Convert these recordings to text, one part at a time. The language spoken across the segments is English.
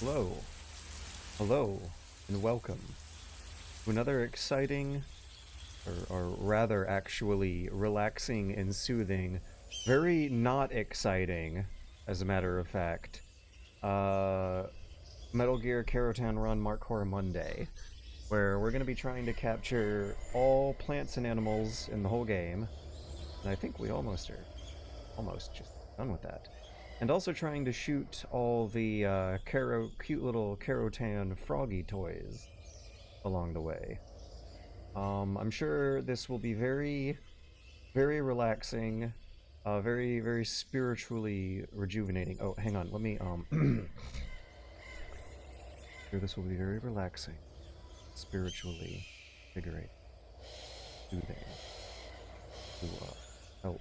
Hello, hello, and welcome to another exciting, or rather actually relaxing and soothing, very not exciting, as a matter of fact, uh, Metal Gear Kerotan Run Markhor Monday, where we're going to be trying to capture all plants and animals in the whole game, and I think we almost just done with that. And also trying to shoot all the cute little Kerotan froggy toys along the way. I'm sure this will be very, very relaxing, very spiritually rejuvenating. Oh, hang on, let me sure this will be very relaxing, spiritually invigorating, soothing, to help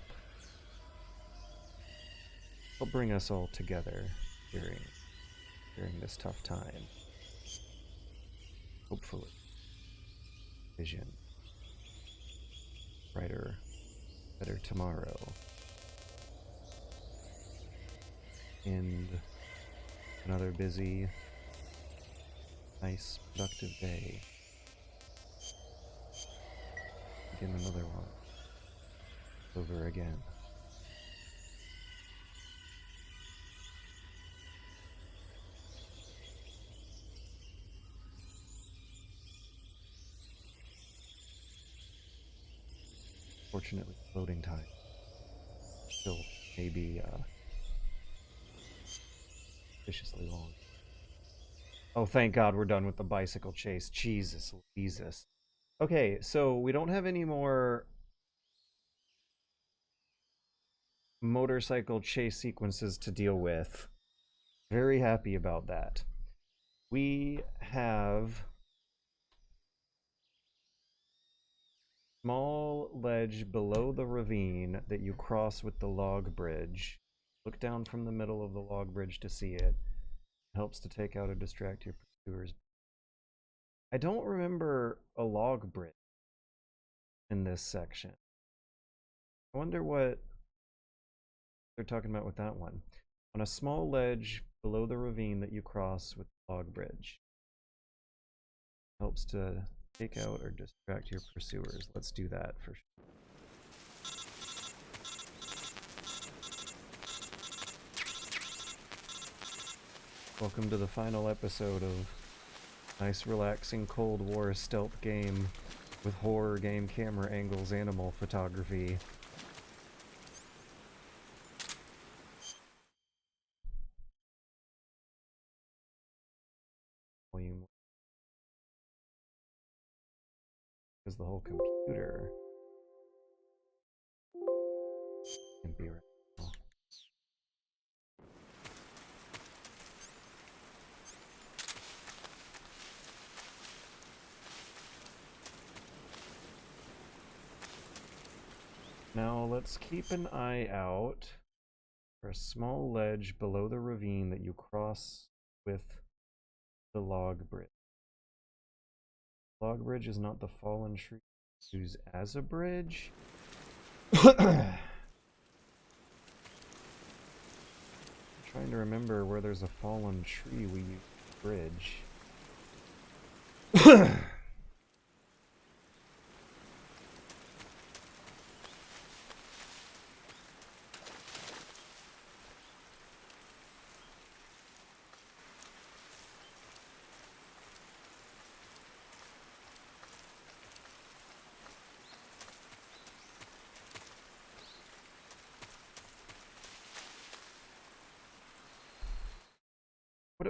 bring us all together during this tough time. Hopefully, vision, brighter, better tomorrow, and another busy, nice, productive day. Begin another one. Over again. Fortunately, loading time still may be viciously long. Oh, thank God we're done with the bicycle chase. Jesus, Jesus. Okay, so we don't have any more motorcycle chase sequences to deal with. Very happy about that. We have small ledge below the ravine that you cross with the log bridge. Look down from the middle of the log bridge to see it. Helps to take out or distract your pursuers. I don't remember a log bridge in this section. I wonder what they're talking about with that one. On a small ledge below the ravine that you cross with the log bridge. Helps to take out or distract your pursuers. Let's do that for sure. Welcome to the final episode of nice relaxing Cold War stealth game with horror game camera angles, animal photography. Volume. Because the whole computer can be right now. Now let's keep an eye out for a small ledge below the ravine that you cross with the log bridge. Log bridge is not the fallen tree used as a bridge. Trying to remember where there's a fallen tree we use bridge.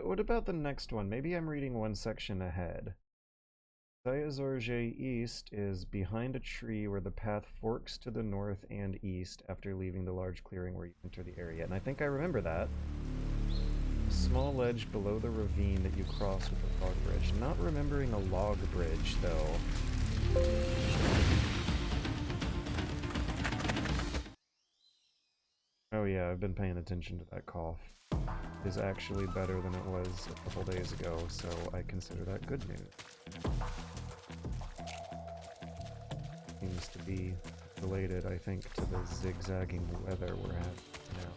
What about the next one? Maybe I'm reading one section ahead. Sayazorje East is behind a tree where the path forks to the north and east after leaving the large clearing where you enter the area. And I think I remember that. A small ledge below the ravine that you cross with the log bridge. Not remembering a log bridge, though. Oh yeah, I've been paying attention to that cough. It is actually better than it was a couple days ago, so I consider that good news. Seems to be related, I think, to the zigzagging weather we're having now.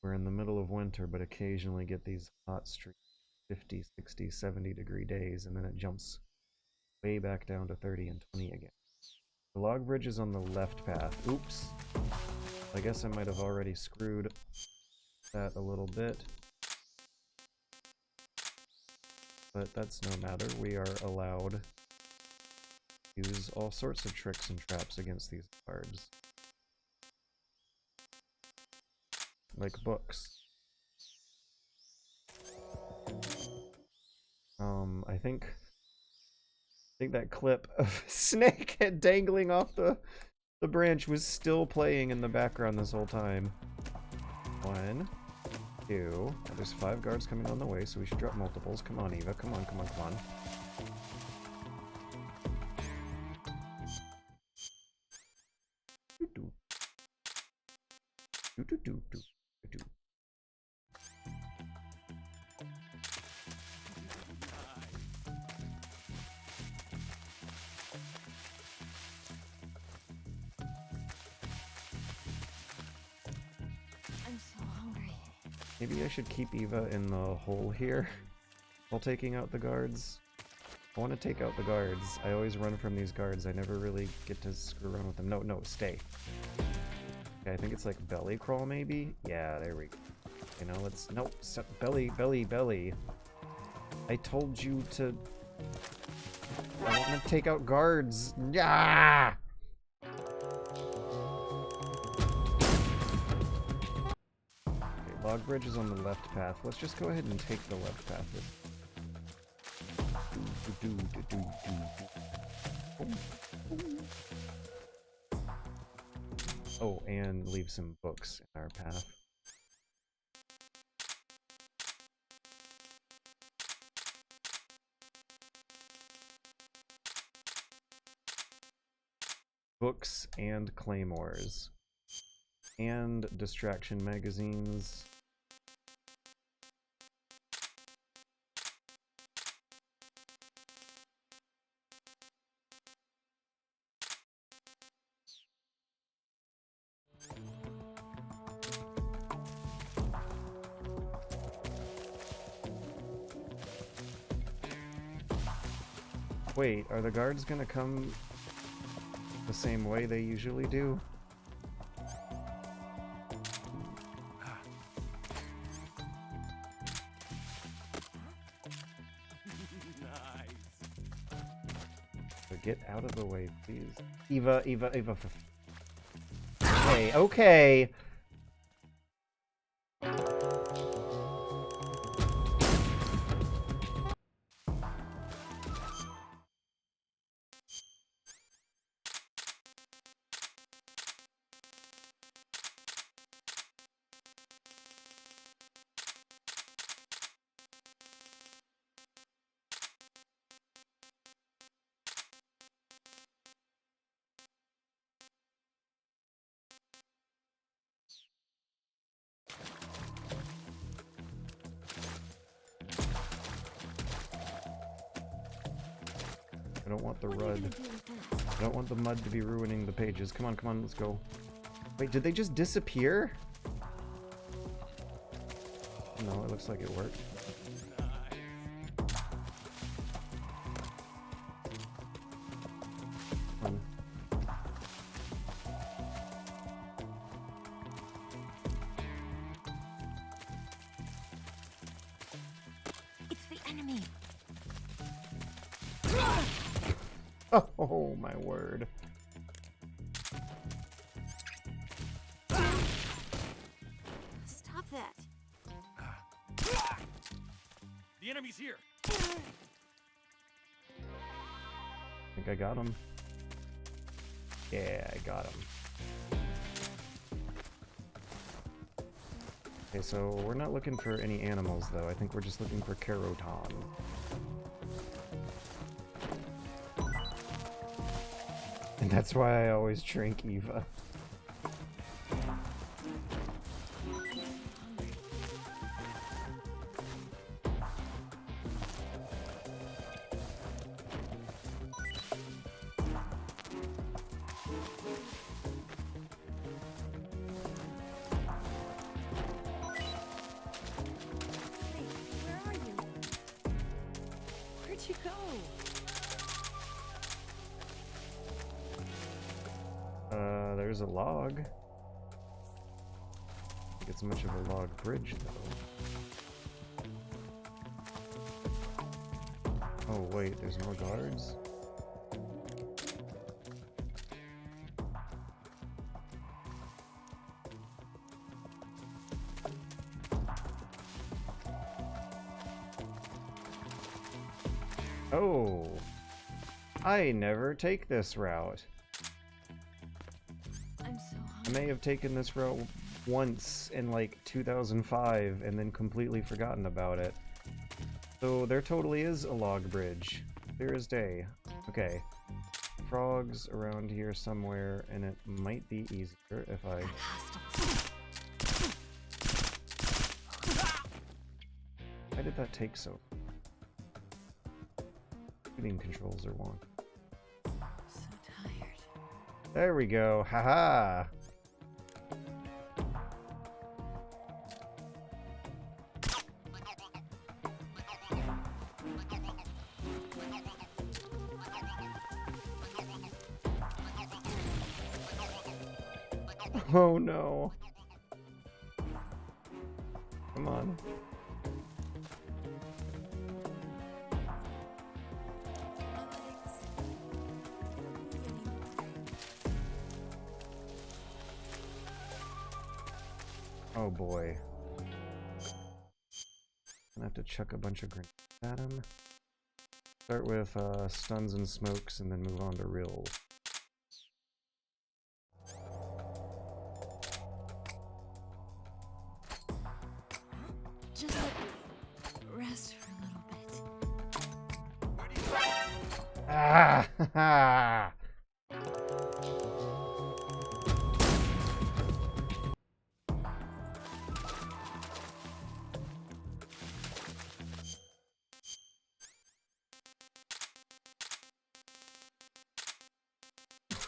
We're in the middle of winter. winter, but occasionally get these hot streaks, 50, 60, 70-degree days, and then it jumps way back down to 30 and 20 again. The log bridge is on the left path. Oops. I guess I might have already screwed that a little bit. But that's no matter. We are allowed to use all sorts of tricks and traps against these guards. Like books. I think that clip of Snake head dangling off the branch was still playing in the background this whole time. 1, 2. There's 5 guards coming on the way, so we should drop multiples. Come on, Eva. Come on, come on, come on. I'm so hungry. Maybe I should keep Eva in the hole here while taking out the guards. I want to take out the guards. I always run from these guards. I never really get to screw around with them. No, no, stay. Okay, I think it's like belly crawl maybe? Yeah, there we go. You know, let's... Nope, belly, belly, belly. I told you to... I want to take out guards. Yeah! Log bridge is on the left path. Let's just go ahead and take the left path. Oh, and leave some books in our path. Books and claymores. And distraction magazines. Wait, are the guards gonna come the same way they usually do? Get out of the way, please. Eva. Okay, okay. I don't want the mud. I don't want the mud to be ruining the pages. Come on, come on, let's go. Wait, did they just disappear? No, it looks like it worked. Come on. It's the enemy. Oh my word. Stop that. The enemy's here. I think I got him. Yeah, I got him. Okay, so we're not looking for any animals though. I think we're just looking for Kerotan. And that's why I always drink Eva. you go? There's a log. I don't think it's much of a log bridge, though. Oh, wait, there's more guards? Oh, I never take this route. I'm so I hungry. may have taken this route once in like 2005 and then completely forgotten about it. So there totally is a log bridge. Clear as day. Okay. Frogs around here somewhere, and it might be easier if I... Why did that take so? Shooting controls are wonky. So tired. There we go. Haha. Oh no. Come on. Oh boy. Gonna have to chuck a bunch of grenades at him. Start with stuns and smokes and then move on to real. Just rest for a little bit. Ah! Ha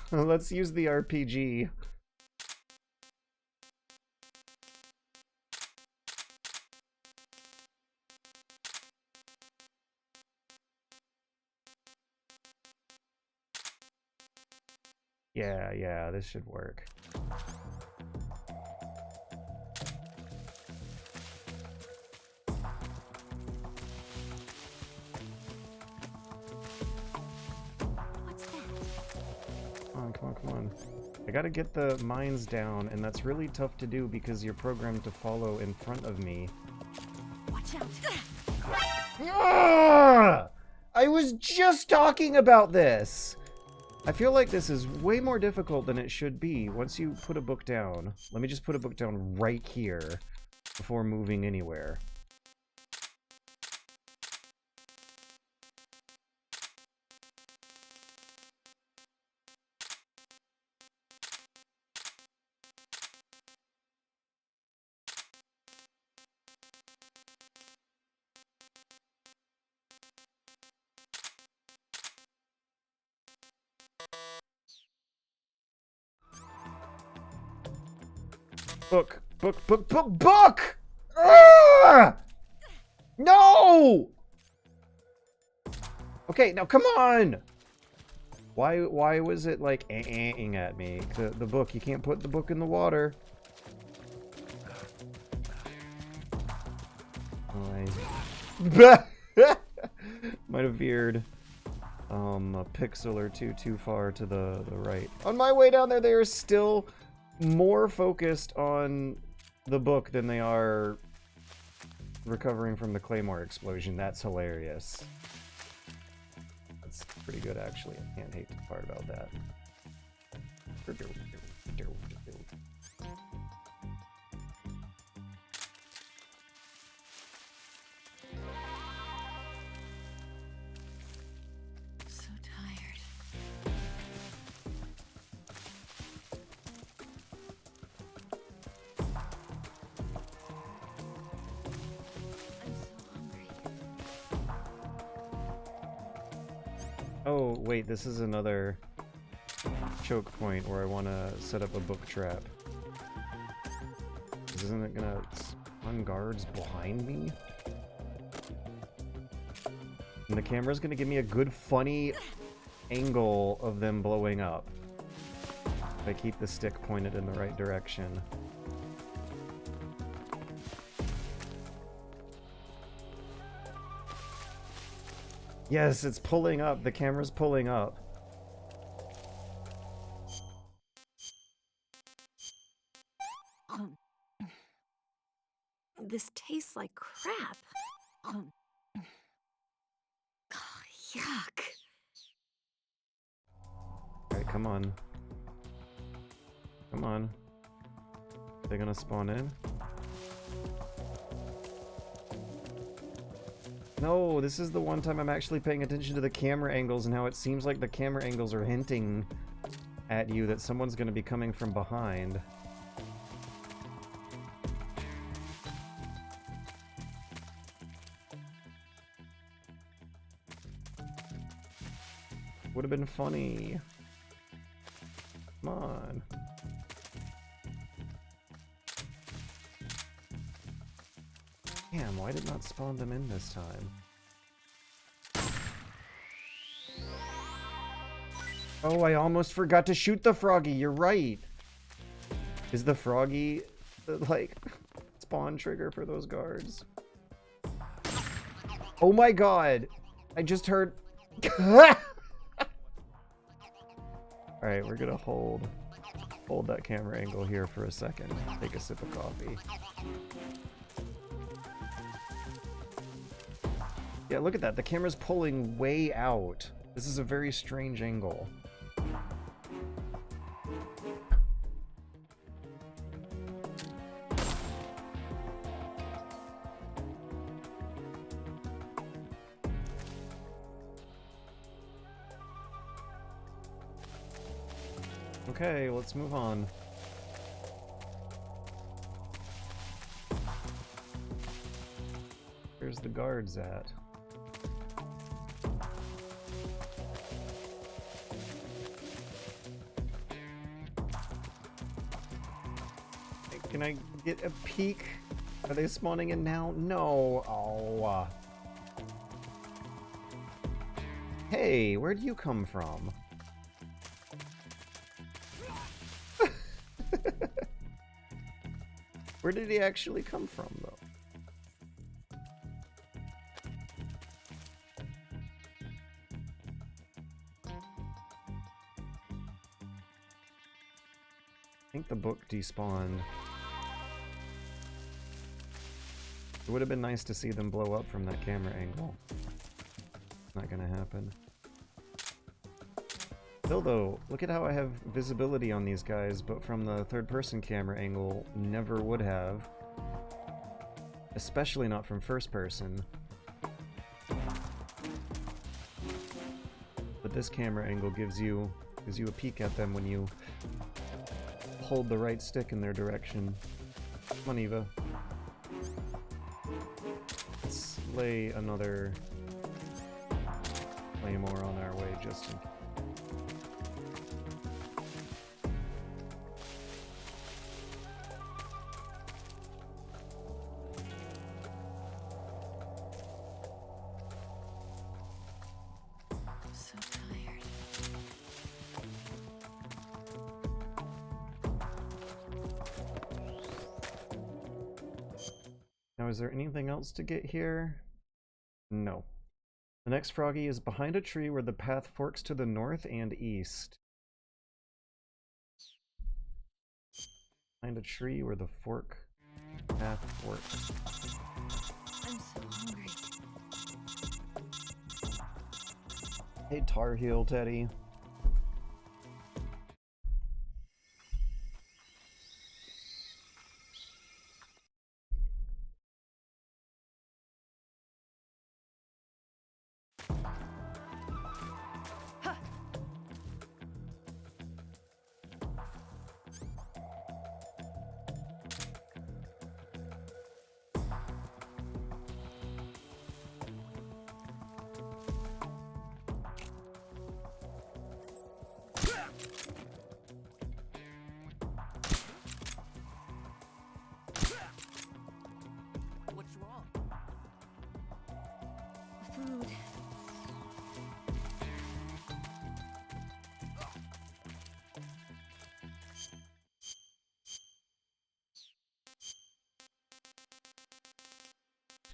Let's use the RPG. Yeah, this should work. What's that? Come on. I gotta get the mines down, and that's really tough to do because you're programmed to follow in front of me. Watch out. Ah! I was just talking about this! I feel like this is way more difficult than it should be once you put a book down. Let me just put a book down right here before moving anywhere. Book! Ah! No! Okay, now come on! Why was it like eh-ing at me? The book, you can't put the book in the water. I might have veered a pixel or two too far to the right. On my way down there, they are still more focused on the book than they are recovering from the Claymore explosion. That's hilarious. That's pretty good, actually. I can't hate the part about that. So tired. I'm so hungry. Oh, wait, this is another choke point where I want to set up a book trap. Isn't it gonna spawn guards behind me? And the camera's gonna give me a good, funny angle of them blowing up. If I keep the stick pointed in the right direction. Yes, it's pulling up. The camera's pulling up. This tastes like crap. Oh, yuck. Alright, come on. Come on. They're gonna spawn in? No, this is the one time I'm actually paying attention to the camera angles and how it seems like the camera angles are hinting at you that someone's gonna be coming from behind. Would have been funny. Come on. Damn, why did not spawn them in this time? Oh, I almost forgot to shoot the froggy. You're right. Is the froggy the, like, spawn trigger for those guards? Oh my god. I just heard... Alright, we're gonna hold that camera angle here for a second. Take a sip of coffee. Yeah, look at that. The camera's pulling way out. This is a very strange angle. Okay, let's move on. Where's the guards at? Can I get a peek? Are they spawning in now? No. Oh. Hey, where'd you come from? Where did he actually come from, though? I think the book despawned. It would have been nice to see them blow up from that camera angle. Not gonna happen. Still though, look at how I have visibility on these guys, but from the third-person camera angle, never would have. Especially not from first person. But this camera angle gives you a peek at them when you hold the right stick in their direction. Come on, Eva. Let's lay another claymore on our way just in case. Now, is there anything else to get here? No. The next froggy is behind a tree where the path forks to the north and east. Behind a tree where the path forks. I'm so hungry. Hey, Tar Heel Teddy.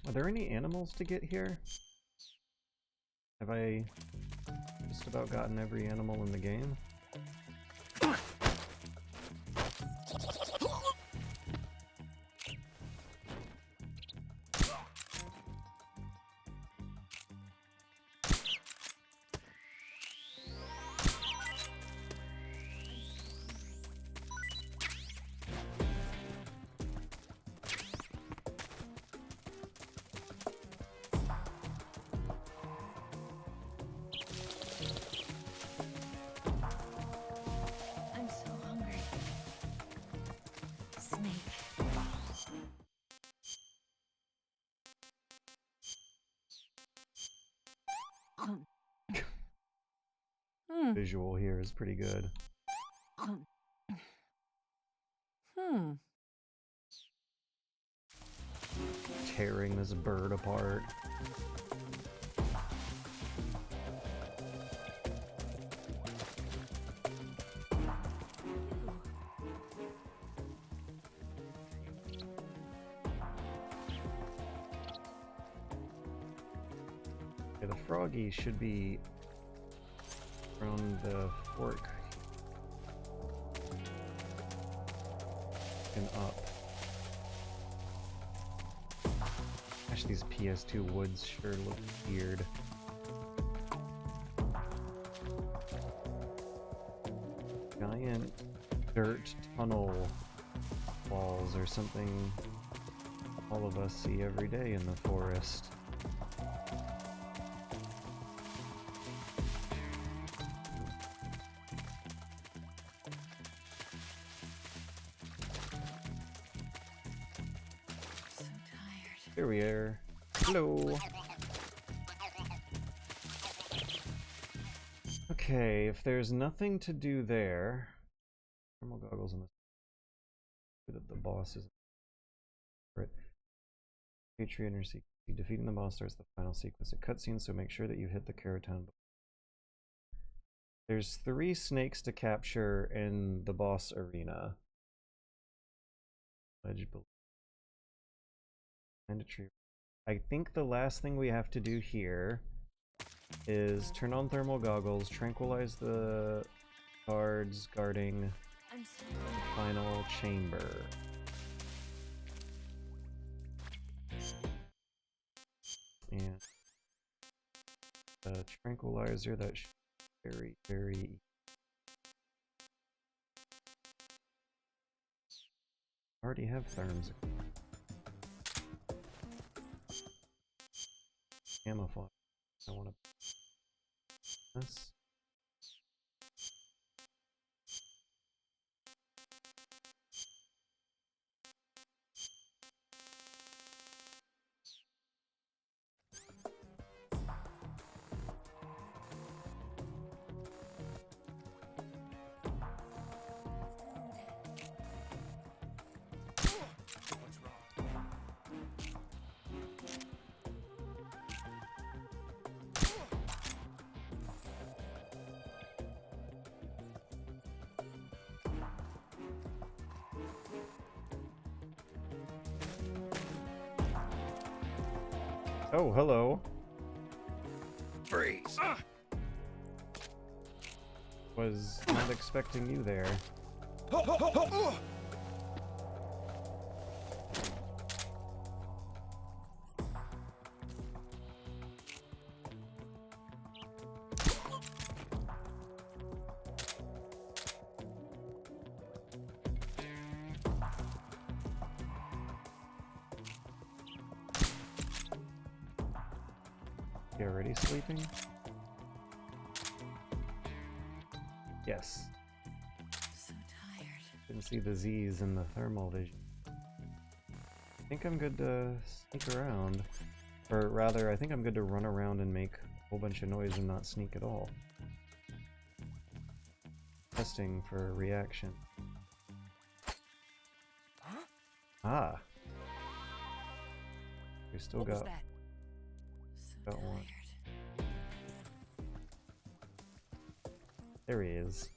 Are there any animals to get here? Have I just about gotten every animal in the game? I'm so hungry. Snake. Um. Visual here is pretty good. Tearing this bird apart. Okay, the froggy should be around the fork and up. Gosh, these PS2 woods sure look weird. Giant dirt tunnel walls or something all of us see every day in the forest. So tired. Here we are. Hello. Okay, if there's nothing to do there, thermal goggles on that the boss is right. Patreon or sequence. Defeating the boss starts the final sequence. A cutscene, so make sure that you hit the Kerotan. There's 3 snakes to capture in the boss arena. Legible. And a tree. I think the last thing we have to do here is turn on thermal goggles, tranquilize the guards guarding I'm so the final chamber. And the tranquilizer, that should be very, very... I already have therms. Camouflage. I want to... This. What's wrong? Oh, hello. Freeze! Was not expecting you there. You already sleeping? Yes. So tired. Didn't see the Z's in the thermal vision. I think I'm good to sneak around. Or rather, I think I'm good to run around and make a whole bunch of noise and not sneak at all. Testing for a reaction. Huh? Ah! We still What was got... that? So got one. tired. There he is.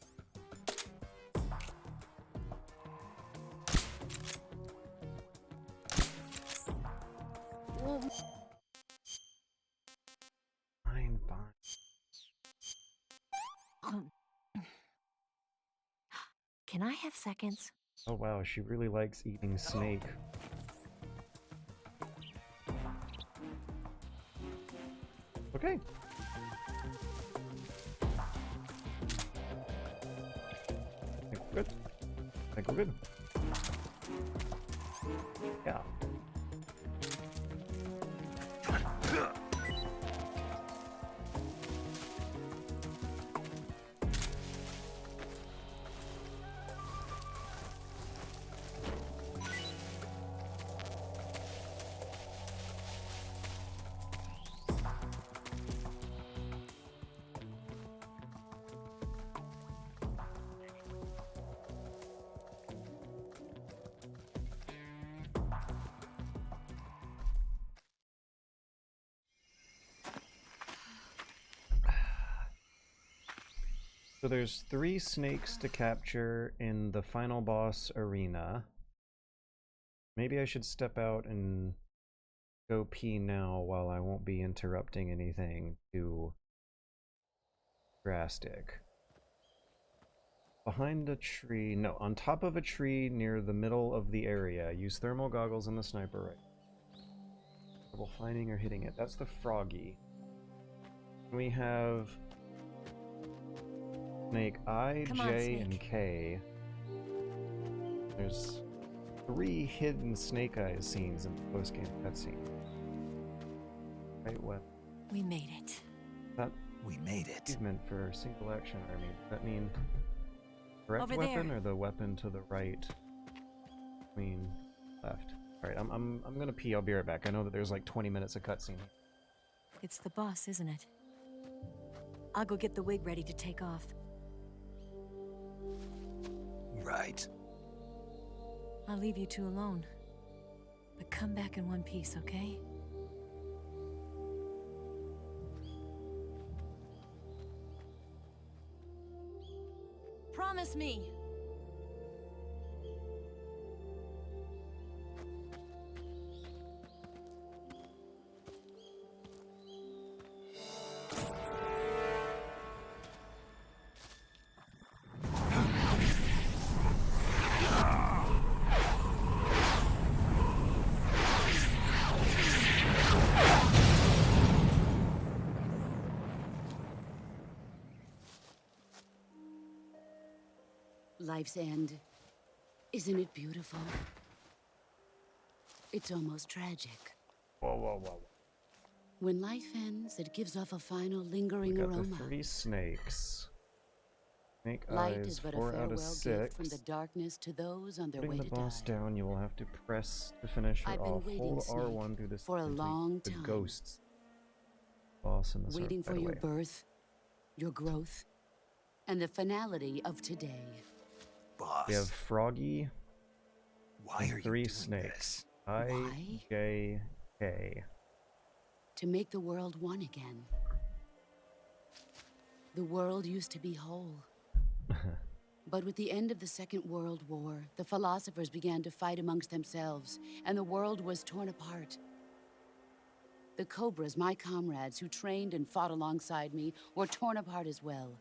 Can I have seconds? Oh wow, she really likes eating snake. Okay. I think we're good. I think we're good. Yeah. So there's 3 snakes to capture in the final boss arena. Maybe I should step out and go pee now while I won't be interrupting anything too drastic. Behind a tree, no, on top of a tree near the middle of the area. Use thermal goggles and the sniper rifle. Trouble finding or hitting it. That's the froggy. We have Snake I, Come on, J, and Snake. K. There's 3 hidden Snake Eyes scenes in the post-game cutscene. Right, what? We made it. That We made it. achievement for single action army. Does that mean correct Over weapon there. or the weapon to the right? I mean left. All right, I'm gonna pee. I'll be right back. I know that there's like 20 minutes of cutscene. It's the boss, isn't it? I'll go get the wig ready to take off. Right. I'll leave you two alone. But come back in one piece, okay? Promise me! Life's end. Isn't it beautiful? It's almost tragic. Whoa, whoa, whoa. When life ends, it gives off a final We lingering got aroma. the 3 snakes. Snake Light Eyes, is but a 4 out farewell of gift from the 6. darkness to those on their Putting way the to boss die. down, you will have to press the finisher I've been off. waiting, Hold Snake, R1 through this for a long the time. ghosts. Boss in the circle. Waiting By for the your way, birth, your growth, and the finality of today. Boss. we have Froggy Why and are you 3 doing snakes. this? I, Why? J, K. To make the world one again. The world used to be whole. But with the end of the Second World War, the philosophers began to fight amongst themselves, and the world was torn apart. The Cobras, my comrades who trained and fought alongside me, were torn apart as well.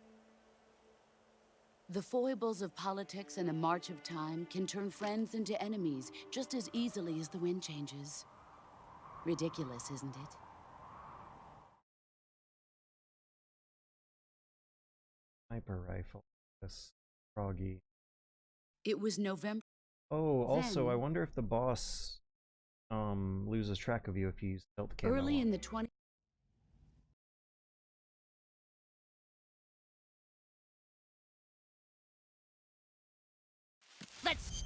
The foibles of politics and the march of time can turn friends into enemies just as easily as the wind changes. Ridiculous, isn't it? Sniper rifle. This Froggy. It was November. Oh, also, I Then- wonder if the boss loses track of you if you use stealth camo. Early in the 20... Let's...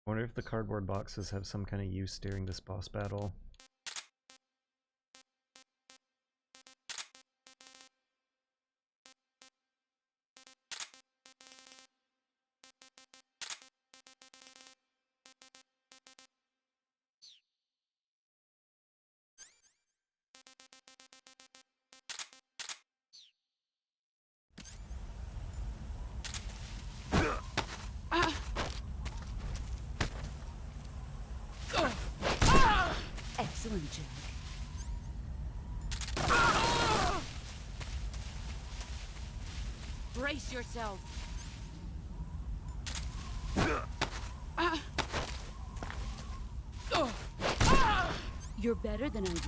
I wonder if the cardboard boxes have some kind of use during this boss battle. Excellent, Jack. Brace yourself. You're better than I do.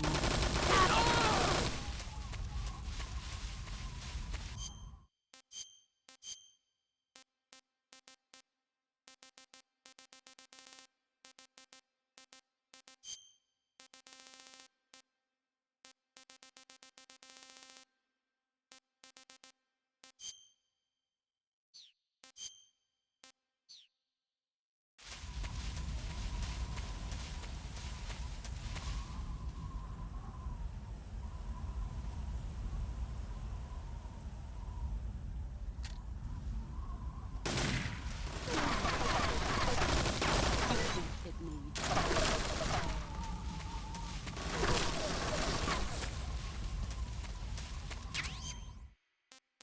Hit me.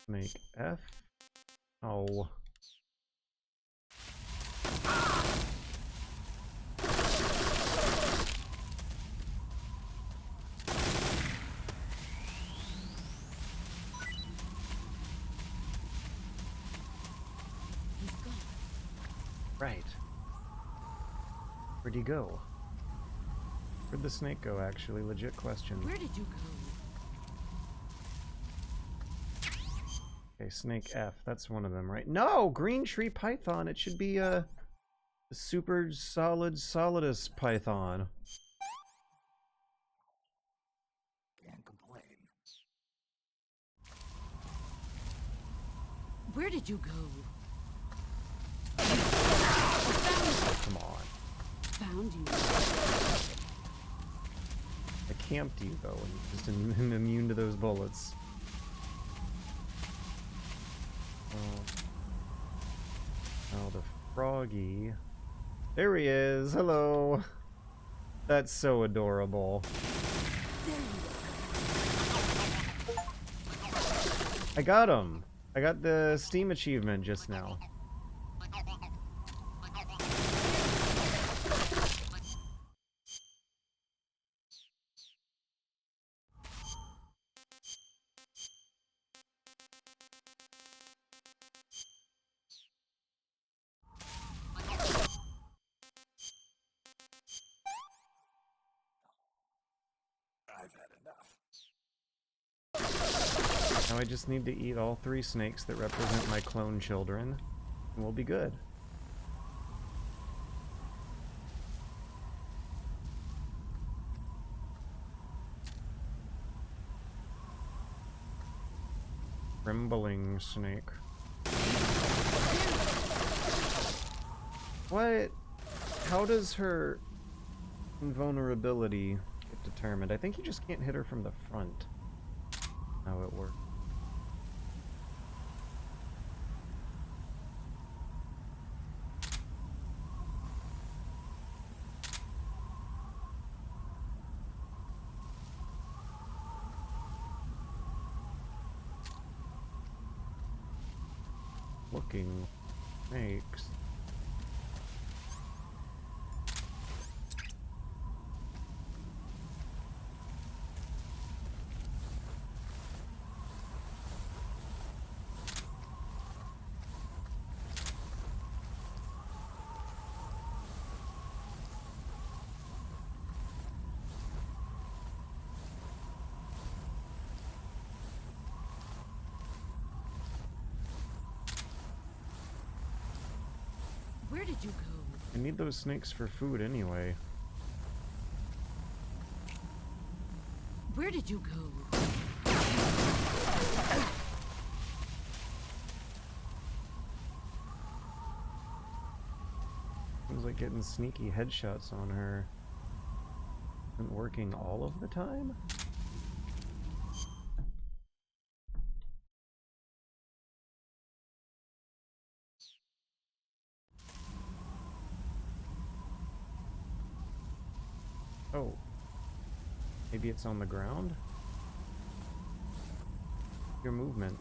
Make F. Oh. He's gone. Right. Where'd he go? Where'd the snake go, actually? Legit question. Where did you go? Okay, snake F. That's one of them, right? No! Green tree python! It should be a super solidus python. Can't complain. Where did you go? Come on. Found you. I camped you, though, and just am immune to those bullets. Oh, the froggy. There he is! Hello! That's so adorable. I got him! I got the Steam achievement just now. I've had enough. Now I just need to eat all 3 snakes that represent my clone children, and we'll be good. Trembling snake. What? How does her invulnerability get determined? I think you just can't hit her from the front. How it works. Looking snakes. Where did you go? I need those snakes for food anyway. Where did you go? Seems like getting sneaky headshots on her isn't working all of the time? Oh. Maybe it's on the ground? Your movement.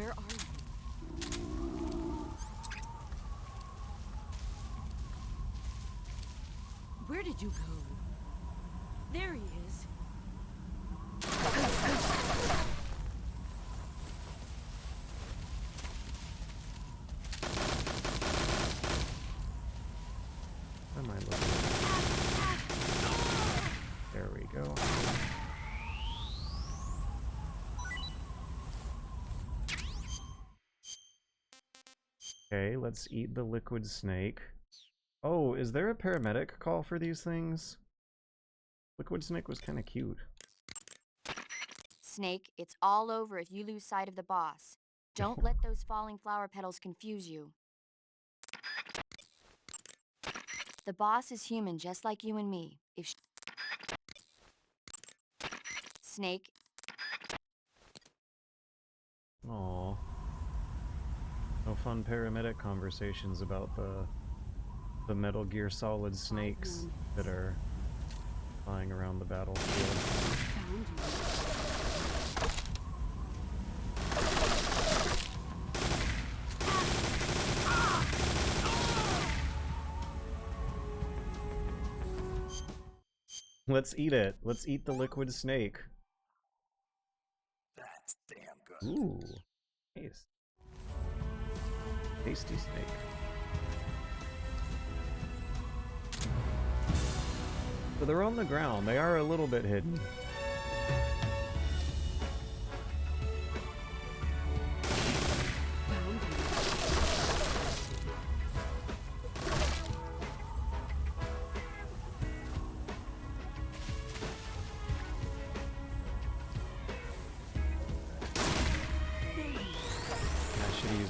Where are you? Where did you go? There he is. Where am I looking? There we go. Okay, let's eat the liquid snake. Oh, is there a paramedic call for these things? Liquid snake was kind of cute. Snake, it's all over if you lose sight of the boss. Don't let those falling flower petals confuse you. The boss is human just like you and me. If Snake, Aw. No fun paramedic conversations about the Metal Gear Solid snakes that are flying around the battlefield. Let's eat it. Let's eat the liquid snake. That's damn good. Ooh. Nice. Tasty snake. So they're on the ground. They are a little bit hidden.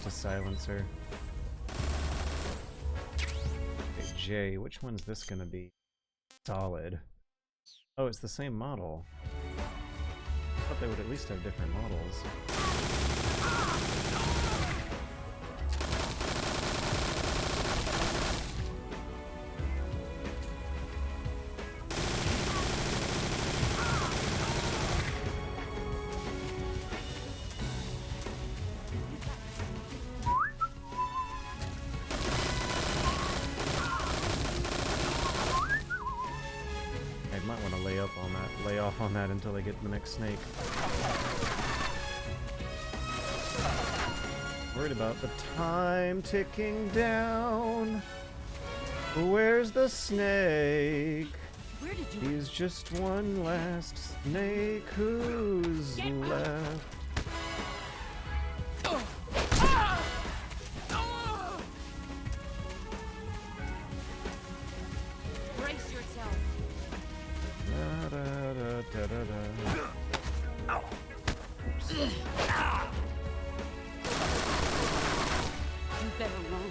Silencer. Okay, J, which one's this gonna be? Solid. Oh, it's the same model. I thought they would at least have different models. On that until they get to the next snake. Worried about the time ticking down. Where's the snake? Where did you? He's just one last snake who's left. Brace yourself. Ow. Oops. You better run.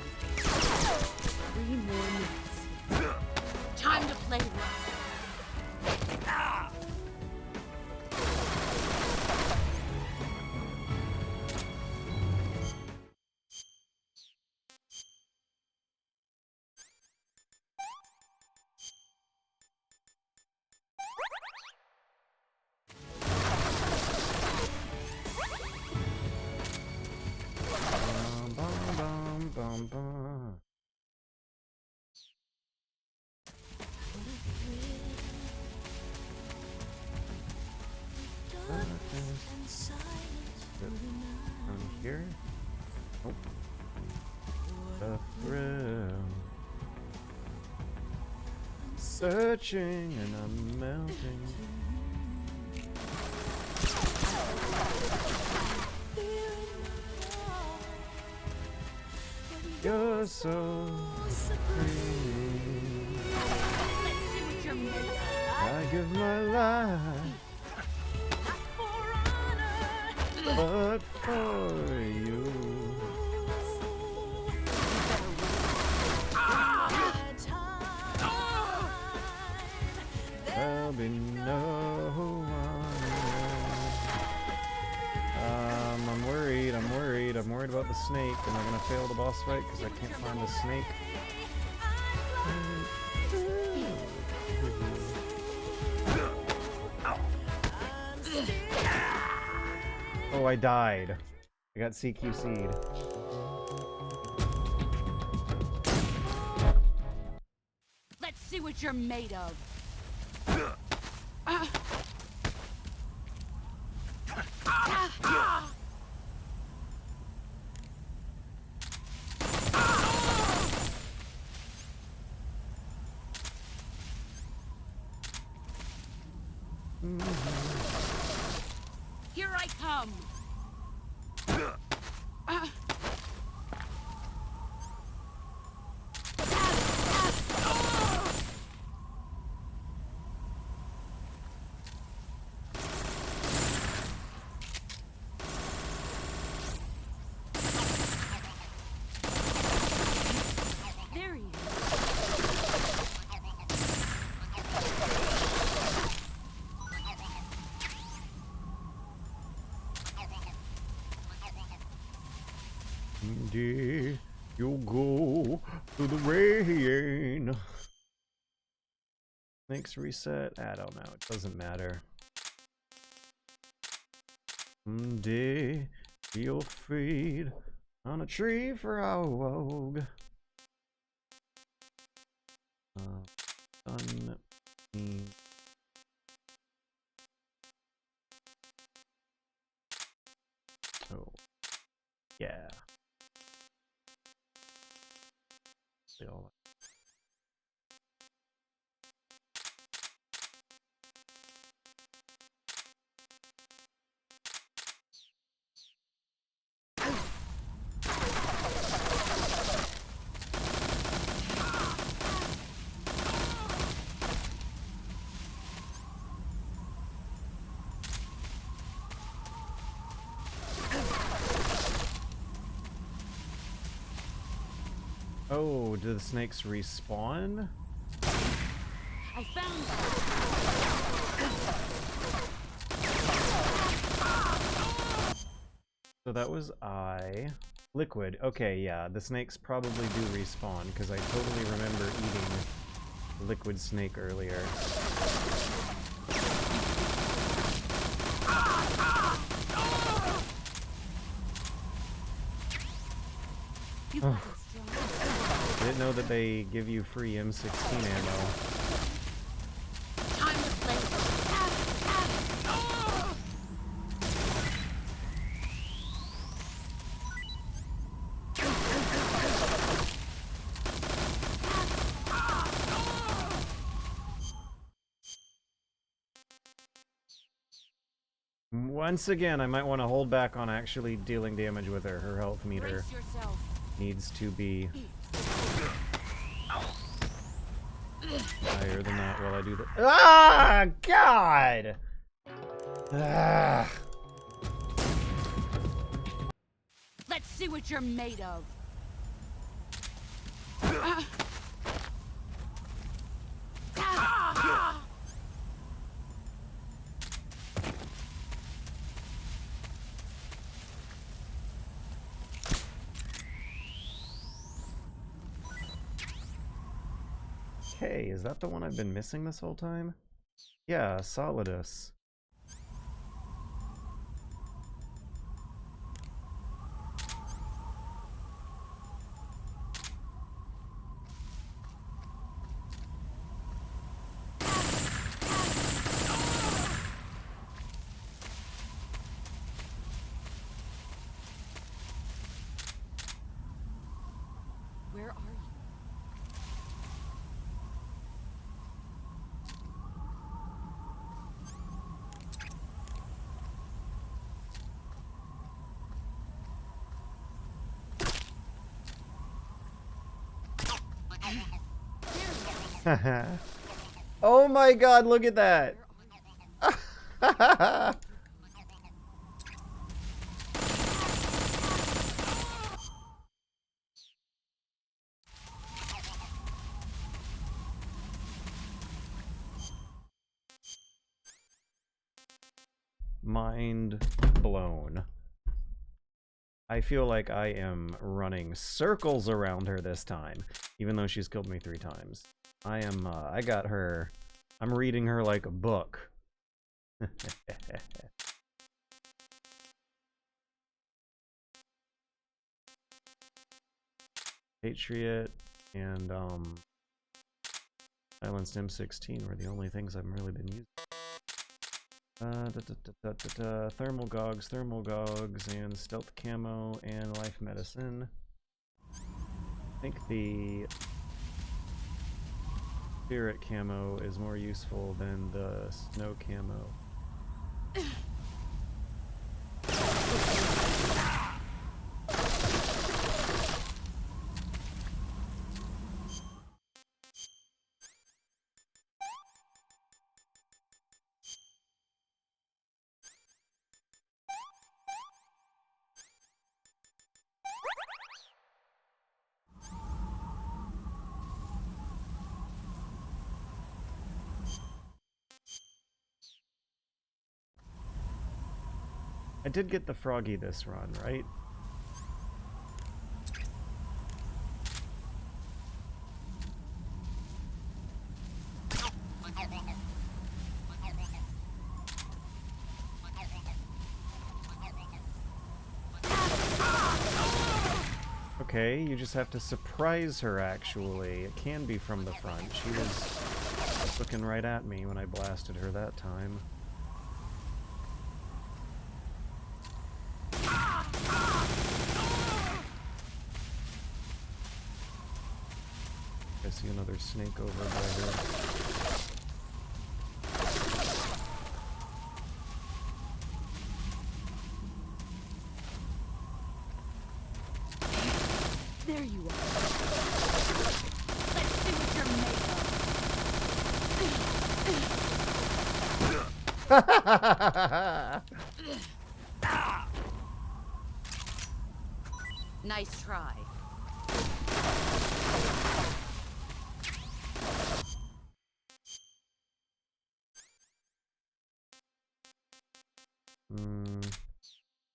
3 more minutes. Time to play rough. Here? Nope. The thrill. Searching and I'm melting. You're so supreme. I give my life, but for you. There'll be no one else. I'm worried about the snake. Am I gonna fail the boss fight because I can't find the snake? Oh, I died. I got CQC'd. Let's see what you're made of. Here I come. There he is. Indeed, you'll go to the rain. Next reset? I don't know. It doesn't matter. Someday you'll feed on a tree for our rogue. Done. Oh, yeah. Still. Oh, do the snakes respawn? I found So that was I. Liquid. Okay, yeah, the snakes probably do respawn, because I totally remember eating liquid snake earlier. you. Oh. Didn't know that they give you free M16 ammo. Time to play. Once again, I might want to hold back on actually dealing damage with her. Her health meter Brace yourself. needs to be higher than that while I do that. Ah, God! Ah. Let's see what you're made of. Okay, is that the one I've been missing this whole time? Yeah, Solidus. Where are you? Oh my God, look at that! Mind blown. I feel like I am running circles around her this time, even though she's killed me 3 times. I got her. I'm reading her like a book. Patriot and Silenced M16 were the only things I've really been using. Thermal Gogs, and Stealth Camo, and Life Medicine. I think the Spirit Camo is more useful than the Snow Camo. I did get the Froggy this run, right? Okay, you just have to surprise her, actually. It can be from the front. She was looking right at me when I blasted her that time. I see another snake over by here. There you are. Let's see what you're made of. Nice try.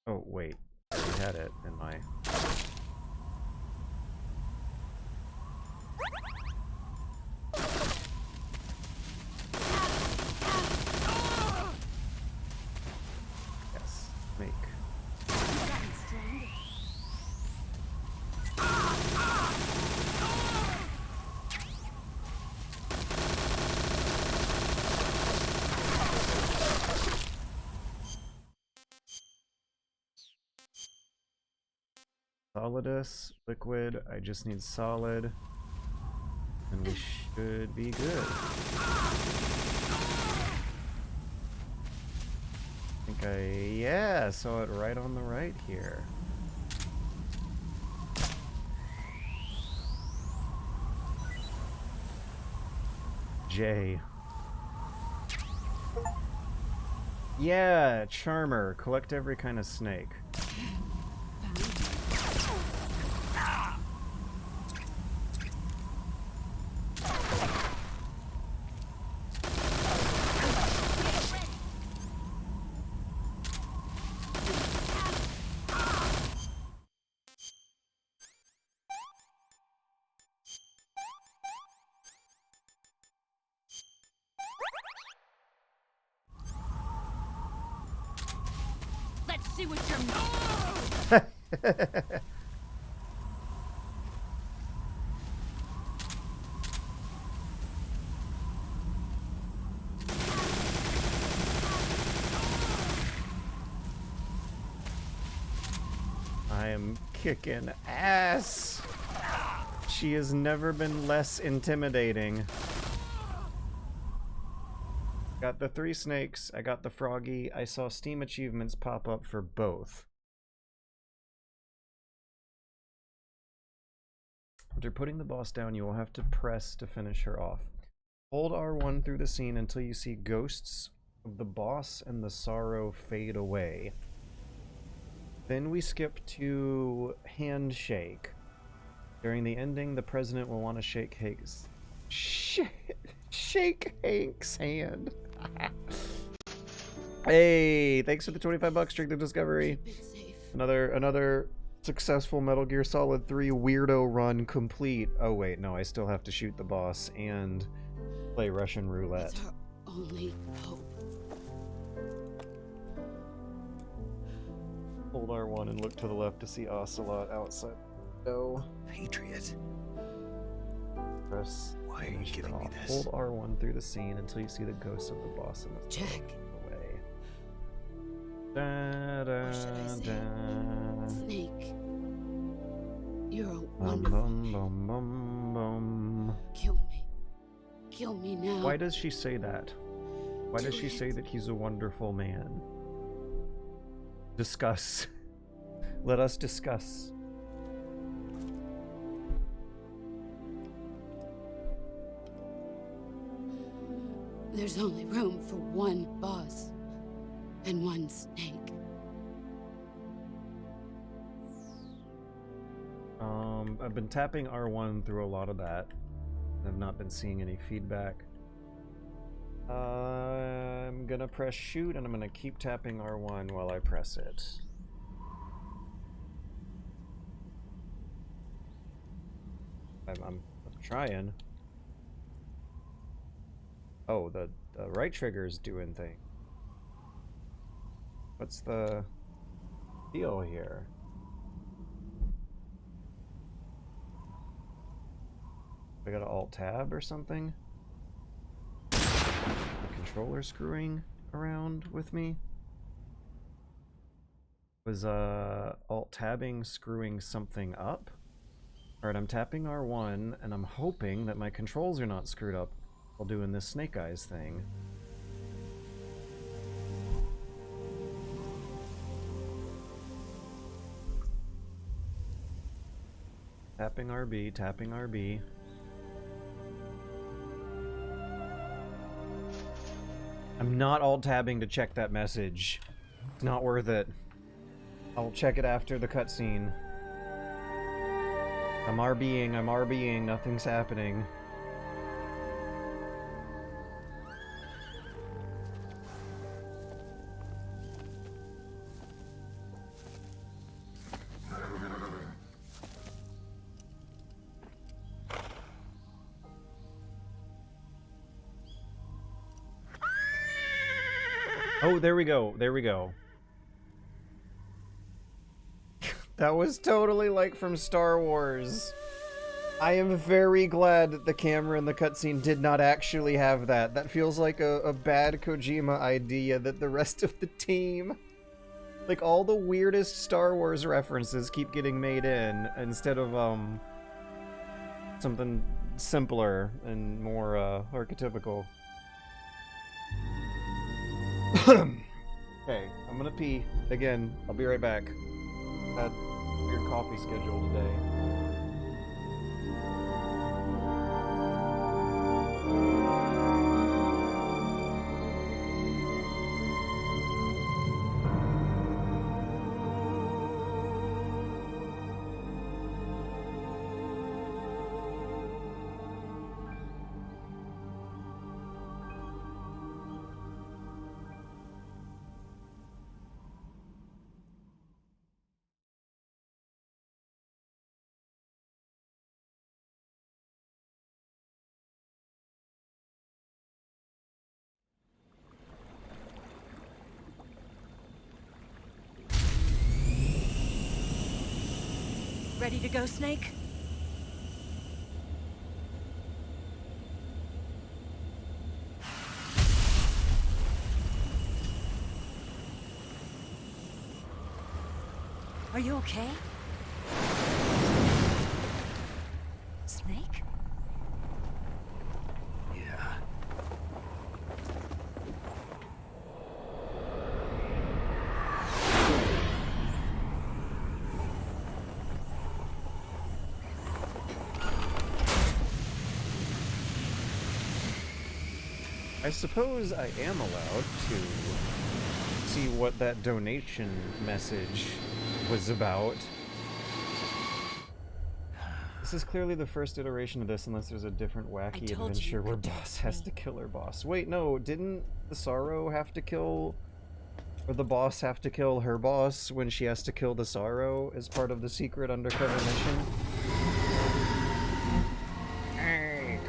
Oh, wait. I had it in my... Yes, snake. Solidus, liquid, I just need solid, and we should be good. I think yeah, saw it right on the right here. J. Yeah, Charmer, collect every kind of snake. See what you're I am kicking ass. She has never been less intimidating. Got the 3 snakes, I got the Froggy, I saw Steam achievements pop up for both. After putting the boss down, you will have to press to finish her off. Hold R1 through the scene until you see ghosts of the boss and the sorrow fade away. Then we skip to Handshake. During the ending, the president will want to shake Hank's... Shake Hank's hand. Hey, thanks for the 25 bucks, Drink the Discovery. Another successful Metal Gear Solid 3 weirdo run complete. Oh wait, no, I still have to shoot the boss and play Russian roulette. It's our only hope. Hold R1 and look to the left to see Ocelot outside Go. Patriot. Press. Why are you finish giving me off. this? Hold R1 through the scene until you see the ghost of the boss in the Jack. away. Da, da, Or should I say, da. Snake. You're a Bum, wonderful bum, man. bum, bum, bum. Kill me. Kill me now. Why does she say that? Why does Do she it. say that he's a wonderful man? Discuss. Let us discuss. There's only room for one boss and one snake. I've been tapping R1 through a lot of that. I've not been seeing any feedback. I'm gonna press shoot and I'm gonna keep tapping R1 while I press it. I'm trying. Oh, the right trigger's doing thing. What's the deal here? I got an alt tab or something? The controller screwing around with me? Was alt tabbing screwing something up? Alright, I'm tapping R1 and I'm hoping that my controls are not screwed up while doing this Snake Eyes thing. Tapping RB, tapping RB. I'm not alt-tabbing to check that message. It's not worth it. I'll check it after the cutscene. I'm RBing, nothing's happening. Oh, there we go. There we go. That was totally like from Star Wars. I am very glad that the camera in the cutscene did not actually have that. That feels like a bad Kojima idea that the rest of the team... Like, all the weirdest Star Wars references keep getting made in, instead of, something simpler and more, archetypical. Okay, I'm gonna pee. Again, I'll be right back. Had a weird coffee schedule today. Ready to go, Snake? Are you okay? Snake? Yeah. I suppose I am allowed to see what that donation message was about. This is clearly the first iteration of this, unless there's a different wacky told you adventure you where could boss trust has me. to kill her boss. Wait, no, didn't the Sorrow have to kill... Or the boss have to kill her boss when she has to kill the Sorrow as part of the secret undercover mission? Hey.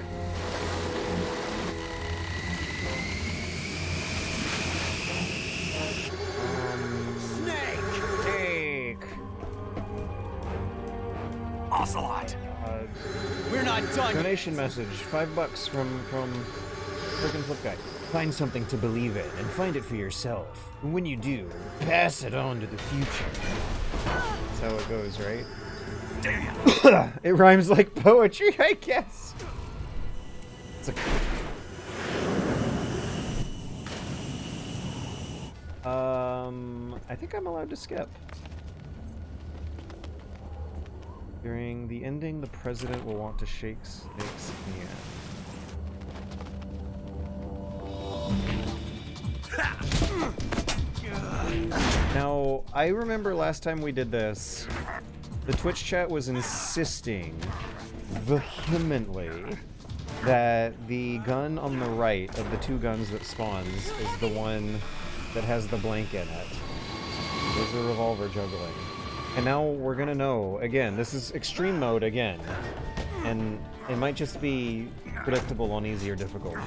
Snake! donation message. $5 from freaking Flip Guy. Find something to believe in and find it for yourself. And when you do, pass it on to the future. That's how it goes, right? Damn. It rhymes like poetry, I guess. It's a... I think I'm allowed to skip. During the ending, the president will want to shake Snake's hand. Now, I remember last time we did this, the Twitch chat was insisting vehemently that the gun on the right of the two guns that spawns is the one that has the blank in it. There's a revolver juggling. And now we're gonna know, again, this is extreme mode again. And it might just be predictable on easier difficulties.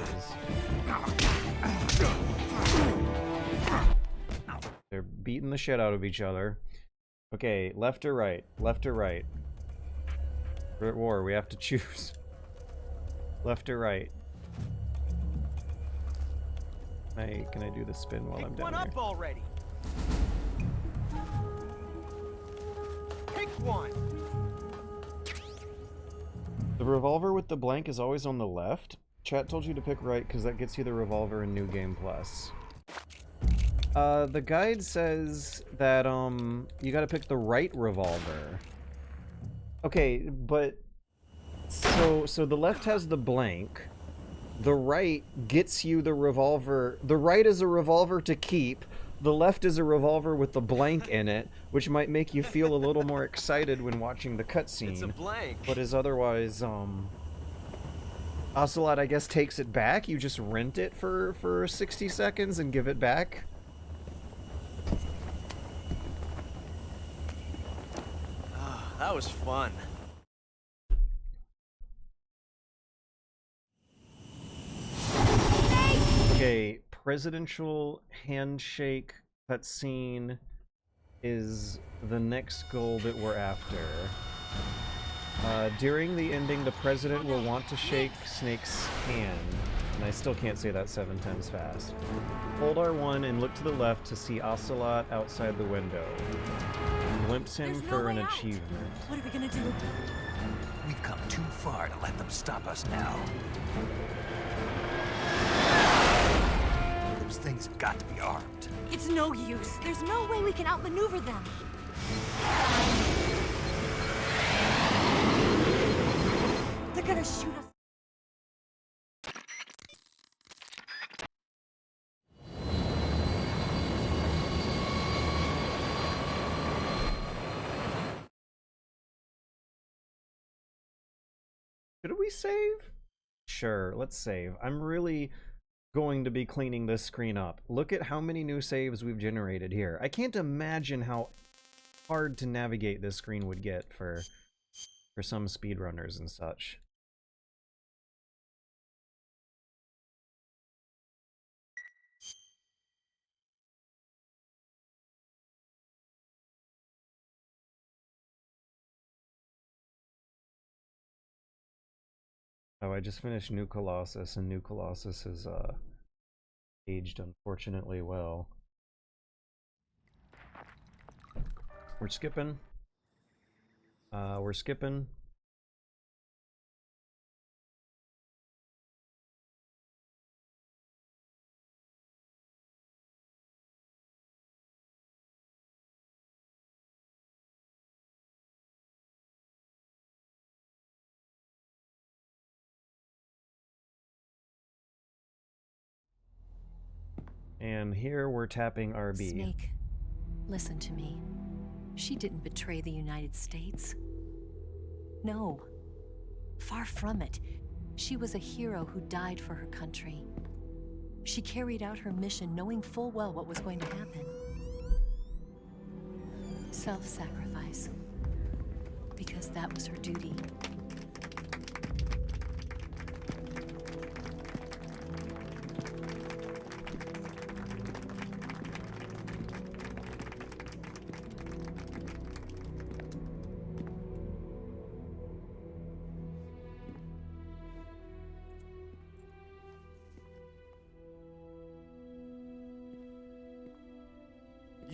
They're beating the shit out of each other. Okay, left or right? Left or right? We're at war, we have to choose. Left or right? Can I do the spin while I'm down here? Pick one up already. Pick one. The revolver with the blank is always on the left. Chat told you to pick right because that gets you the revolver in New Game Plus. The guide says that you gotta pick the right revolver. Okay, but so the left has the blank. The right gets you the revolver. The right is a revolver to keep. The left is a revolver with the blank in it, which might make you feel a little more excited when watching the cutscene. It's a blank. But is otherwise, Ocelot, I guess, takes it back. You just rent it for 60 seconds and give it back. That was fun. Okay, presidential handshake cutscene is the next goal that we're after. During the ending, the president will want to shake Snake's hand. And I still can't say that 7 times fast. Hold R1 and look to the left to see Ocelot outside the window. Glimpse him for an achievement. What are we gonna do? We've come too far to let them stop us now. Those things have got to be armed. It's no use. There's no way we can outmaneuver them. They're gonna shoot us. Should we save? Sure, let's save. I'm really going to be cleaning this screen up. Look at how many new saves we've generated here. I can't imagine how hard to navigate this screen would get for some speedrunners and such. Oh, I just finished New Colossus, and New Colossus is aged unfortunately well. We're skipping. We're skipping. And here we're tapping RB. Snake, listen to me. She didn't betray the United States. No. Far from it. She was a hero who died for her country. She carried out her mission knowing full well what was going to happen. Self-sacrifice. Because that was her duty.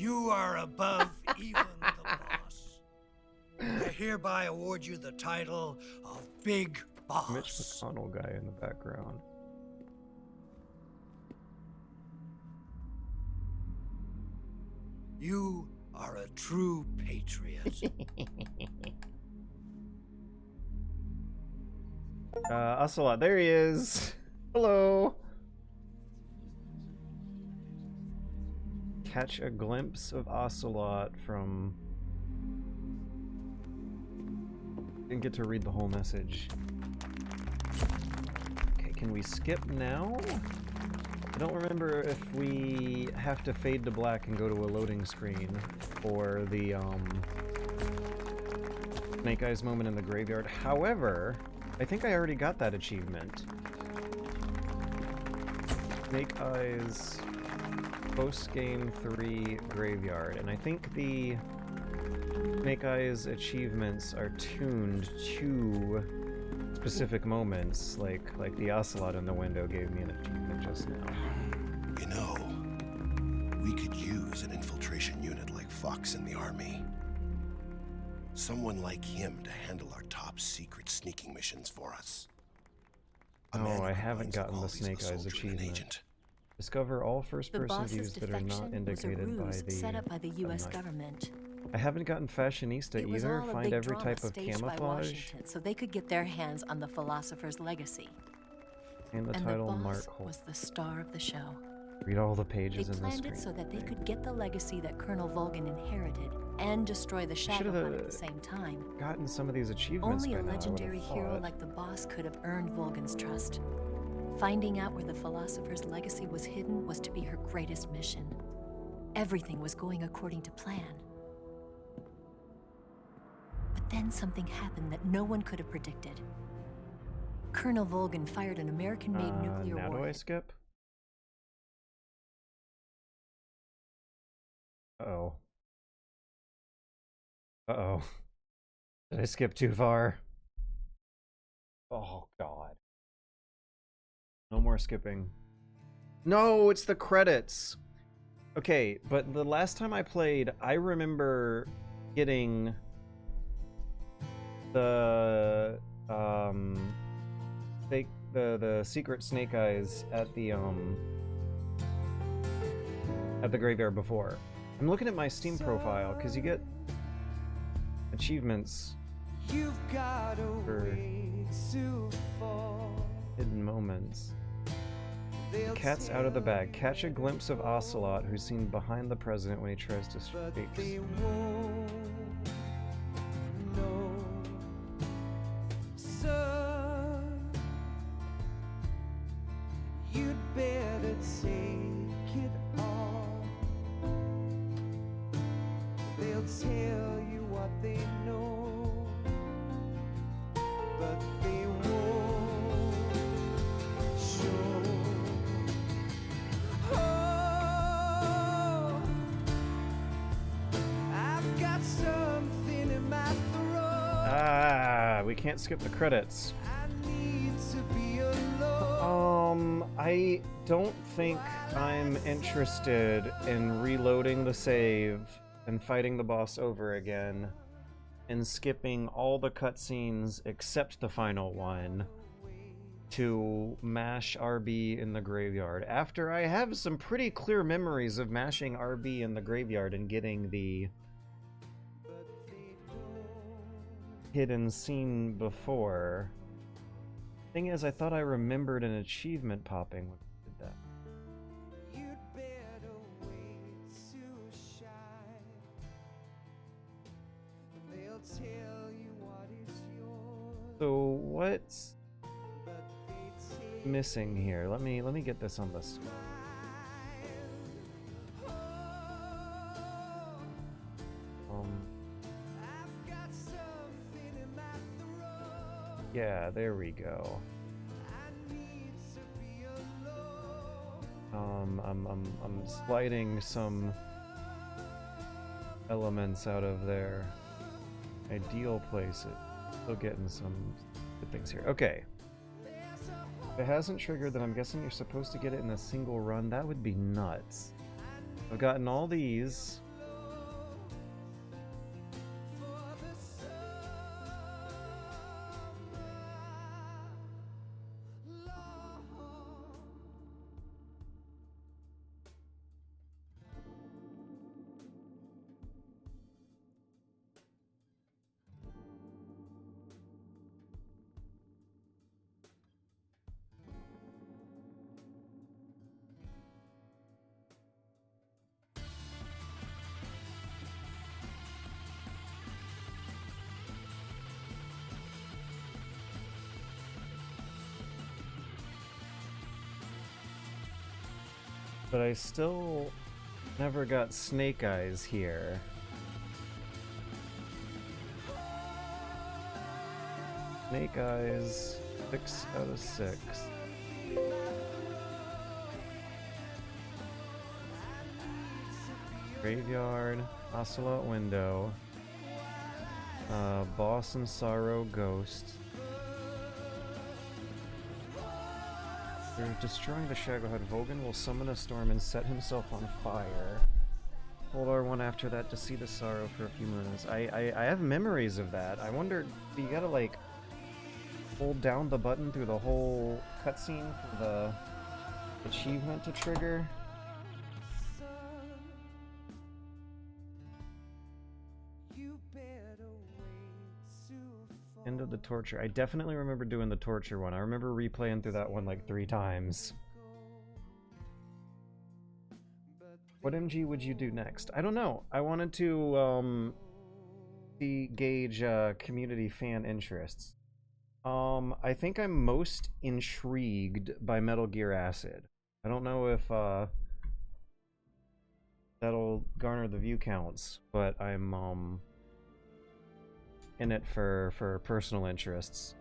You are above even the boss. I hereby award you the title of Big Mitch Boss. McConnell guy in the background. You are a true patriot. Ocelot, there he is. Hello. Catch a glimpse of Ocelot from... Didn't get to read the whole message. Okay, can we skip now? I don't remember if we have to fade to black and go to a loading screen for the Snake Eyes moment in the graveyard. However, I think I already got that achievement. Snake Eyes post-game 3 graveyard, and I think the Snake Eyes achievements are tuned to specific moments, like the Ocelot in the window gave me an achievement just now. You know, we could use an infiltration unit like Fox in the army. Someone like him to handle our top secret sneaking missions for us. Oh, I haven't gotten the Snake Eyes achievement. Discover all first-person views that are not indicated by the... set up by the U.S. government. I haven't gotten Fashionista It was either. all a Find big every drama type of staged by camouflage. Washington, so they could get their hands on the philosopher's legacy. And the And title the boss Markhor. was the star of the show. Read all the They pages in the planned screen. it so that they could get the legacy that Colonel Volgan inherited and destroy the Shadow Hunt at the same time. Gotten some of these achievements Only by a now, I legendary would've hero thought. like the boss could have earned Volgan's trust. Finding out where the philosopher's legacy was hidden was to be her greatest mission. Everything was going according to plan. But then something happened that no one could have predicted. Colonel Volgan fired an American-made nuclear now do I warhead. skip? Uh-oh. Uh-oh. Did I skip too far? Oh, God. No more skipping. No, it's the credits! Okay, but the last time I played, I remember getting the the secret Snake Eyes at the graveyard before. I'm looking at my Steam profile because you get achievements for hidden moments. Cat's out of the bag. Catch a glimpse of Ocelot, who's seen behind the president when he tries to speak. You'd better take it all. They'll tell you what they know, but they won't show. Oh, I've got something in my throat. Ah, we can't skip the credits. I need to be alone. I don't think I'm interested in reloading the save and fighting the boss over again and skipping all the cutscenes except the final one to mash RB in the graveyard after I have some pretty clear memories of mashing RB in the graveyard and getting the hidden scene before. Thing is, I thought I remembered an achievement popping when I did that. You'd better wait to shine. They'll tell you what is yours, So what's but they take missing here? Let me get this on the screen. I've got something in my throat. Yeah, there we go. I need to be alone. I'm sliding some elements out of their ideal place. Still getting some good things here. Okay. If it hasn't triggered, then I'm guessing you're supposed to get it in a single run. That would be nuts. I've gotten all these. But I still never got Snake Eyes here. Snake Eyes, 6 out of 6. Graveyard, Ocelot Window, Boss and Sorrow Ghost. After destroying the Shadowhead, Vogan will summon a storm and set himself on fire. Hold R1 after that to see the sorrow for a few minutes. I have memories of that. I wonder, do you gotta like hold down the button through the whole cutscene for the achievement to trigger? End of the torture. I definitely remember doing the torture one. I remember replaying through that one like 3 times. What MG would you do next? I don't know. I wanted to gauge community fan interests. I think I'm most intrigued by Metal Gear Acid. I don't know if that'll garner the view counts, but I'm in it for personal interests.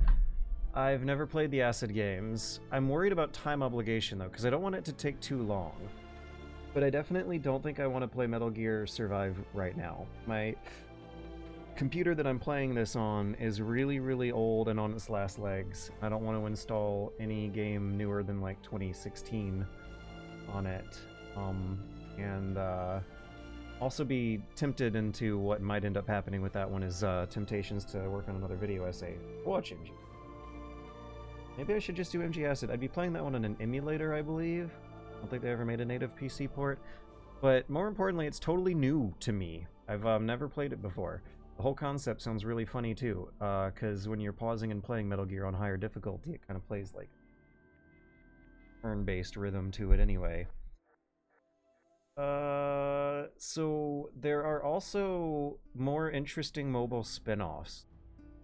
I've never played the Acid games. I'm worried about time obligation though, because I don't want it to take too long. But I definitely don't think I want to play Metal Gear Survive right now. My computer that I'm playing this on is really, really old and on its last legs. I don't want to install any game newer than like 2016 on it. And also be tempted into what might end up happening with that one is temptations to work on another video essay. Watch MG. Maybe I should just do MG Acid. I'd be playing that one on an emulator, I believe. I don't think they ever made a native PC port. But more importantly, it's totally new to me. I've never played it before. The whole concept sounds really funny too, because when you're pausing and playing Metal Gear on higher difficulty, it kind of plays like turn-based rhythm to it anyway. So there are also more interesting mobile spin-offs.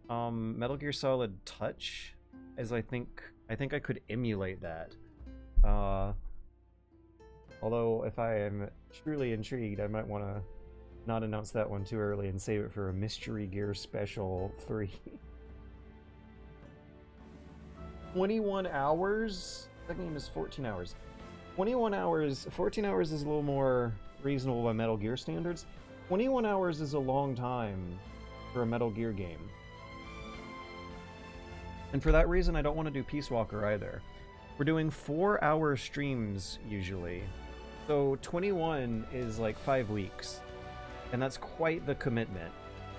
Metal Gear Solid Touch, as I think I could emulate that. Although if I am truly intrigued, I might want to not announce that one too early and save it for a Mystery Gear Special 3. 21 hours? That game is 14 hours. 21 hours, 14 hours is a little more reasonable by Metal Gear standards. 21 hours is a long time for a Metal Gear game. And for that reason, I don't want to do Peace Walker either. We're doing 4-hour streams usually. So 21 is like 5 weeks. And that's quite the commitment.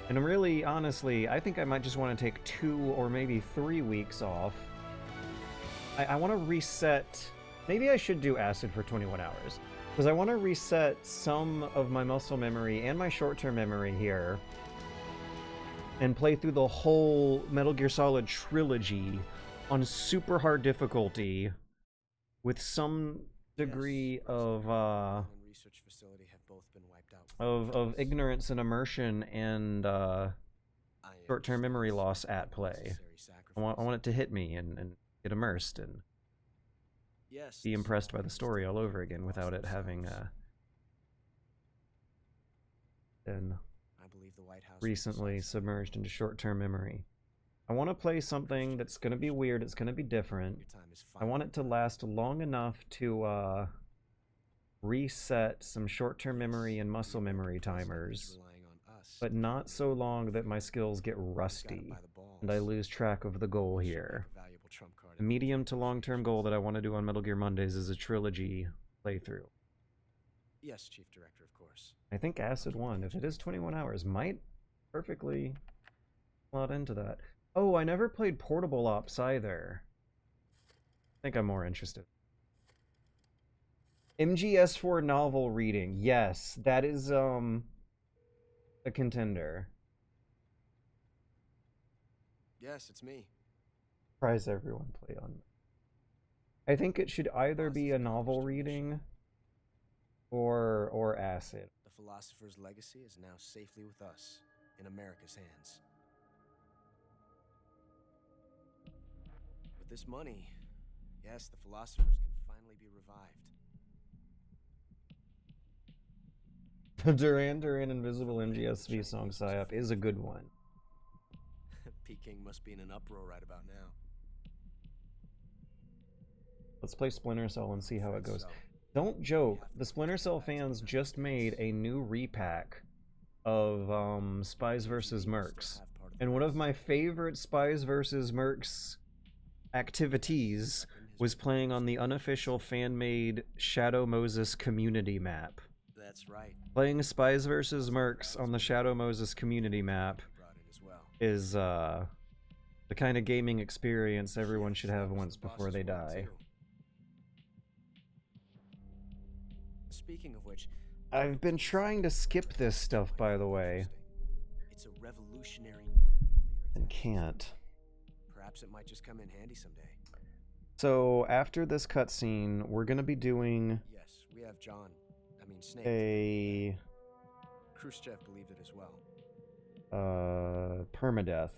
And really, honestly, I think I might just want to take 2 or maybe 3 weeks off. I want to reset. Maybe I should do Acid for 21 hours. Because I want to reset some of my muscle memory and my short-term memory here. And play through the whole Metal Gear Solid trilogy on super hard difficulty. With some degree of ignorance and immersion and short-term memory loss at play. I want it to hit me and get immersed and be impressed by the story all over again without it having been recently submerged into short-term memory. I want to play something that's going to be weird, it's going to be different. I want it to last long enough to reset some short-term memory and muscle memory timers, but not so long that my skills get rusty and I lose track of the goal here. The medium to long-term goal that I want to do on Metal Gear Mondays is a trilogy playthrough. Yes, Chief Director, of course. I think Acid 1, if it is 21 hours, might perfectly slot into that. Oh, I never played Portable Ops either. I think I'm more interested. MGS4 novel reading. Yes, that is a contender. Yes, it's me. Surprise everyone play on. I think it should either be a novel reading or Acid. The Philosopher's legacy is now safely with us, in America's hands. With this money, yes, the Philosophers can finally be revived. The Duran Duran Invisible MGS3 song Psyop is a good one. Peking must be in an uproar right about now. Let's play Splinter Cell and see how it goes. Don't joke, the Splinter Cell fans just made a new repack of Spies vs. Mercs. And one of my favorite Spies vs. Mercs activities was playing on the unofficial fan-made Shadow Moses community map. That's right. Playing Spies vs. Mercs on the Shadow Moses community map is the kind of gaming experience everyone should have once before they die. Speaking of which, I've been trying to skip this stuff, by the way. It's a revolutionary new nuclear And can't. Perhaps it might just come in handy someday. So after this cutscene, we're gonna be doing We have Snake. a Khrushchev believed it as well. permadeath,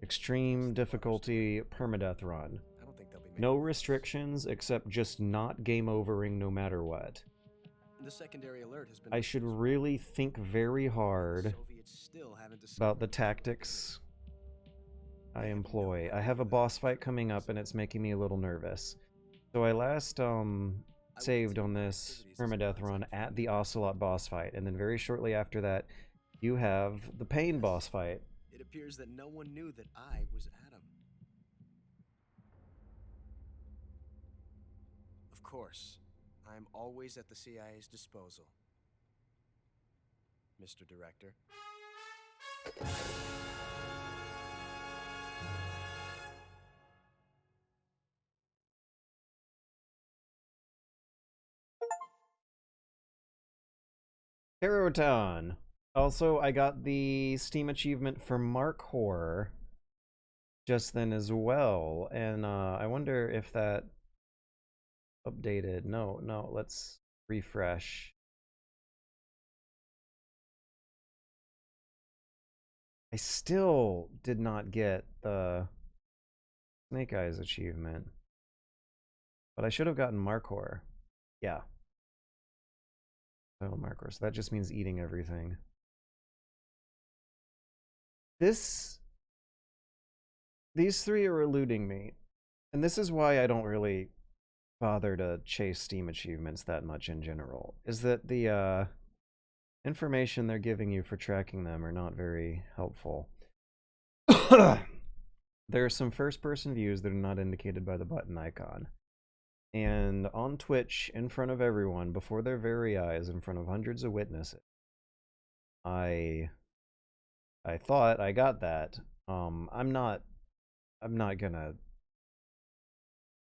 extreme difficulty permadeath run. I don't think they'll be No restrictions except just not game overing no matter what. The secondary alert has been I should really think very hard about the tactics I employ. I have a boss fight coming up and it's making me a little nervous. So I last saved on this permadeath run at the Ocelot boss fight, and then very shortly after that you have the Pain boss fight. It appears that no one knew that I was Adam. Of course, I'm always at the CIA's disposal, Mr. Director. Kerotan. Also, I got the Steam achievement for Markhor just then as well, and I wonder if that updated. No, let's refresh. I still did not get the Snake Eyes achievement, but I should have gotten Markhor. Yeah. Oh, Markhor. So that just means eating everything. These three are eluding me, and this is why I don't really bother to chase Steam achievements that much in general, is that the information they're giving you for tracking them are not very helpful. There are some first-person views that are not indicated by the button icon. And on Twitch, in front of everyone, before their very eyes, in front of hundreds of witnesses, I thought I got that. I'm not gonna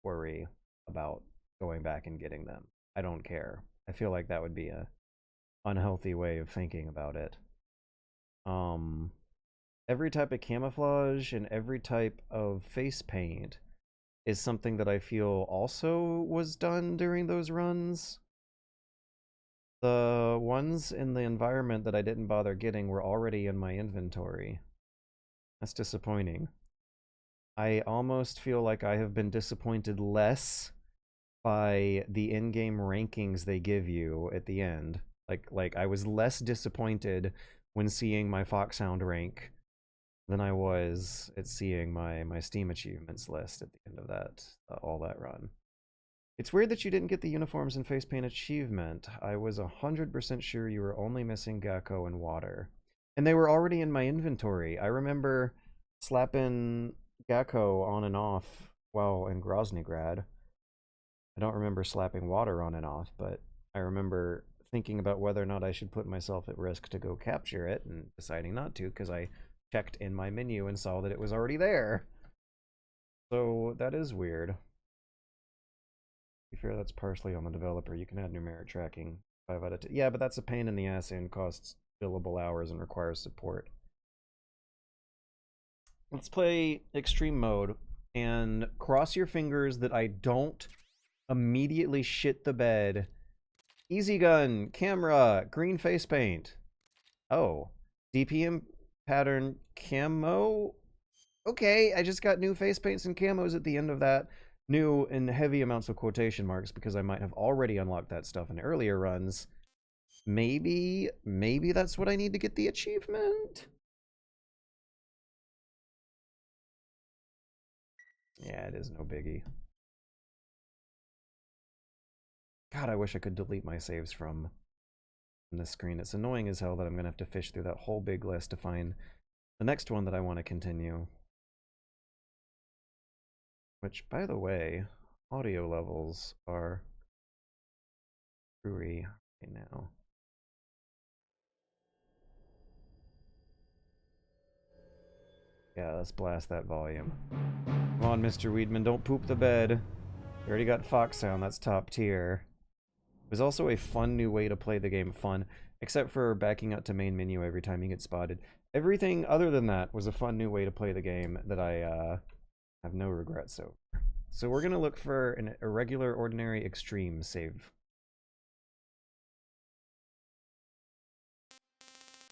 worry about going back and getting them. I don't care. I feel like that would be a unhealthy way of thinking about it. Every type of camouflage and every type of face paint is something that I feel also was done during those runs. The ones in the environment that I didn't bother getting were already in my inventory. That's disappointing. I almost feel like I have been disappointed less by the in-game rankings they give you at the end. Like I was less disappointed when seeing my Foxhound rank than I was at seeing my Steam achievements list at the end of that all that run. It's weird that you didn't get the uniforms and face paint achievement. I was 100% sure you were only missing Gecko and Water. And they were already in my inventory. I remember slapping Gecko on and off while in Groznygrad. I don't remember slapping Water on and off, but I remember thinking about whether or not I should put myself at risk to go capture it and deciding not to because I checked in my menu and saw that it was already there. So that is weird. To be fair, that's partially on the developer. You can add numeric tracking 5 out of 10. Yeah, but that's a pain in the ass and costs billable hours and requires support. Let's play extreme mode and cross your fingers that I don't immediately shit the bed. Easy gun, camera, green face paint. Oh, DPM pattern camo. Okay, I just got new face paints and camos at the end of that. New in heavy amounts of quotation marks because I might have already unlocked that stuff in earlier runs. Maybe that's what I need to get the achievement? Yeah, it is no biggie. God, I wish I could delete my saves from this screen. It's annoying as hell that I'm gonna have to fish through that whole big list to find the next one that I want to continue. Which, by the way, audio levels are screwy right now. Yeah, let's blast that volume. Come on, Mr. Weedman, don't poop the bed. You already got Fox Sound, that's top tier. It was also a fun new way to play the game. Fun, except for backing out to main menu every time you get spotted. Everything other than that was a fun new way to play the game that I have no regrets over. So we're going to look for an irregular, ordinary, extreme save.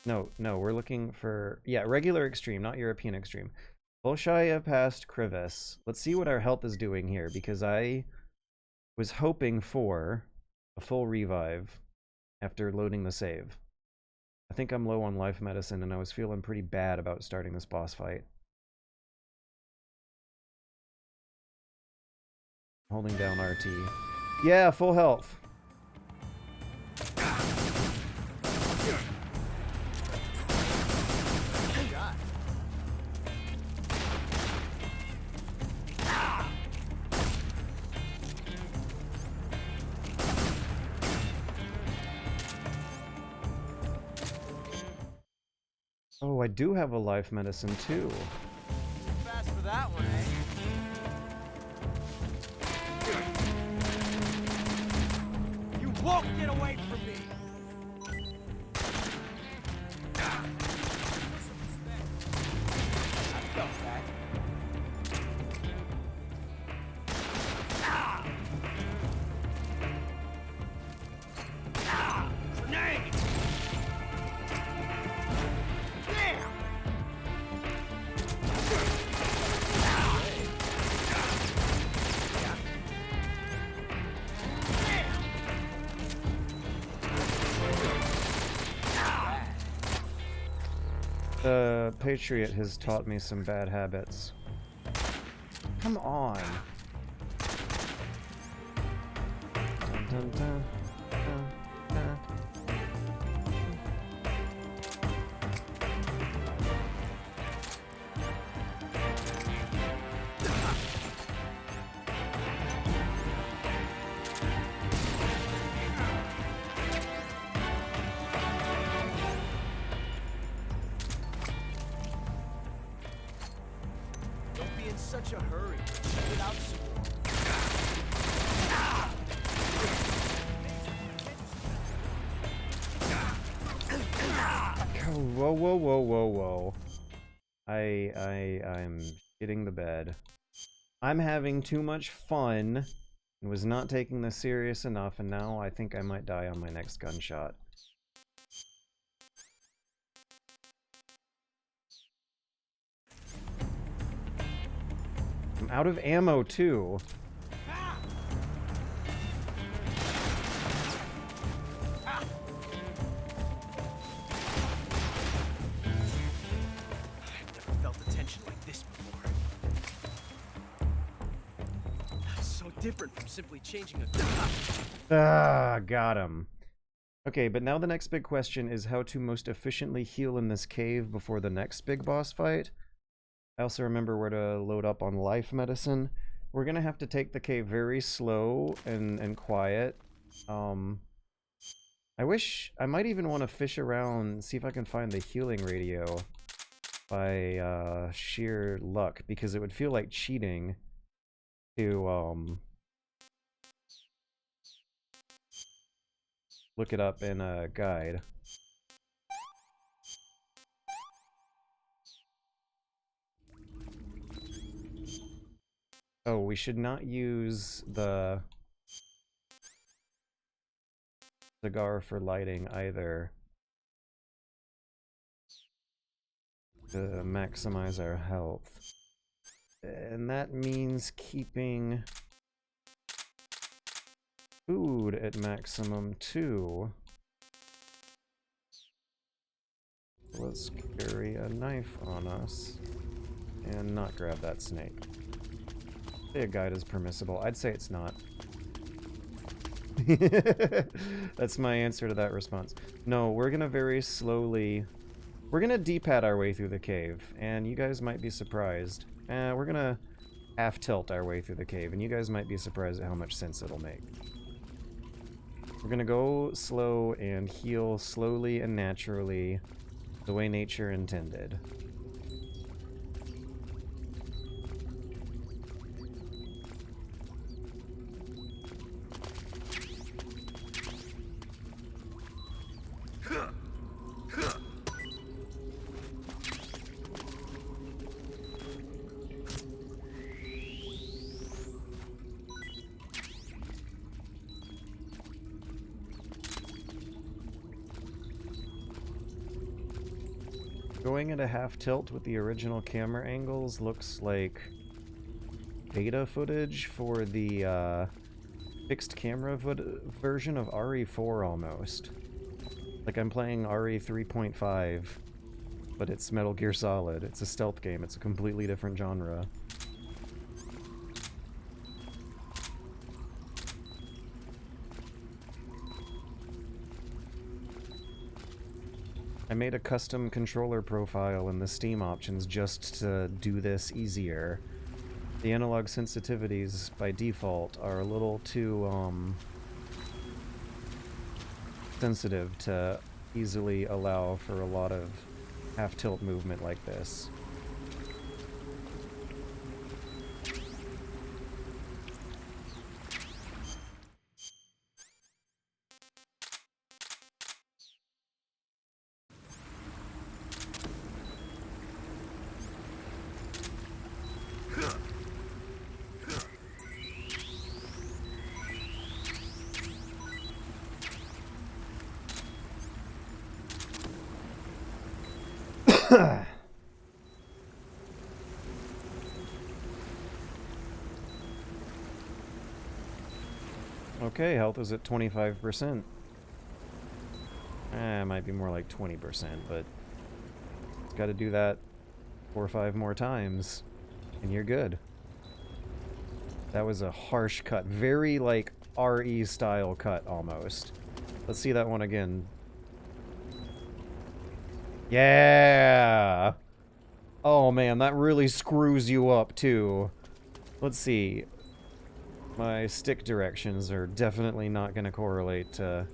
No, we're looking for... Yeah, regular extreme, not European extreme. Bolshaya past Krivis. Let's see what our health is doing here, because I was hoping for a full revive after loading the save. I think I'm low on life medicine, and I was feeling pretty bad about starting this boss fight. Holding down RT. Yeah, full health. Oh, I do have a life medicine too. Fast for that one, eh? You won't get away from me! I felt that. Grenade! The Patriot has taught me some bad habits. Come on. Dun, dun, dun, dun, dun. Don't be in such a hurry. Check it out some more. Whoa, whoa, whoa, whoa, whoa. I'm shitting the bed. I'm having too much fun and was not taking this serious enough, and now I think I might die on my next gunshot. I'm out of ammo, too. I've never felt a tension like this before. It's so different from simply changing a... Ah, got him. Okay, but now the next big question is how to most efficiently heal in this cave before the next big boss fight. I also remember where to load up on life medicine. We're gonna have to take the cave very slow and quiet. I wish... I might even want to fish around, see if I can find the healing radio by sheer luck, because it would feel like cheating to look it up in a guide. Oh, we should not use the cigar for lighting either, to maximize our health. And that means keeping food at maximum too. let's carry a knife on us and not grab that snake. Say a guide is permissible. I'd say it's not. That's my answer to that response. No, we're gonna very slowly... We're gonna D-pad our way through the cave, and you guys might be surprised. We're gonna half-tilt our way through the cave, and you guys might be surprised at how much sense it'll make. We're gonna go slow and heal slowly and naturally, the way nature intended. Going at a half tilt with the original camera angles looks like beta footage for the fixed camera version of RE4 almost. Like I'm playing RE 3.5, but it's Metal Gear Solid. It's a stealth game. It's a completely different genre. I made a custom controller profile in the Steam options just to do this easier. The analog sensitivities by default are a little too sensitive to easily allow for a lot of half-tilt movement like this. Okay, health is at 25%. It might be more like 20%, but it's got to do that 4 or 5 more times, and you're good. That was a harsh cut. Very, like, RE style cut, almost. Let's see that one again. Yeah! Oh, man, that really screws you up, too. Let's see. My stick directions are definitely not going to correlate to...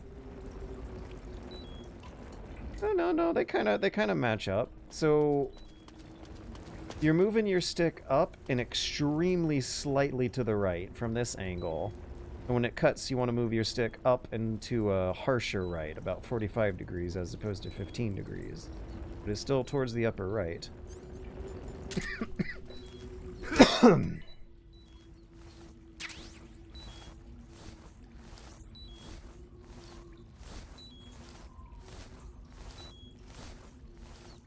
Oh, no, they kind of match up. So, you're moving your stick up and extremely slightly to the right from this angle. And when it cuts, you want to move your stick up into a harsher right, about 45 degrees as opposed to 15 degrees. But it's still towards the upper right.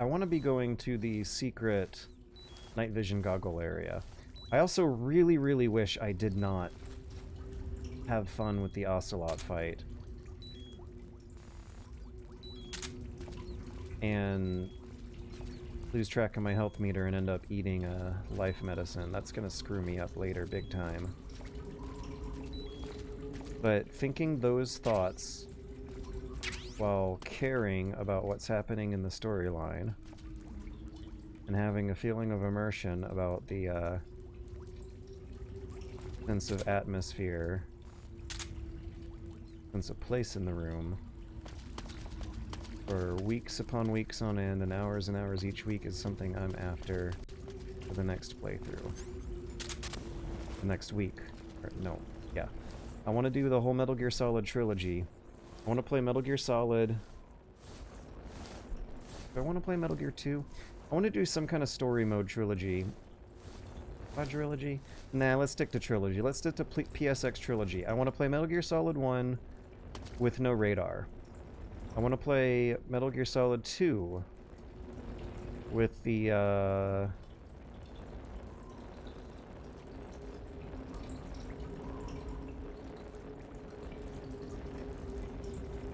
I want to be going to the secret night vision goggle area. I also really, really wish I did not have fun with the ocelot fight. And lose track of my health meter and end up eating a life medicine. That's gonna screw me up later big time. But thinking those thoughts while caring about what's happening in the storyline and having a feeling of immersion about the sense of atmosphere, sense of place in the room for weeks upon weeks on end and hours each week is something I'm after for the next playthrough. The next week. Or, no, yeah. I want to do the whole Metal Gear Solid trilogy. I want to play Metal Gear Solid. Do I want to play Metal Gear 2? I want to do some kind of story mode trilogy. Quadrilogy? Nah, let's stick to trilogy. Let's stick to PSX trilogy. I want to play Metal Gear Solid 1 with no radar. I want to play Metal Gear Solid 2 with the,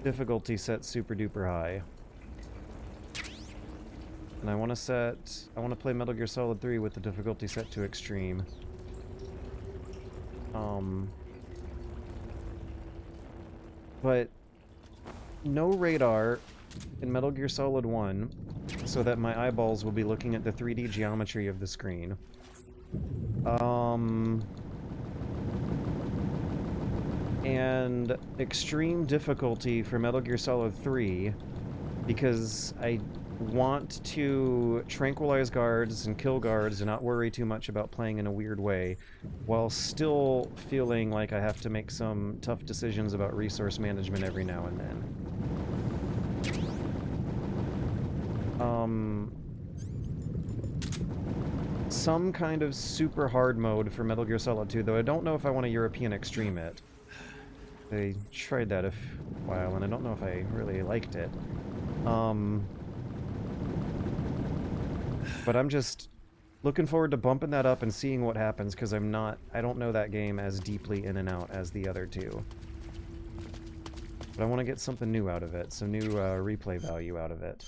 difficulty set super duper high. And I want to play Metal Gear Solid 3 with the difficulty set to extreme. But no radar in Metal Gear Solid 1, so that my eyeballs will be looking at the 3D geometry of the screen. And extreme difficulty for Metal Gear Solid 3, because I want to tranquilize guards and kill guards and not worry too much about playing in a weird way, while still feeling like I have to make some tough decisions about resource management every now and then. Some kind of super hard mode for Metal Gear Solid 2, though I don't know if I want to European Extreme it. I tried that a while, and I don't know if I really liked it. But I'm just looking forward to bumping that up and seeing what happens, because I don't know that game as deeply in and out as the other two. But I want to get something new out of it, some new replay value out of it.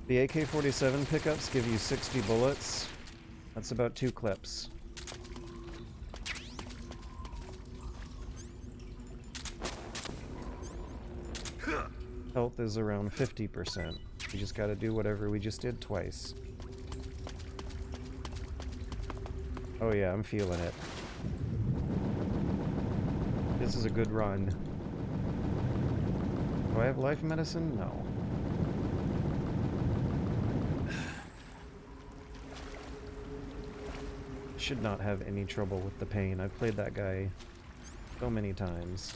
The AK-47 pickups give you 60 bullets. That's about 2 clips. Health is around 50%. You just gotta do whatever we just did twice. Oh yeah, I'm feeling it. This is a good run. Do I have life medicine? No. Should not have any trouble with the pain. I've played that guy so many times.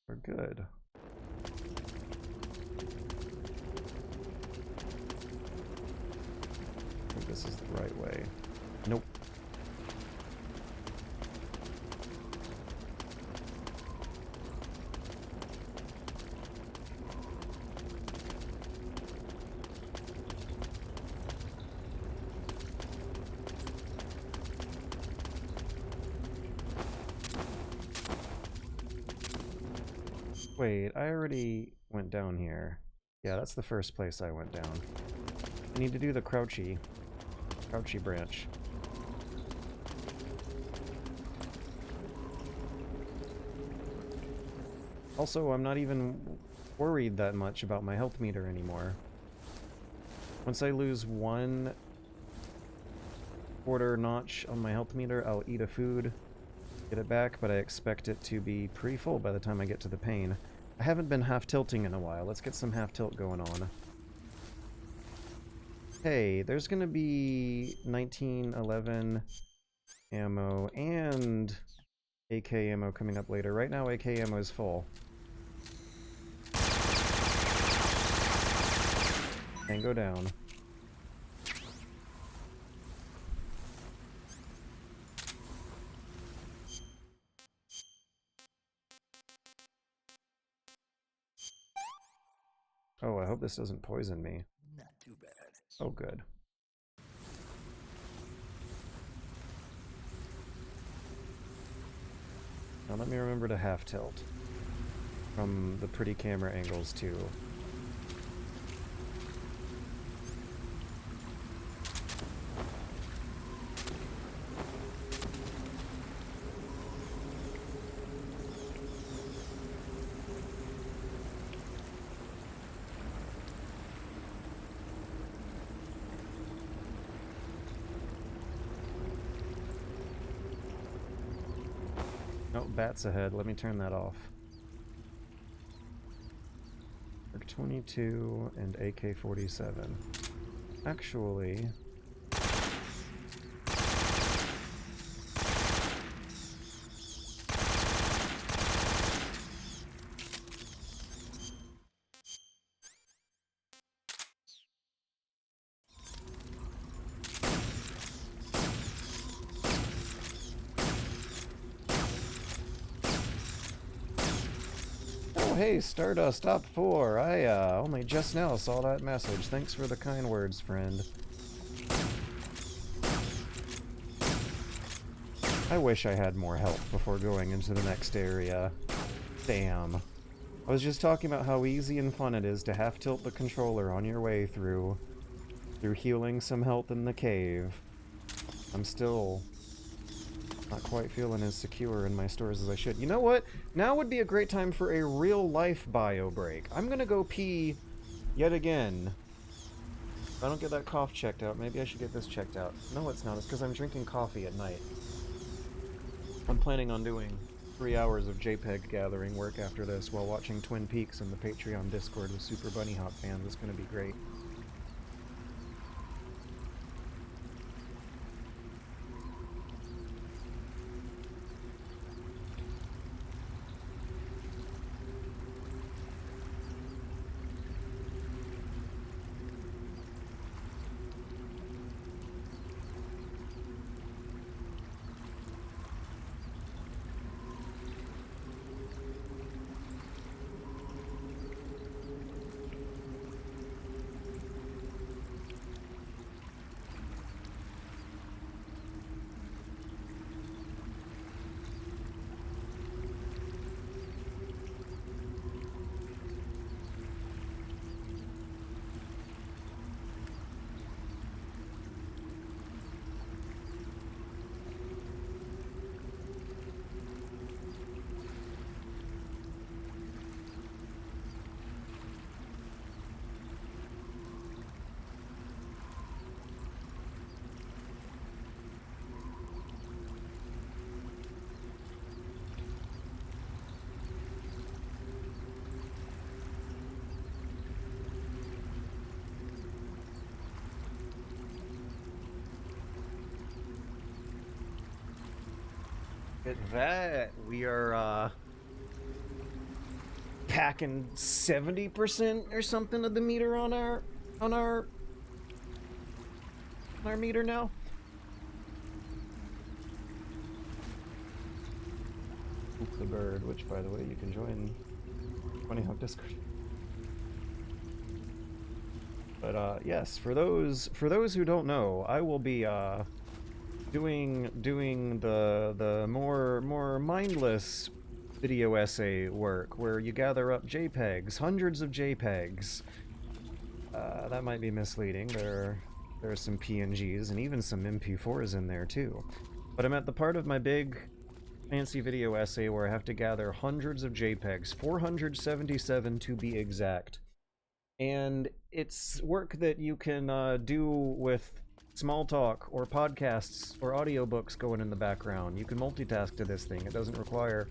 We're good. I think this is the right way. Nope. Wait, I already went down here. Yeah, that's the first place I went down. I need to do the crouchy branch. Also, I'm not even worried that much about my health meter anymore. Once I lose 1 quarter notch on my health meter, I'll eat a food, get it back, but I expect it to be pretty full by the time I get to the pain. I haven't been half-tilting in a while. Let's get some half-tilt going on. Hey, there's gonna be 1911 ammo and AK ammo coming up later. Right now, AK ammo is full. And go down. Oh, I hope this doesn't poison me. Not too bad. Oh, good. Now let me remember to half tilt from the pretty camera angles too. Oh, bats ahead. Let me turn that off. Mark 22 and AK-47. Actually... hey, Stardust Top 4. I only just now saw that message. Thanks for the kind words, friend. I wish I had more health before going into the next area. Damn. I was just talking about how easy and fun it is to half-tilt the controller on your way through healing some health in the cave. I'm still not quite feeling as secure in my stores as I should. You know what? Now would be a great time for a real-life bio break. I'm gonna go pee yet again. If I don't get that cough checked out, maybe I should get this checked out. No, it's not. It's because I'm drinking coffee at night. I'm planning on doing 3 hours of JPEG gathering work after this while watching Twin Peaks in the Patreon Discord with Super Bunny Hop fans. It's gonna be great. At that, we are packing 70% or something of the meter on our meter now. Oop the bird, which by the way you can join Bunny Hop Discord. But yes, for those who don't know, I will be doing the more mindless video essay work where you gather up JPEGs, hundreds of JPEGs. That might be misleading. There are some PNGs and even some MP4s in there too. But I'm at the part of my big fancy video essay where I have to gather hundreds of JPEGs, 477 to be exact. And it's work that you can do with small talk or podcasts or audiobooks going in the background. You can multitask to this thing. It doesn't require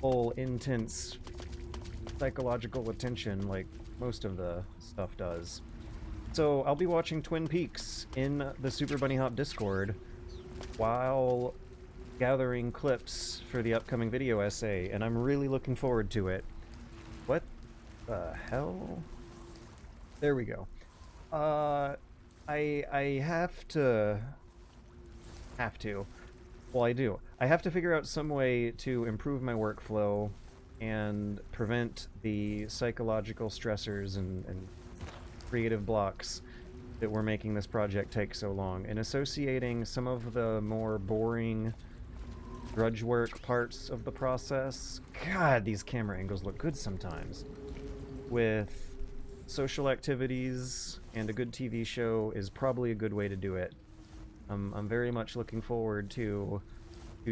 full, intense psychological attention like most of the stuff does. So I'll be watching Twin Peaks in the Super Bunny Hop Discord while gathering clips for the upcoming video essay, and I'm really looking forward to it. What the hell? There we go. I have to... Well, I do. I have to figure out some way to improve my workflow and prevent the psychological stressors and creative blocks that were making this project take so long, and associating some of the more boring drudge work parts of the process. God, these camera angles look good sometimes. With social activities and a good TV show is probably a good way to do it. I'm very much looking forward to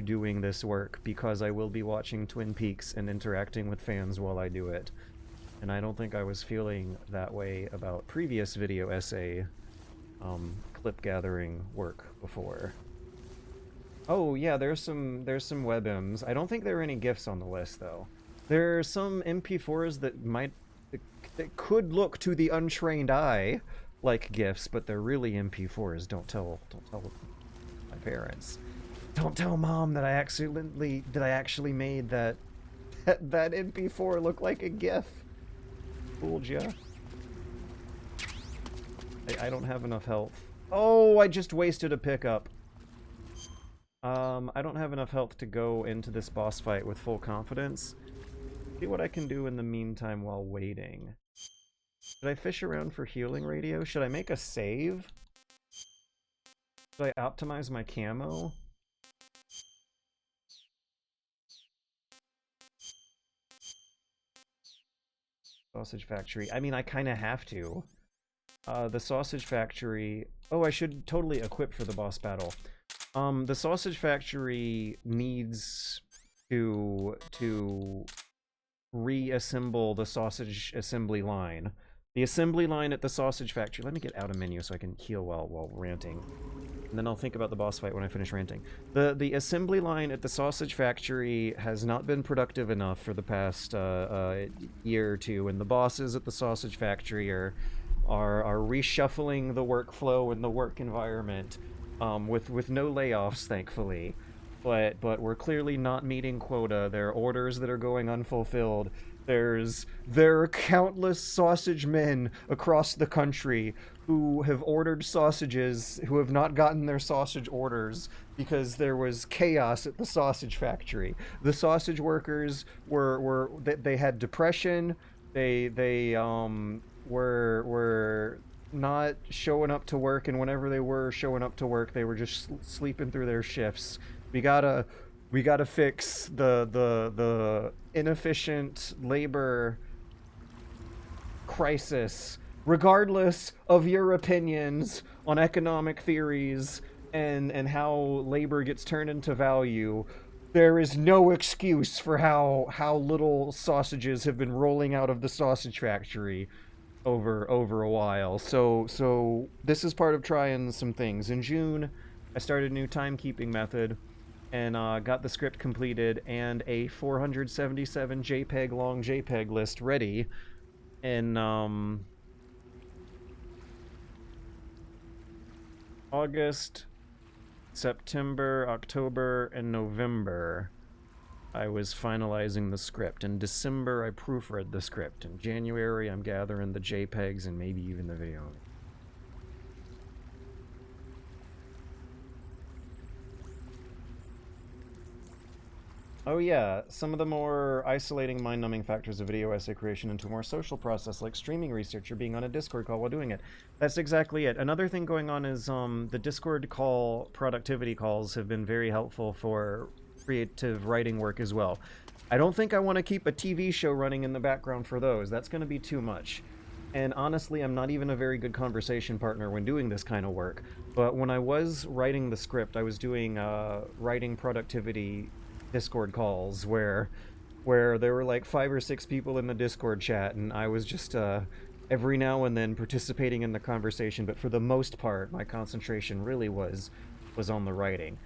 doing this work because I will be watching Twin Peaks and interacting with fans while I do it. And I don't think I was feeling that way about previous video essay clip gathering work before. Oh yeah, there's some WebMs. I don't think there are any GIFs on the list though. There are some MP4s that could look to the untrained eye like GIFs, but they're really MP4s. Don't tell my parents. Don't tell Mom that I actually made that MP4 look like a GIF. Fooled ya. I don't have enough health. Oh, I just wasted a pickup. I don't have enough health to go into this boss fight with full confidence. See what I can do in the meantime while waiting. Should I fish around for healing radio? Should I make a save? Should I optimize my camo? Sausage factory. I mean, I kind of have to. The sausage factory... Oh, I should totally equip for the boss battle. The sausage factory needs to reassemble the sausage assembly line. The assembly line at the sausage factory... Let me get out of menu so I can heal while ranting. And then I'll think about the boss fight when I finish ranting. The assembly line at the sausage factory has not been productive enough for the past year or two, and the bosses at the sausage factory are reshuffling the workflow and the work environment, with no layoffs, thankfully. But we're clearly not meeting quota. There are orders that are going unfulfilled. There are countless sausage men across the country who have ordered sausages who have not gotten their sausage orders because there was chaos at the sausage factory. The sausage workers they had depression. They were not showing up to work, and whenever they were showing up to work, they were just sleeping through their shifts. We gotta fix the inefficient labor crisis, regardless of your opinions on economic theories and how labor gets turned into value. There is no excuse for how little sausages have been rolling out of the sausage factory over a while. So this is part of trying some things. In June, I started a new timekeeping method and got the script completed and a 477 JPEG long JPEG list ready. In August, September, October, and November, I was finalizing the script. In December, I proofread the script. In January, I'm gathering the JPEGs and maybe even the video. Oh yeah, some of the more isolating, mind-numbing factors of video essay creation into a more social process, like streaming research or being on a Discord call while doing it. That's exactly it. Another thing going on is the Discord call productivity calls have been very helpful for creative writing work as well. I don't think I want to keep a TV show running in the background for those. That's going to be too much. And honestly, I'm not even a very good conversation partner when doing this kind of work. But when I was writing the script, I was doing writing productivity Discord calls where there were like 5 or 6 people in the Discord chat, and I was just every now and then participating in the conversation, but for the most part my concentration really was on the writing.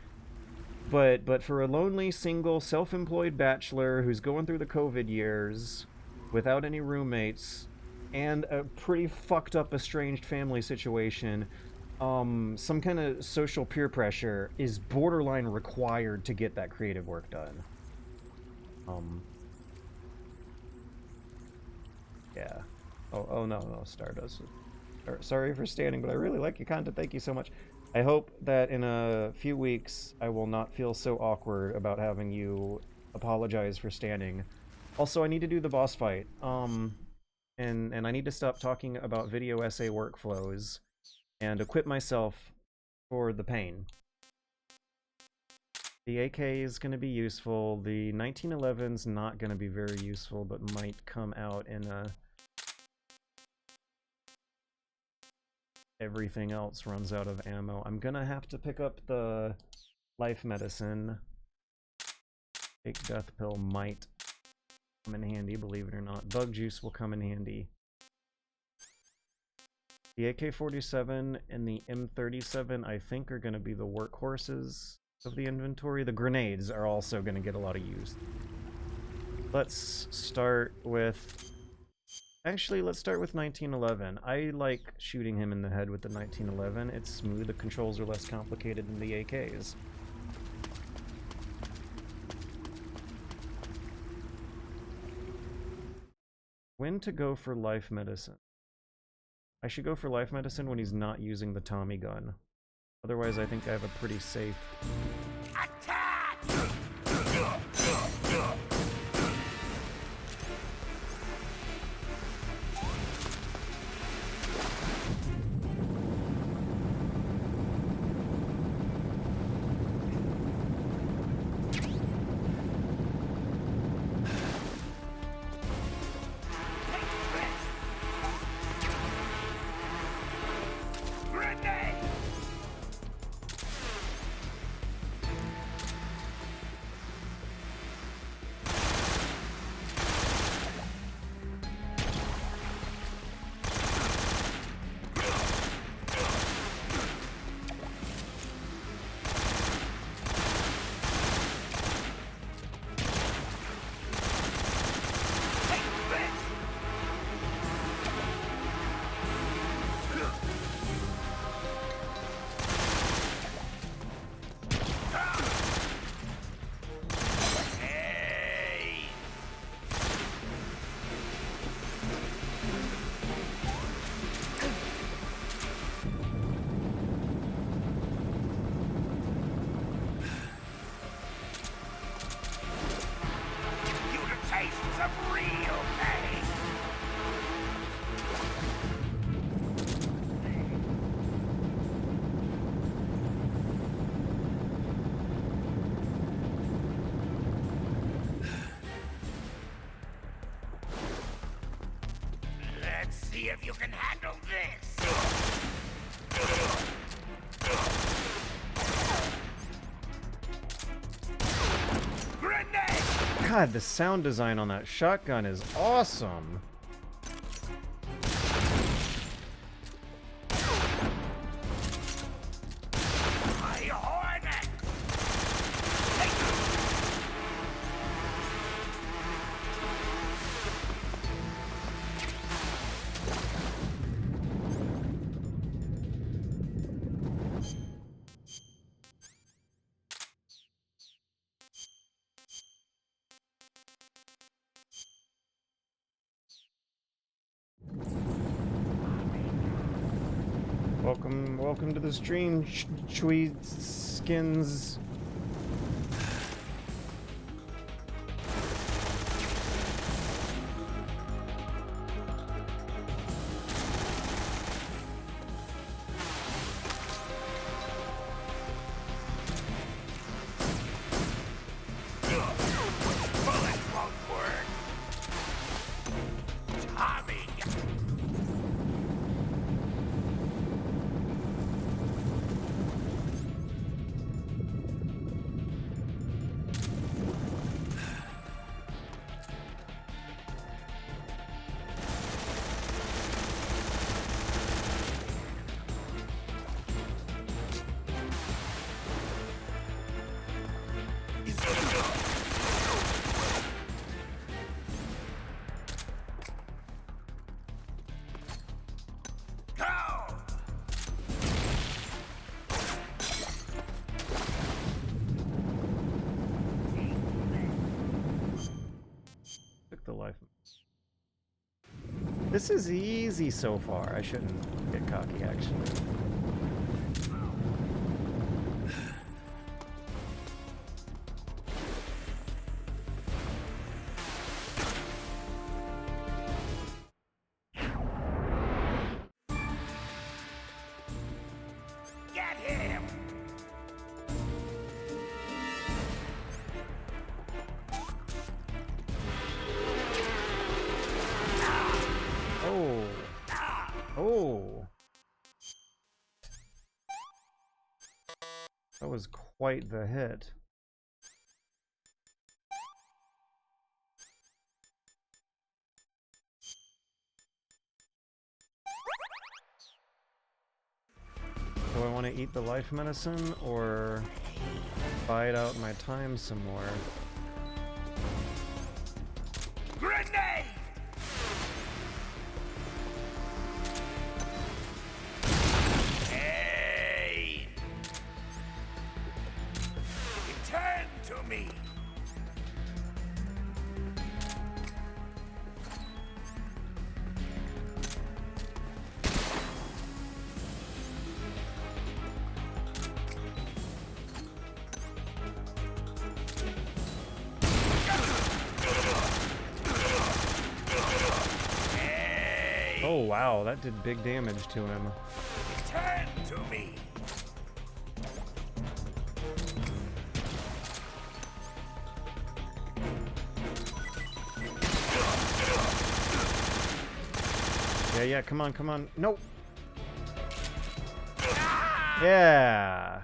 But for a lonely, single, self-employed bachelor who's going through the COVID years without any roommates and a pretty fucked up, estranged family situation, some kind of social peer pressure is borderline required to get that creative work done. Yeah. Oh no, Stardust. Sorry for standing, but I really like your content. Thank you so much. I hope that in a few weeks I will not feel so awkward about having you apologize for standing. Also, I need to do the boss fight. And I need to stop talking about video essay workflows and equip myself for the pain. The AK is going to be useful. The 1911's not going to be very useful, but might come out in a... Everything else runs out of ammo. I'm going to have to pick up the life medicine. Fake death pill might come in handy, believe it or not. Bug juice will come in handy. The AK-47 and the M37, I think, are going to be the workhorses of the inventory. The grenades are also going to get a lot of use. Let's start with... Actually, let's start with 1911. I like shooting him in the head with the 1911. It's smooth, the controls are less complicated than the AKs. When to go for life medicine? I should go for life medicine when he's not using the Tommy gun. Otherwise, I think I have a pretty safe... Attack! if you can handle this. Grenade! God, the sound design on that shotgun is awesome. My hornet! Welcome to the stream, Chewy Skins. Bullets won't work. Tommy! Took the life. This is easy so far. I shouldn't get cocky, actually. Get him! Oh. Oh. That was quite the hit. Do I want to eat the life medicine or bide out my time some more? Grenade! Hey! Return to me! Oh wow, that did big damage to him. Return to me! Yeah, come on. Nope. Yeah.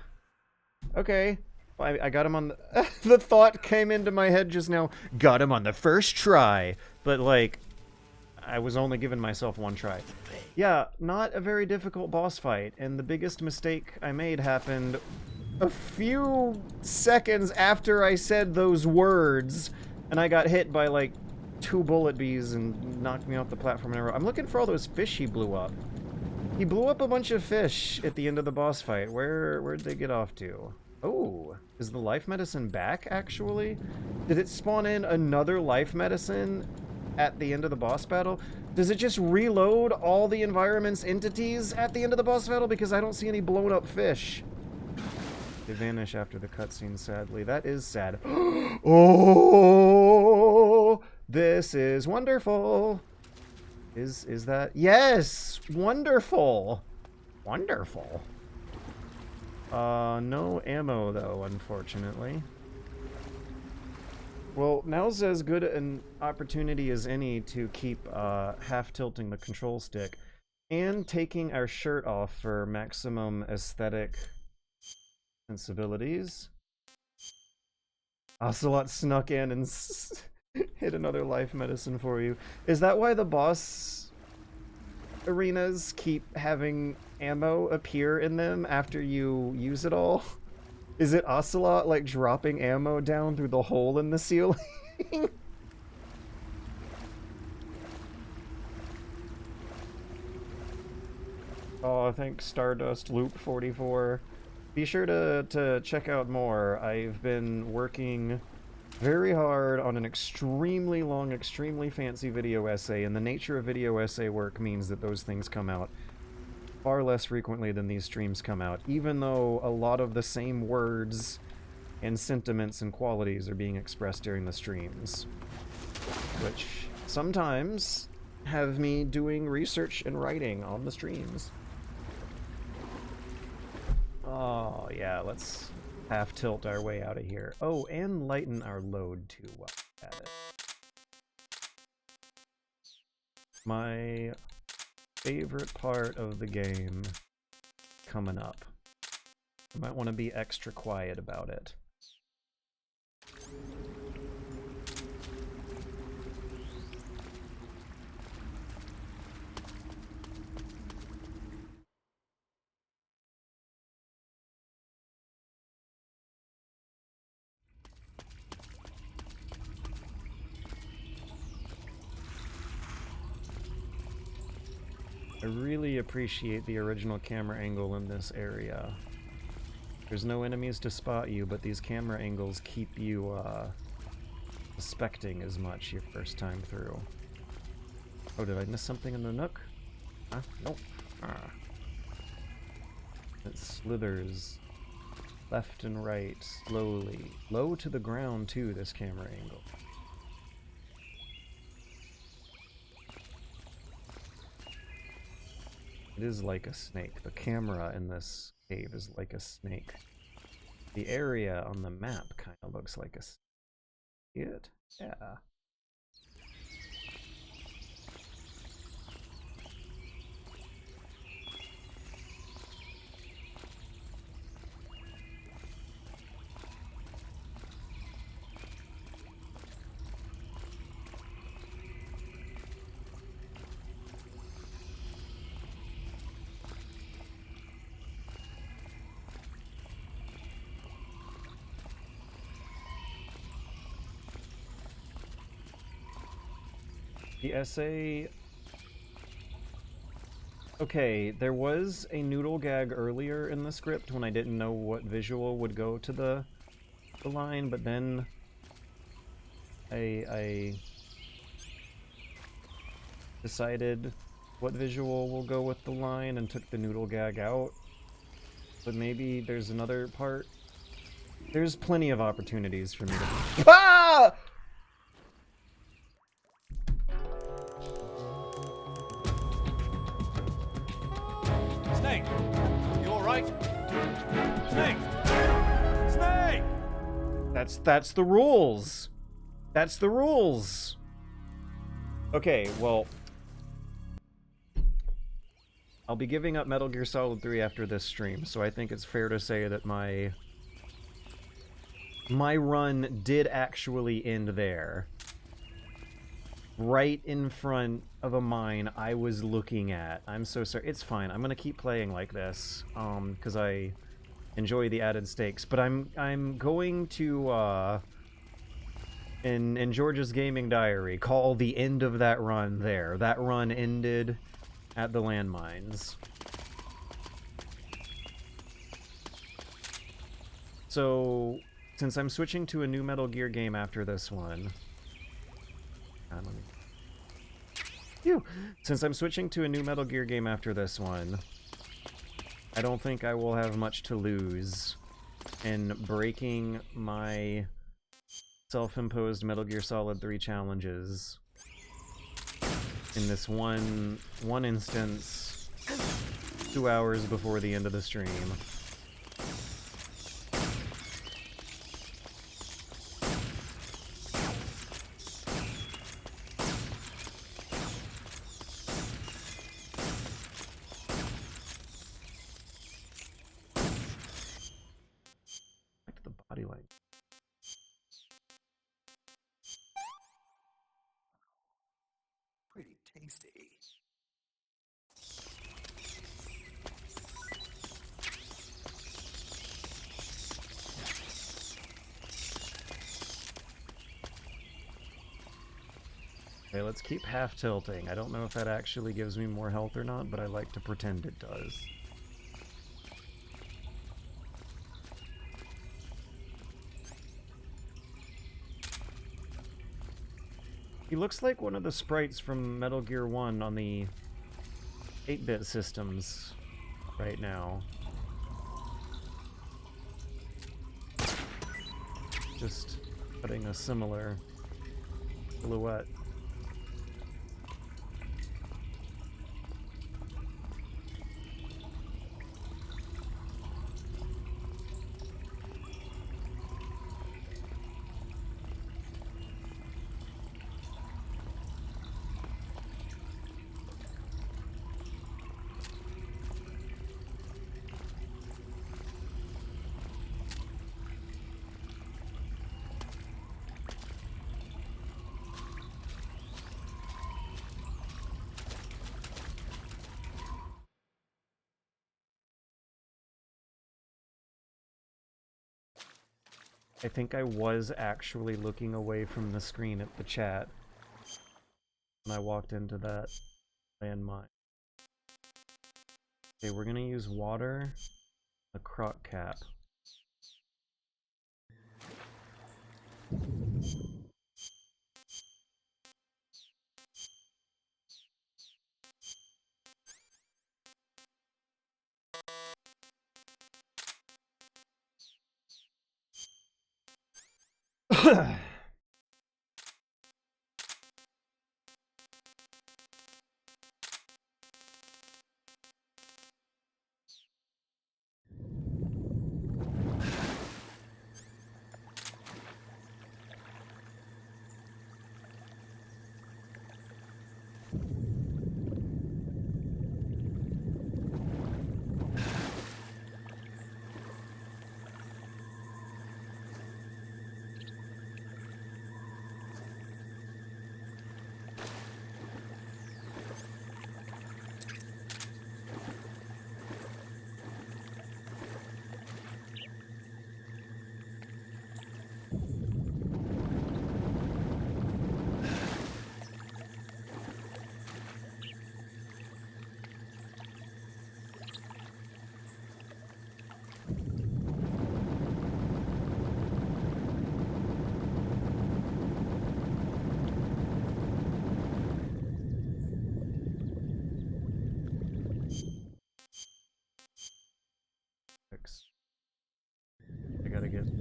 Okay. Well, I got him on the... the thought came into my head just now. Got him on the first try. But, like, I was only giving myself one try. Yeah, not a very difficult boss fight. And the biggest mistake I made happened a few seconds after I said those words. And I got hit by, like, 2 bullet bees and knocked me off the platform in a row. I'm looking for all those fish he blew up. He blew up a bunch of fish at the end of the boss fight. Where'd they get off to? Oh, is the life medicine back, actually? Did it spawn in another life medicine at the end of the boss battle? Does it just reload all the environment's entities at the end of the boss battle? Because I don't see any blown up fish. They vanish after the cutscene, sadly. That is sad. Oh, this is wonderful. Is that? Yes! Wonderful! Wonderful. No ammo, though, unfortunately. Well, now's as good an opportunity as any to keep half tilting the control stick and taking our shirt off for maximum aesthetic sensibilities. Ocelot snuck in and hit another life medicine for you. Is that why the boss arenas keep having ammo appear in them after you use it all? Is it Ocelot, like, dropping ammo down through the hole in the ceiling? Oh, thanks, Stardust Loop 44. Be sure to check out more. I've been working very hard on an extremely long, extremely fancy video essay, and the nature of video essay work means that those things come out far less frequently than these streams come out, even though a lot of the same words and sentiments and qualities are being expressed during the streams, which sometimes have me doing research and writing on the streams. Oh yeah, let's half tilt our way out of here. Oh, and lighten our load too while we're at it. My favorite part of the game coming up. I might want to be extra quiet about it. I really appreciate the original camera angle in this area. There's no enemies to spot you, but these camera angles keep you suspecting as much your first time through. Oh, did I miss something in the nook? Huh? Nope. Ah. It slithers left and right, slowly. Low to the ground, too, this camera angle. It is like a snake. The camera in this cave is like a snake. The area on the map kind of looks like a snake. See it? Yeah. The essay... Okay, there was a noodle gag earlier in the script when I didn't know what visual would go to the line, but then I decided what visual will go with the line and took the noodle gag out. But maybe there's another part. There's plenty of opportunities for me to... Ah! Snake! You alright? Snake! Snake! That's the rules. That's the rules. Okay, well, I'll be giving up Metal Gear Solid 3 after this stream, so I think it's fair to say that my run did actually end there. Right in front of a mine I was looking at. I'm so sorry. It's fine. I'm gonna keep playing like this, because I enjoy the added stakes. But I'm going to, in George's Gaming Diary, call the end of that run there. That run ended at the landmines. So, since I'm switching to a new Metal Gear game after this one... Since I'm switching to a new Metal Gear game after this one, I don't think I will have much to lose in breaking my self-imposed Metal Gear Solid 3 challenges in this one instance 2 hours before the end of the stream. tasty. Okay, let's keep half tilting. I don't know if that actually gives me more health or not, but I like to pretend it does. He looks like one of the sprites from Metal Gear 1 on the 8-bit systems right now. Just putting a similar silhouette. I think I was actually looking away from the screen at the chat when I walked into that landmine. Okay, we're gonna use water, a crock cap. I gotta get the...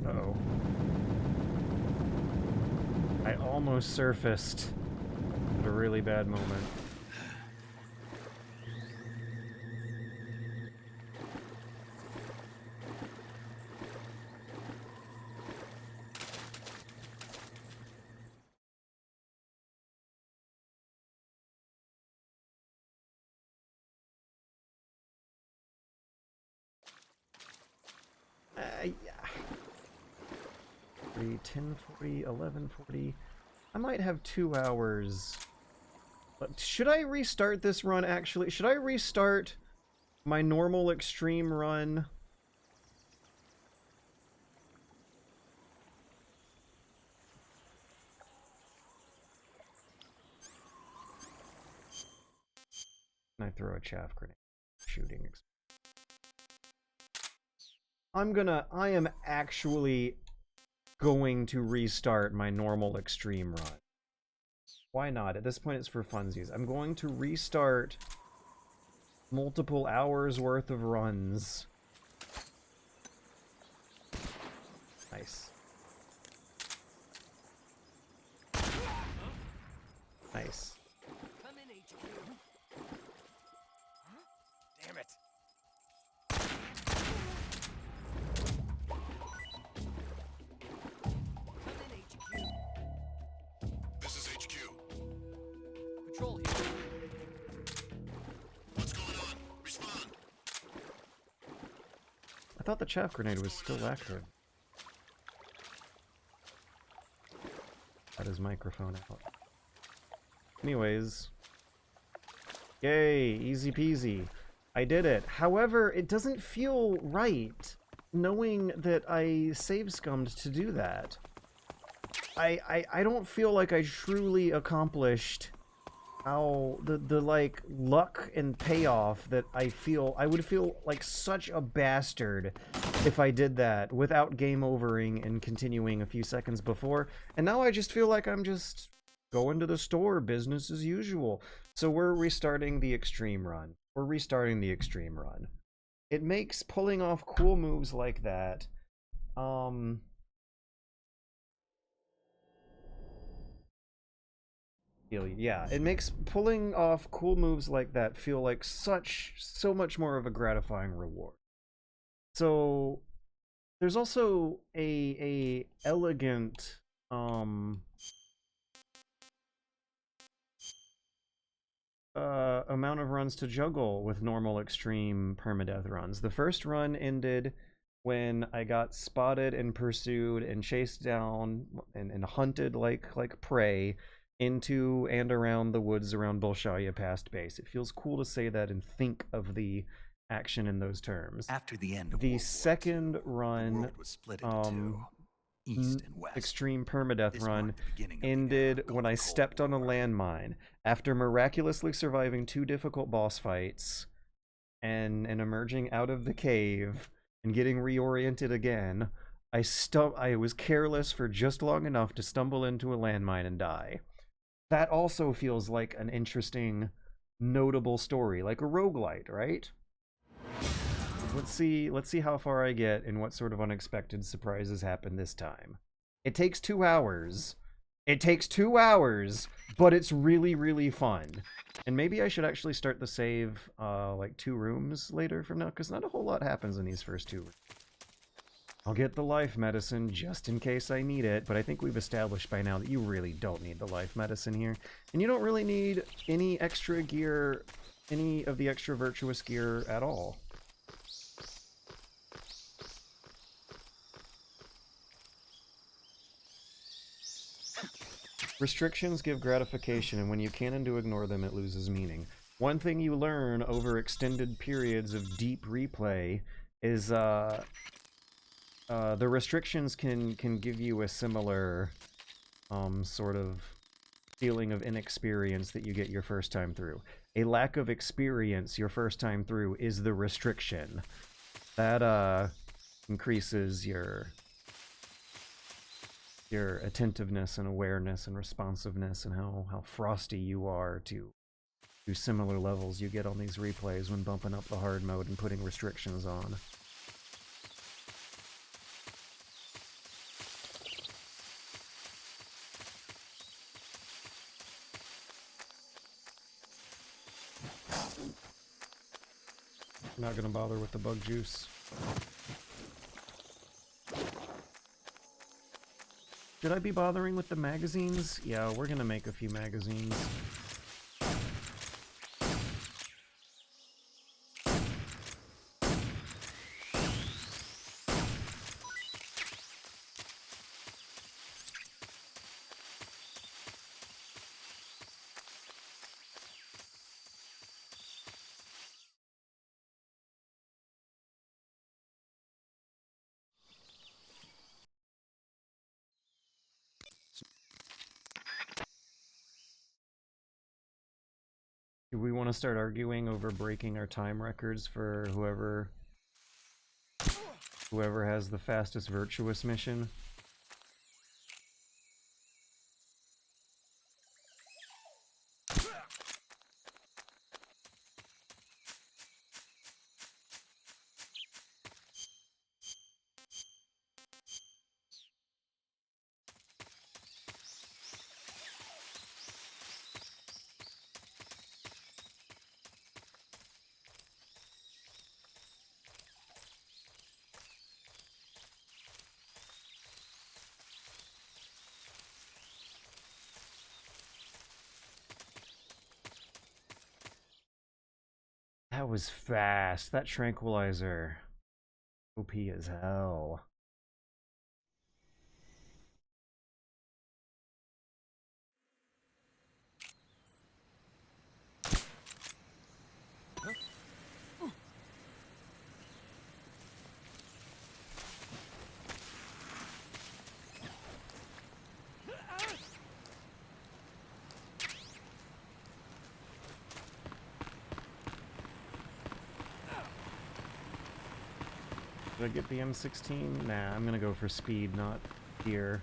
Uh-oh. I almost surfaced at a really bad moment. Yeah. 10:40, 11:40. I might have 2 hours. But should I restart this run, actually? Should I restart my normal extreme run? Can I throw a chaff grenade? Shooting. I am actually going to restart my normal extreme run. Why not? At this point, it's for funsies. I'm going to restart multiple hours worth of runs. Nice. Nice. Come in, HQ. Damn it. Come in, HQ. This is HQ. Patrol here. What's going on? Respond. I thought the chaff grenade was still active. Got his microphone out. Anyways. Yay, easy peasy. I did it. However, it doesn't feel right knowing that I save scummed to do that. I don't feel like I truly accomplished how the like luck and payoff that I would feel like such a bastard if I did that without game overing and continuing a few seconds before. And now I just feel like I'm just going to the store, business as usual. So we're restarting the extreme run. We're restarting the extreme run. It makes pulling off cool moves like that, yeah, it makes pulling off cool moves like that feel like so much more of a gratifying reward. So there's also a elegant amount of runs to juggle with normal extreme permadeath runs. The first run ended when I got spotted and pursued and chased down and hunted like prey into and around the woods around Bolshaya past base. It feels cool to say that and think of the action in those terms. After the end of The World War second II, the run, world was split into two, east and west. extreme permadeath This run marked the beginning of the ended era when called I the stepped Cold on a War. landmine after miraculously surviving 2 difficult boss fights and emerging out of the cave and getting reoriented again. I was careless for just long enough to stumble into a landmine and die. That also feels like an interesting, notable story, like a roguelite, right? Let's see how far I get and what sort of unexpected surprises happen this time. It takes 2 hours. It takes 2 hours, but it's really, really fun. And maybe I should actually start the save, like 2 rooms later from now, because not a whole lot happens in these first 2 rooms. I'll get the life medicine just in case I need it, but I think we've established by now that you really don't need the life medicine here. And you don't really need any extra gear, any of the extra virtuous gear at all. Restrictions give gratification, and when you can and do ignore them, it loses meaning. One thing you learn over extended periods of deep replay is the restrictions can give you a similar sort of feeling of inexperience that you get your first time through. A lack of experience your first time through is the restriction. That increases your attentiveness and awareness and responsiveness and how frosty you are to similar levels you get on these replays when bumping up the hard mode and putting restrictions on. I'm not gonna bother with the bug juice. Should I be bothering with the magazines? Yeah, we're gonna make a few magazines. Do we want to start arguing over breaking our time records for whoever has the fastest virtuous mission? That was fast. That tranquilizer. OP as hell. Did I get the M16? Nah, I'm gonna go for speed, not fear.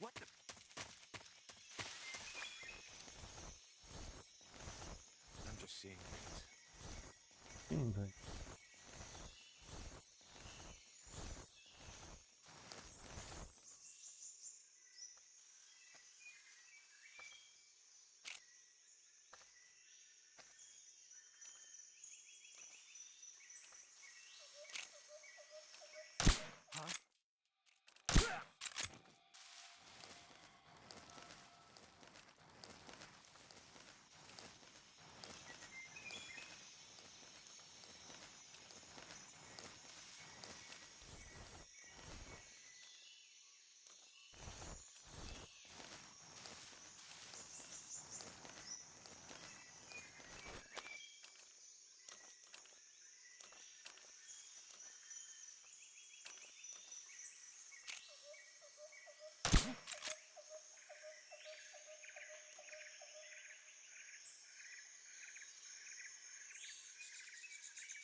What the? I'm just seeing things. Gameplay.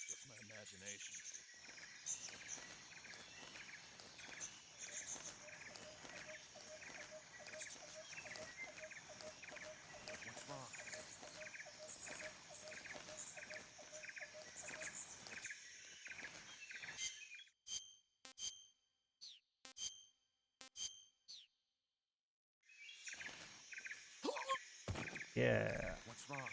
Just my imagination. What's wrong? Yeah. What's wrong?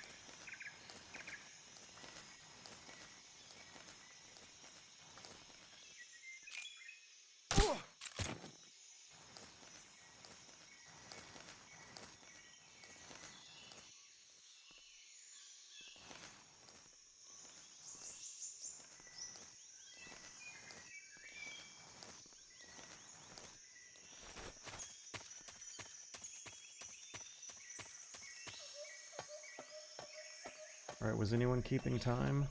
Alright, was anyone keeping time?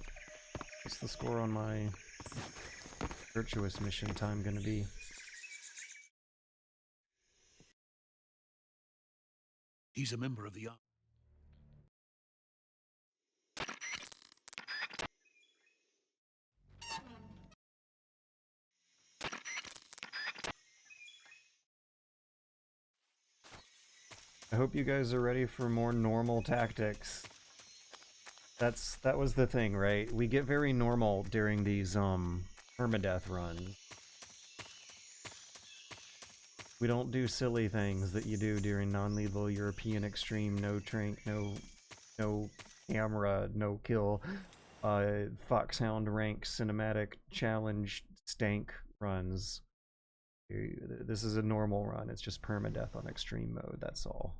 What's the score on my virtuous mission time gonna be? He's a member of the... I hope you guys are ready for more normal tactics. That was the thing, right? We get very normal during these permadeath runs. We don't do silly things that you do during non-lethal European extreme, no trank, no camera, no kill, Foxhound rank cinematic challenge stank runs. This is a normal run, it's just permadeath on extreme mode, that's all.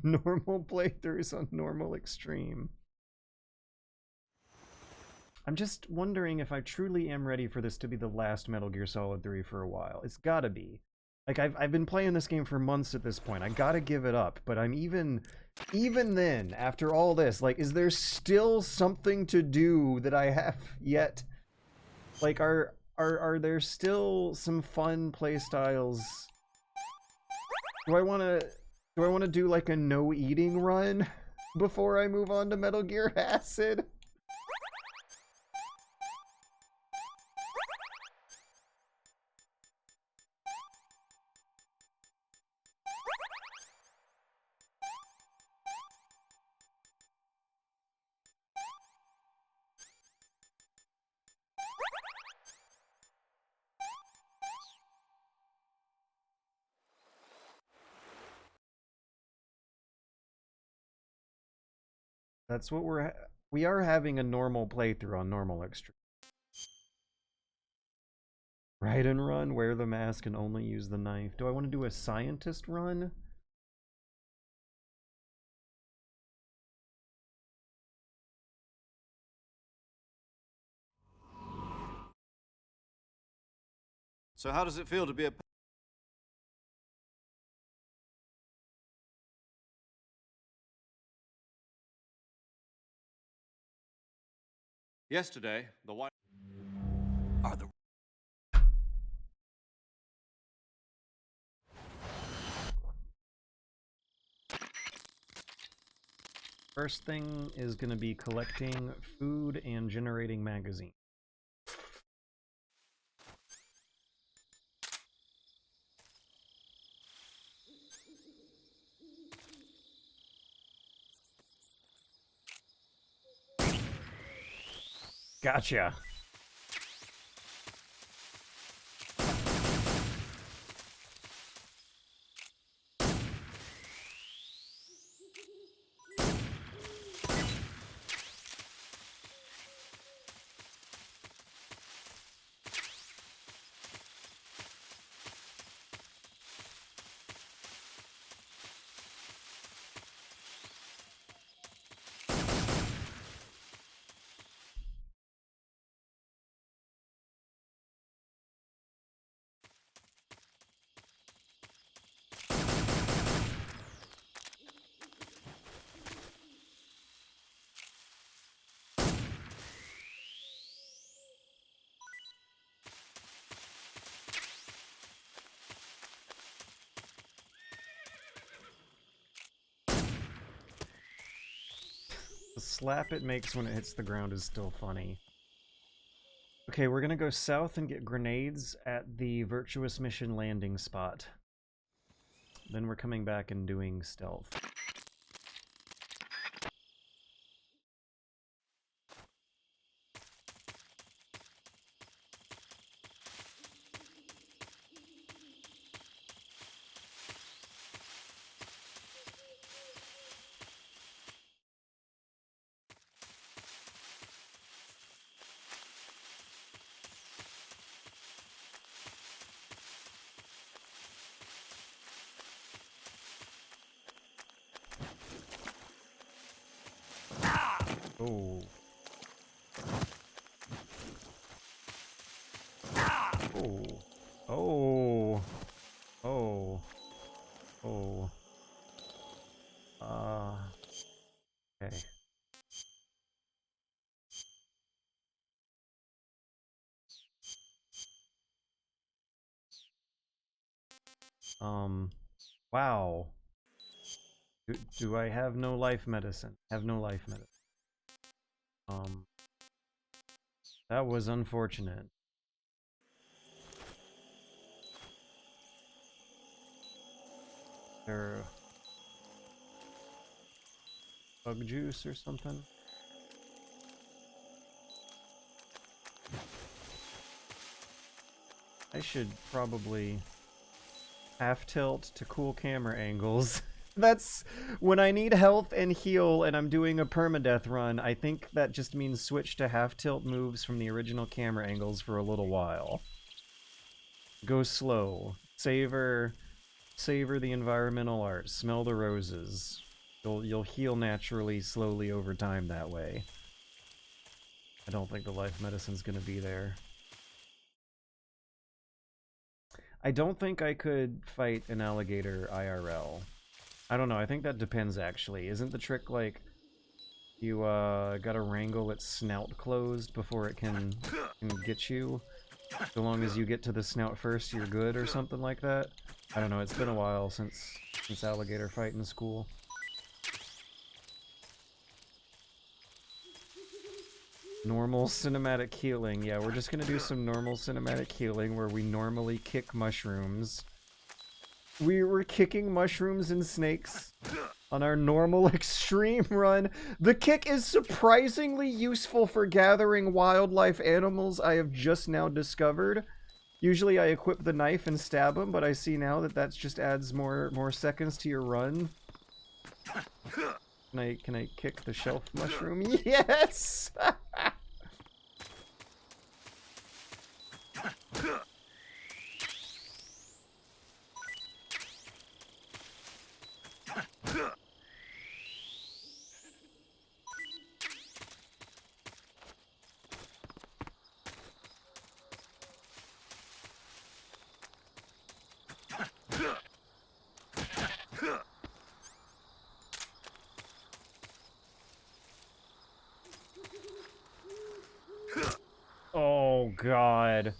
Normal playthroughs on normal extreme. I'm just wondering if I truly am ready for this to be the last Metal Gear Solid 3 for a while. It's gotta be. Like, I've been playing this game for months at this point. I gotta give it up, but I'm even then, after all this, like, is there still something to do that I have yet? Like, are there still some fun playstyles? Do I wanna do like a no eating run before I move on to Metal Gear Acid? That's what we are having a normal playthrough on normal extreme. Ride and run, wear the mask, and only use the knife. Do I want to do a scientist run? So how does it feel to be a... Yesterday, the White... Are the First thing is going to be collecting food and generating magazine. Gotcha. The slap it makes when it hits the ground is still funny. Okay, we're gonna go south and get grenades at the Virtuous Mission landing spot. Then we're coming back and doing stealth. Oh. Oh. Oh. Oh. Oh. Okay. Wow. Do I have no life medicine? Have no life medicine. That was unfortunate. There bug juice or something? I should probably half tilt to cool camera angles. That's when I need health and heal and I'm doing a permadeath run. I think that just means switch to half tilt moves from the original camera angles for a little while. Go slow. Savor the environmental art. Smell the roses. You'll heal naturally, slowly over time that way. I don't think the life medicine's gonna be there. I don't think I could fight an alligator IRL. I don't know, I think that depends actually. Isn't the trick like you gotta wrangle its snout closed before it can get you? So long as you get to the snout first, you're good or something like that? I don't know, it's been a while since alligator fighting school. Normal cinematic healing. Yeah, we're just gonna do some normal cinematic healing where we normally kick mushrooms. We were kicking mushrooms and snakes on our normal extreme run. The kick is surprisingly useful for gathering wildlife animals, I have just now discovered. Usually I equip the knife and stab them, but I see now that that just adds more seconds to your run. Can I kick the shelf mushroom? Yes! Oh god.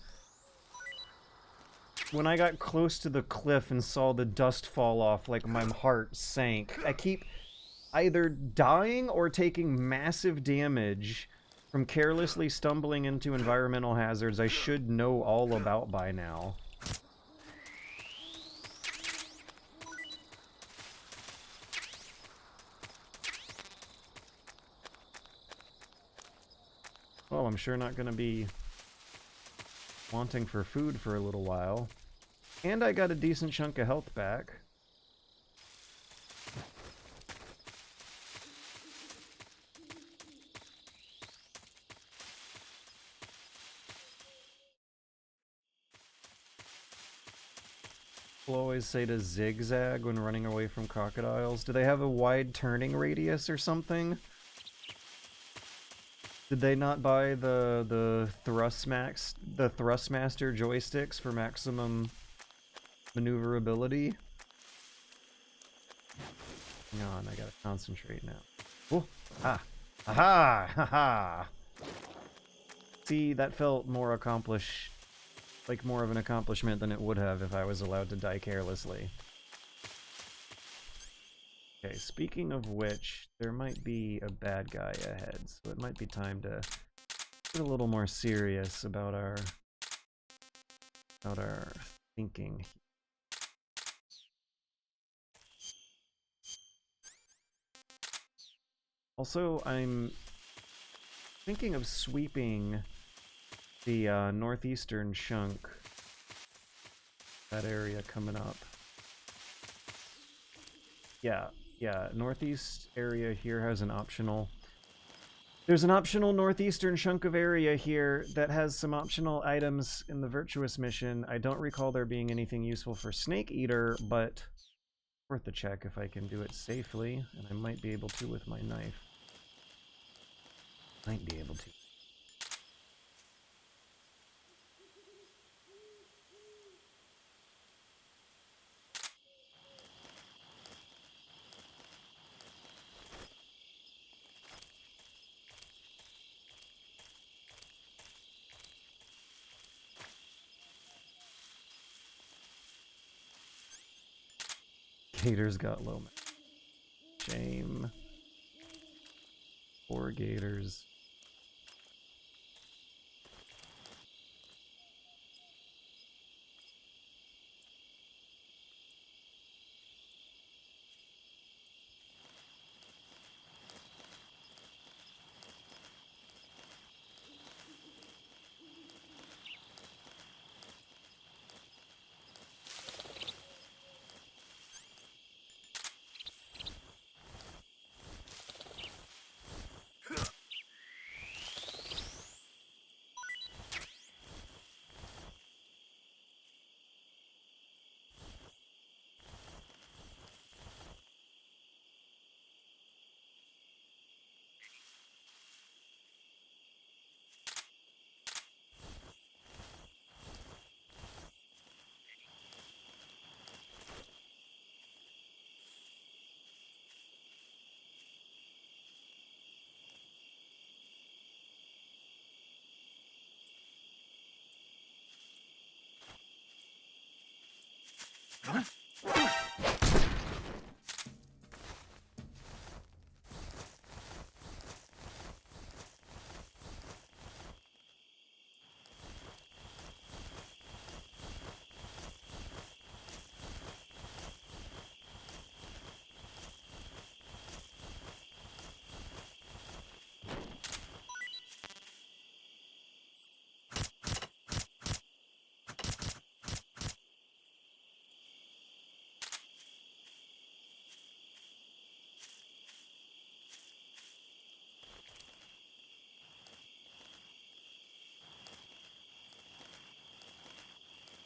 When I got close to the cliff and saw the dust fall off, like, my heart sank. I keep either dying or taking massive damage from carelessly stumbling into environmental hazards I should know all about by now. Well, I'm sure not gonna be wanting for food for a little while. And I got a decent chunk of health back. People always say to zigzag when running away from crocodiles. Do they have a wide turning radius or something? Did they not buy the Thrustmaster joysticks for maximum maneuverability? Hang on, I gotta concentrate now. Oh, ah, aha, haha. See, that felt more accomplished, like more of an accomplishment than it would have if I was allowed to die carelessly. Okay, speaking of which, there might be a bad guy ahead, so it might be time to get a little more serious about our thinking. Also, I'm thinking of sweeping the northeastern chunk, that area coming up. Yeah, northeast area here has an optional... There's an optional northeastern chunk of area here that has some optional items in the Virtuous mission. I don't recall there being anything useful for Snake Eater, but worth a check if I can do it safely, and I might be able to with my knife. Might be able to. Gators got low. Shame. Poor gators.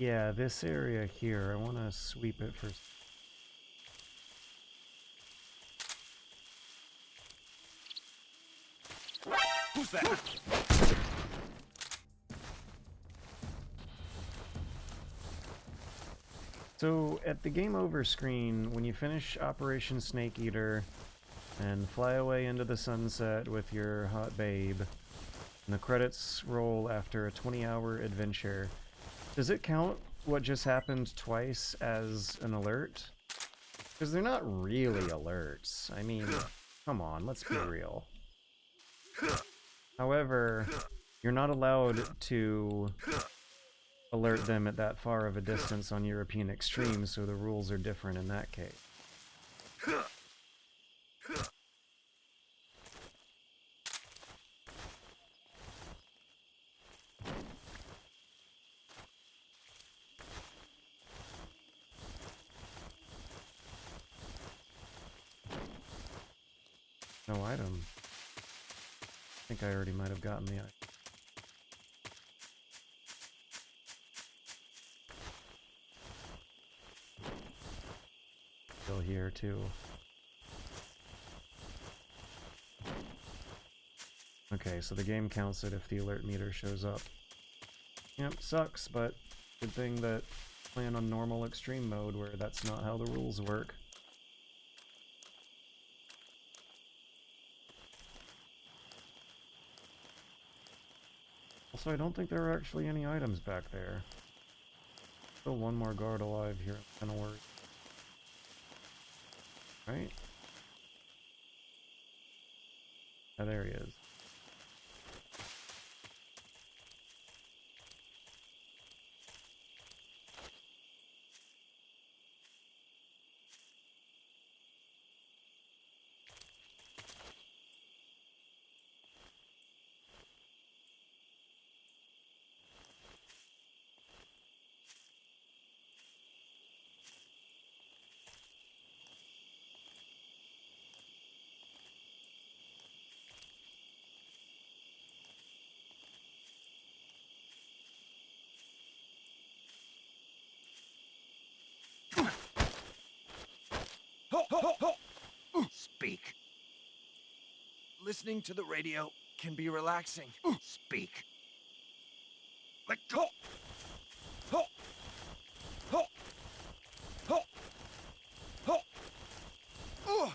Yeah, this area here, I want to sweep it first. Who's that? So, at the game over screen, when you finish Operation Snake Eater and fly away into the sunset with your hot babe, and the credits roll after a 20-hour adventure, does it count what just happened twice as an alert? Because they're not really alerts. I mean, come on, let's be real. However, you're not allowed to alert them at that far of a distance on European Extreme, so the rules are different in that case. No item. I think I already might have gotten the item. Still here too. Okay, so the game counts it if the alert meter shows up. Yep, sucks, but good thing that playing on normal extreme mode where that's not how the rules work. Also, I don't think there are actually any items back there. Still one more guard alive here, I'm kinda worried. Right? Oh, there he is. Speak. Listening to the radio can be relaxing. Speak. Let go. Ho. Ho. Ho. Ho. Oh.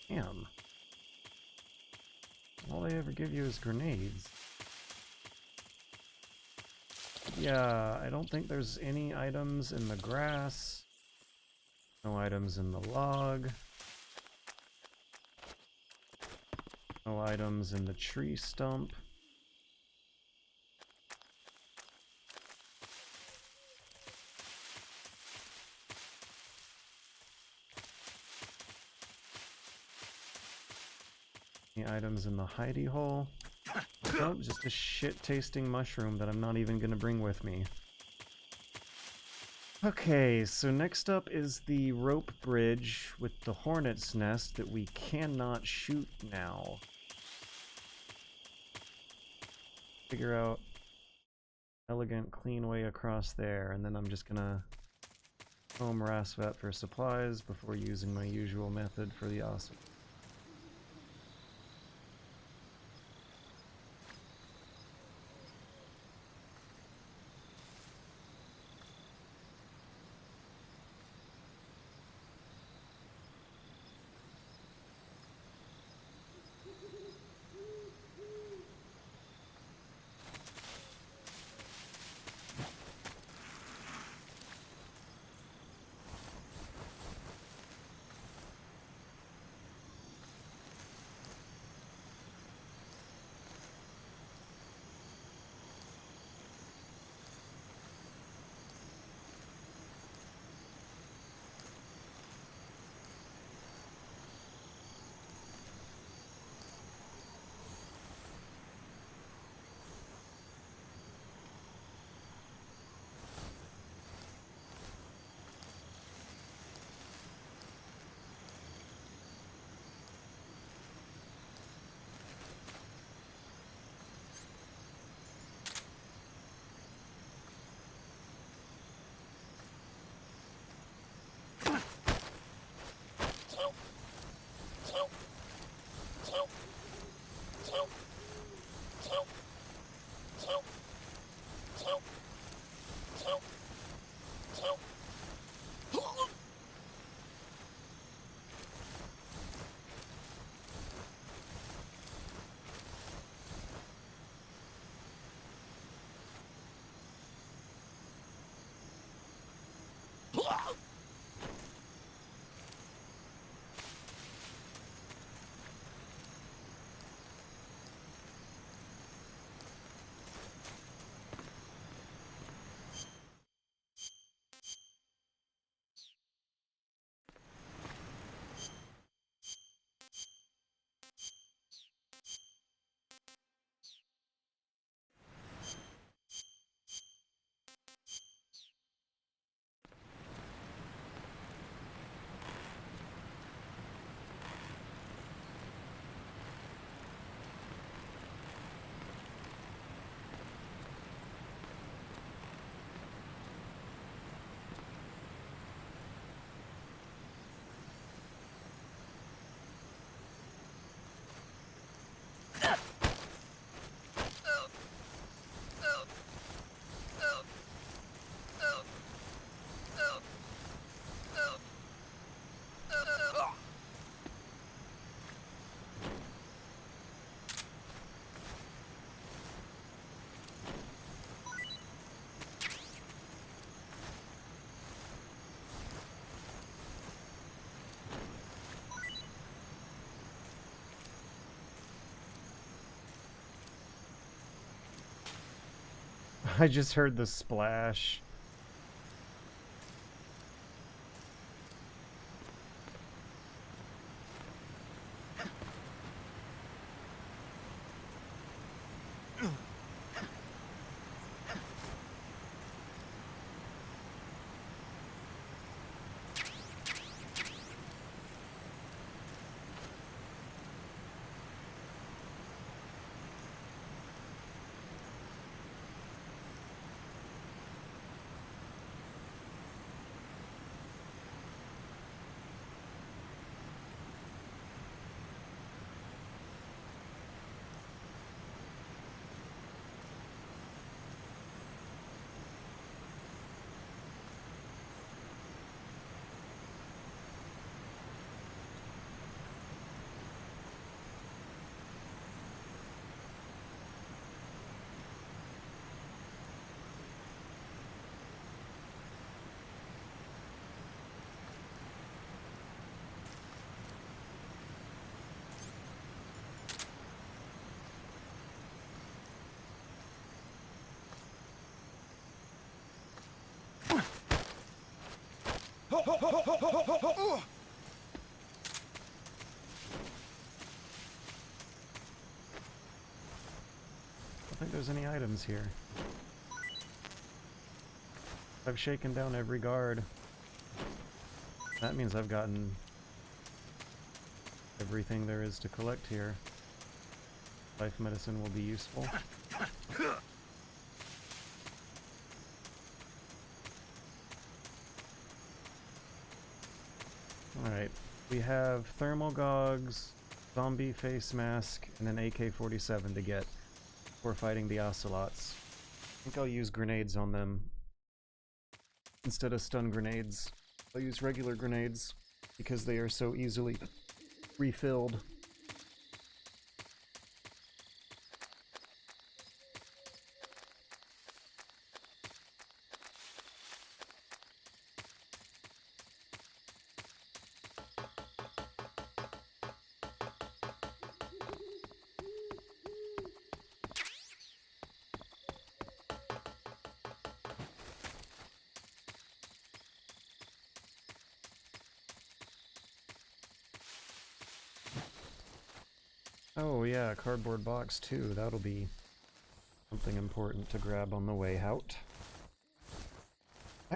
Damn. All they ever give you is grenades. Yeah, I don't think there's any items in the grass. No items in the log. No items in the tree stump. Any items in the hidey hole? Nope, just a shit-tasting mushroom that I'm not even gonna bring with me. Okay, so next up is the rope bridge with the hornet's nest that we cannot shoot now. Figure out elegant, clean way across there, and then I'm just gonna home Rasvat for supplies before using my usual method for the awesome. I just heard the splash. I don't think there's any items here. I've shaken down every guard. That means I've gotten everything there is to collect here. Life medicine will be useful. Alright, we have thermal gogs, zombie face mask, and an AK-47 to get before fighting the ocelots. I think I'll use grenades on them. Instead of stun grenades, I'll use regular grenades because they are so easily refilled. Oh yeah, cardboard box too. That'll be something important to grab on the way out.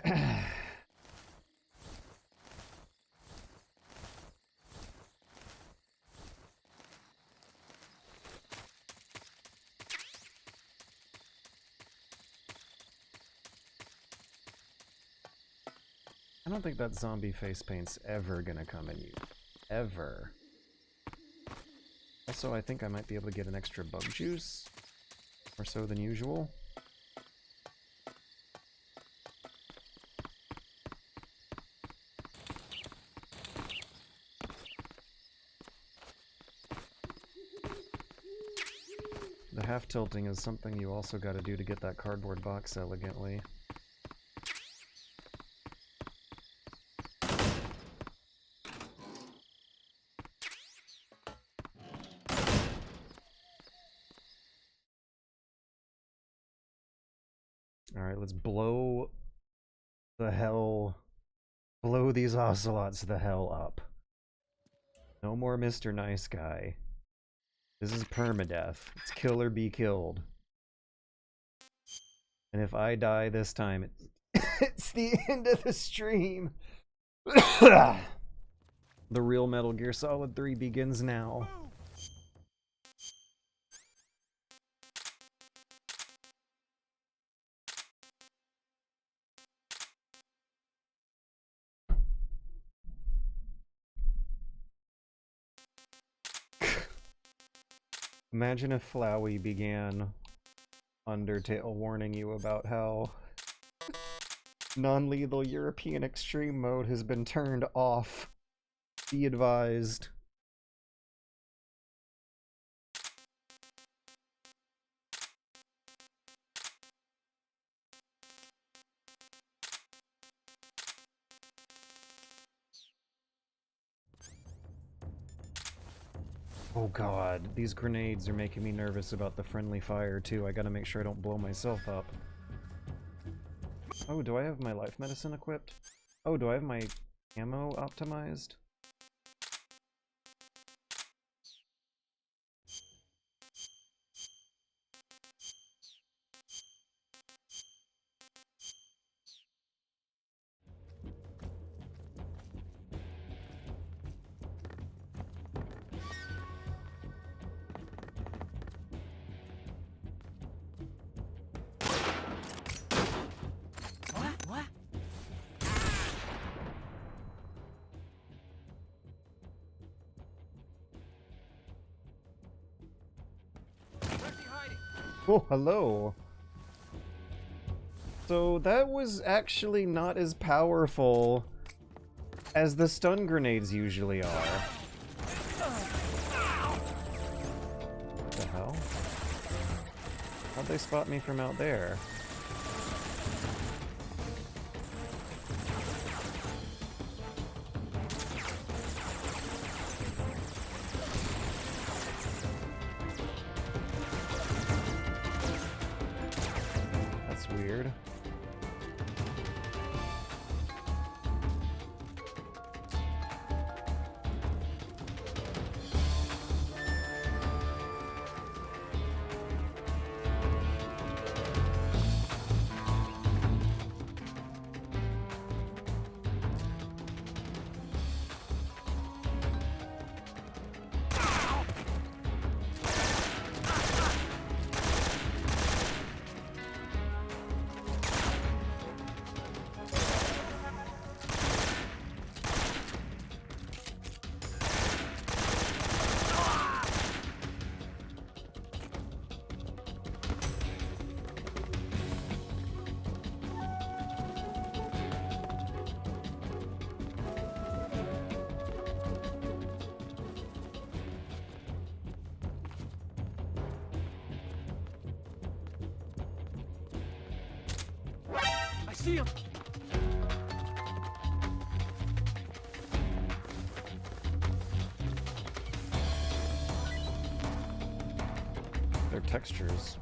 I don't think that zombie face paint's ever gonna come in use. Ever. Also, I think I might be able to get an extra bug juice. More so than usual. The half tilting is something you also gotta do to get that cardboard box elegantly. Alright, let's blow the hell... blow these ocelots the hell up. No more Mr. Nice Guy. This is permadeath. It's kill or be killed. And if I die this time, it's the end of the stream. The real Metal Gear Solid 3 begins now. Imagine if Flowey began Undertale warning you about how non-lethal European extreme mode has been turned off. Be advised. Oh god, these grenades are making me nervous about the friendly fire too. I gotta make sure I don't blow myself up. Oh, do I have my life medicine equipped? Oh, do I have my ammo optimized? What? Oh, hello. So that was actually not as powerful as the stun grenades usually are. What the hell? How'd they spot me from out there? That's weird. I see him! Their textures.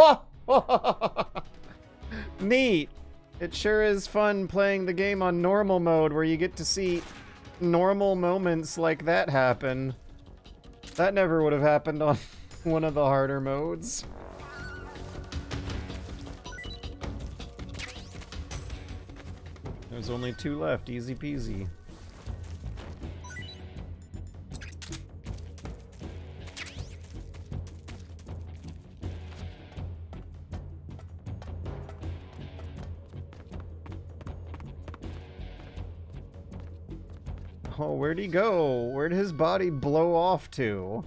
Oh! Neat! It sure is fun playing the game on normal mode where you get to see normal moments like that happen. That never would have happened on one of the harder modes. There's only 2 left, easy peasy. Oh, where'd he go? Where'd his body blow off to?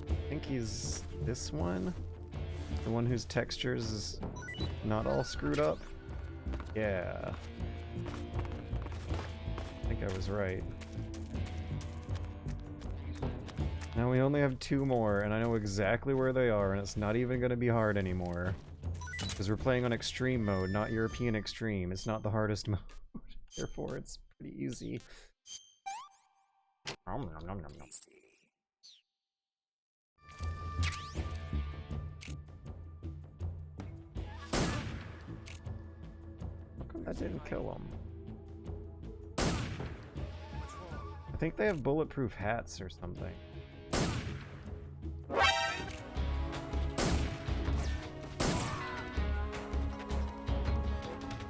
I think he's this one? The one whose textures is not all screwed up? Yeah. I think I was right. Now we only have 2 more, and I know exactly where they are, and it's not even going to be hard anymore. Because we're playing on extreme mode, not European extreme. It's not the hardest mode. Therefore, it's pretty easy. Nom, nom, nom, nom, nom. How come that didn't kill him? think they have bulletproof hats or something.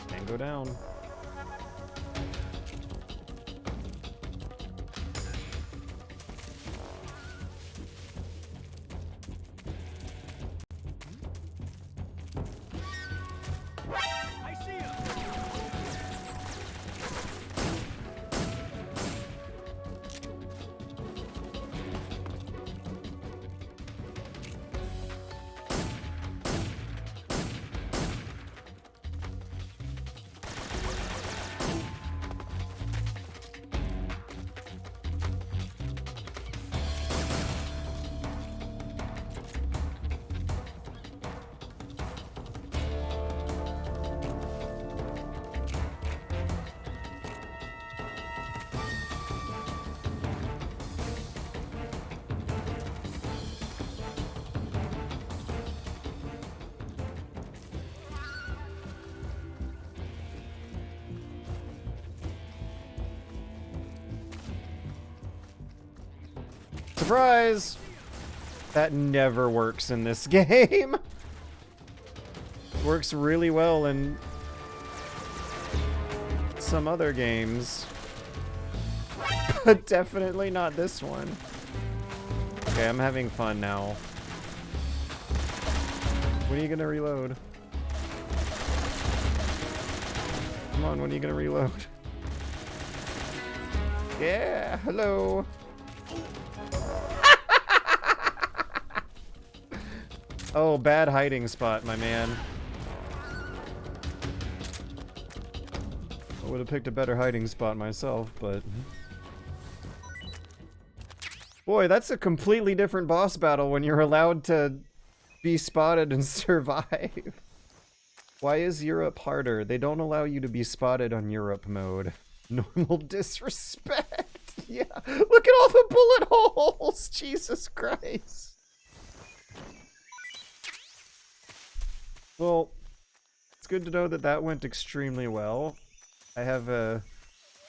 Can't go down. Surprise! That never works in this game. Works really well in some other games. But definitely not this one. Okay, I'm having fun now. When are you gonna reload? Come on, when are you gonna reload? Yeah, hello. Oh, bad hiding spot, my man. I would have picked a better hiding spot myself, but... Boy, that's a completely different boss battle when you're allowed to be spotted and survive. Why is Europe harder? They don't allow you to be spotted on Europe mode. Normal disrespect. Yeah, look at all the bullet holes! Jesus Christ. Well, it's good to know that that went extremely well. I have a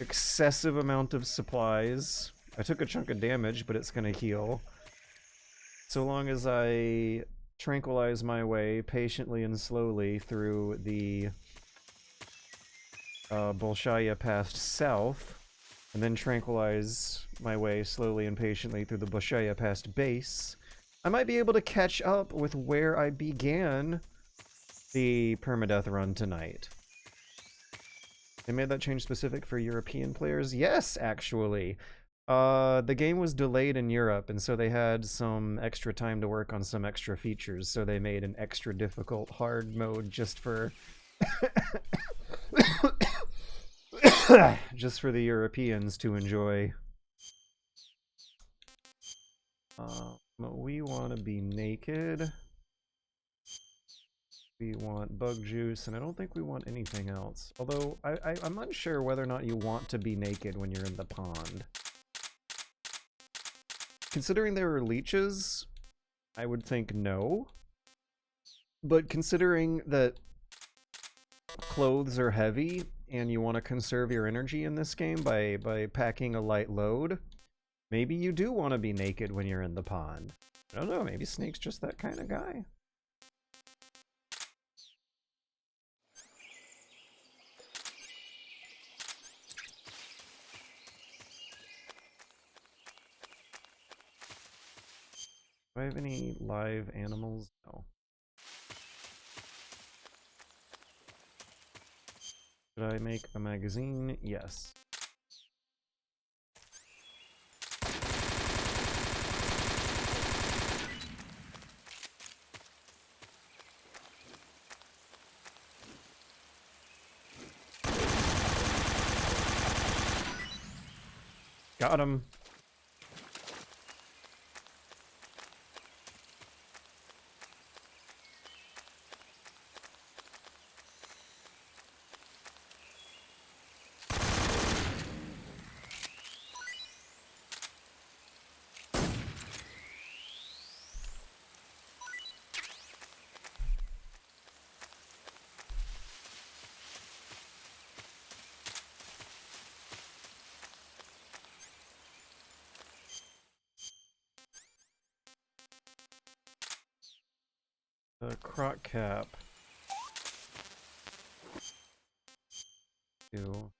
excessive amount of supplies. I took a chunk of damage, but it's gonna heal. So long as I tranquilize my way patiently and slowly through the Bolshaya past south, and then tranquilize my way slowly and patiently through the Bolshaya past base, I might be able to catch up with where I began the permadeath run tonight. They made that change specific for European players? Yes, actually. The game was delayed in Europe, and so they had some extra time to work on some extra features, so they made an extra difficult hard mode just for just for the Europeans to enjoy. We want to be naked. We want bug juice, and I don't think we want anything else. Although, I'm unsure whether or not you want to be naked when you're in the pond. Considering there were leeches, I would think no. But considering that clothes are heavy, and you want to conserve your energy in this game by packing a light load, maybe you do want to be naked when you're in the pond. I don't know, maybe Snake's just that kind of guy. Do I have any live animals? No. Should I make a magazine? Yes. Got him. The croc cap. Ew.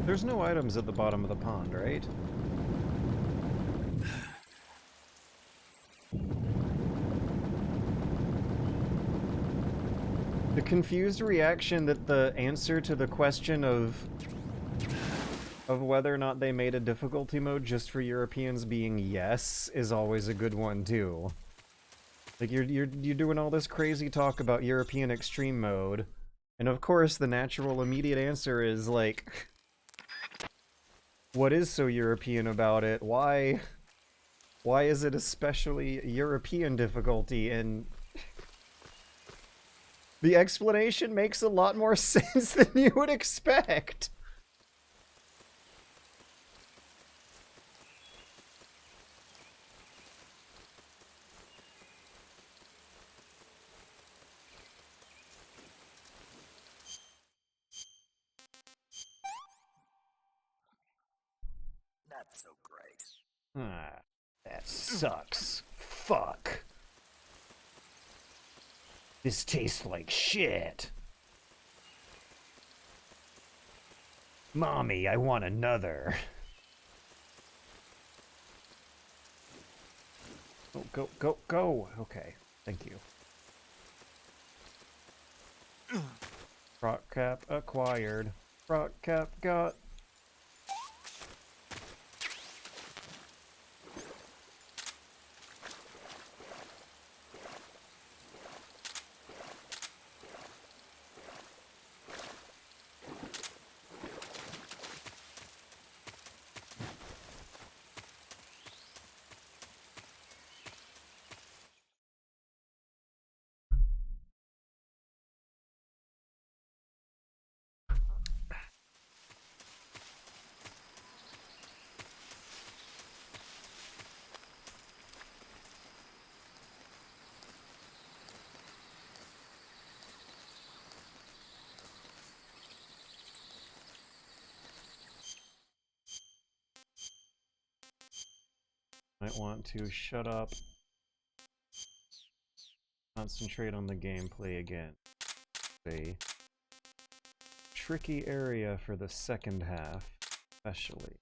There's no items at the bottom of the pond, right? The confused reaction that the answer to the question of whether or not they made a difficulty mode just for Europeans being yes is always a good one too. Like you're doing all this crazy talk about European extreme mode, and of course the natural immediate answer is like, what is so European about it? Why is it especially European difficulty? And the explanation makes a lot more sense than you would expect. Not so great. Ah, that sucks. Fuck. This tastes like shit. Mommy, I want another. Oh, go, go, go. Okay, thank you. Rock cap acquired. Rock cap got. Might want to shut up. Concentrate on the gameplay again. A tricky area for the second half, especially.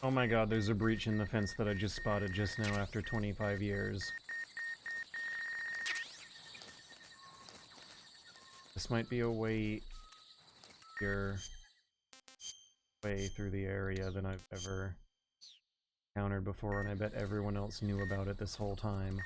Oh my god, there's a breach in the fence that I just spotted just now after 25 years. This might be a way through the area than I've ever encountered before, and I bet everyone else knew about it this whole time.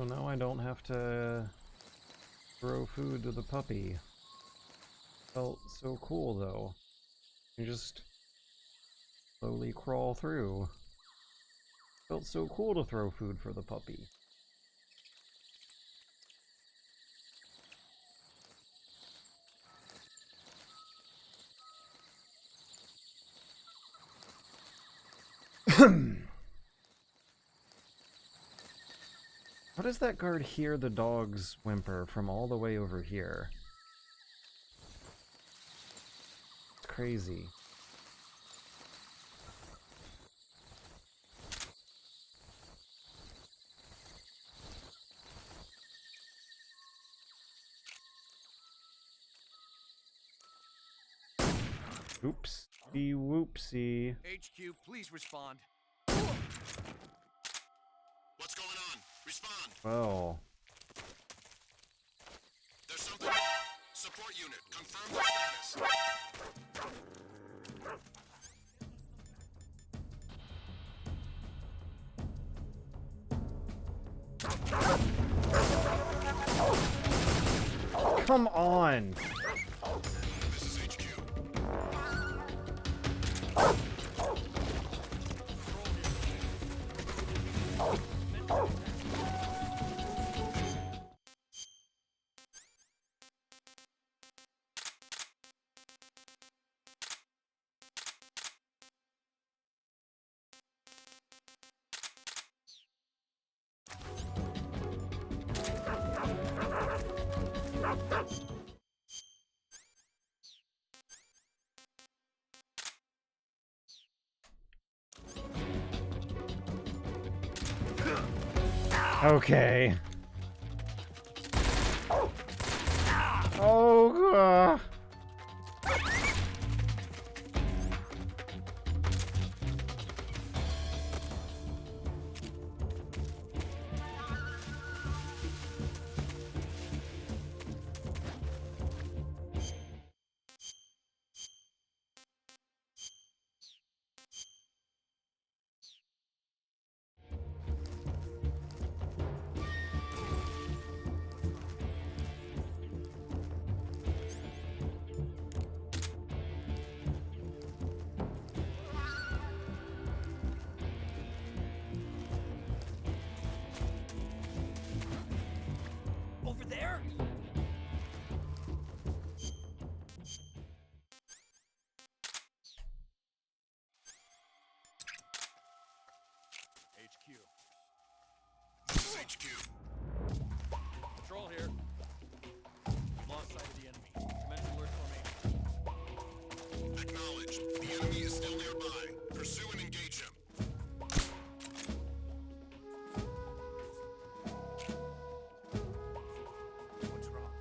So now I don't have to throw food to the puppy. Felt so cool though. You just slowly crawl through. Felt so cool to throw food for the puppy. How does that guard hear the dog's whimper from all the way over here? It's crazy. Oopsie whoopsie. HQ, please respond. What's going on? Respond. Well. There's something wrong. Support unit, confirm the status. Come on! This is HQ. Okay. Oh, Over there? HQ. This is HQ. Patrol here. Lost sight of the enemy. Commence alert formation. Acknowledged. The enemy is still nearby. Pursue and engage him. What's wrong?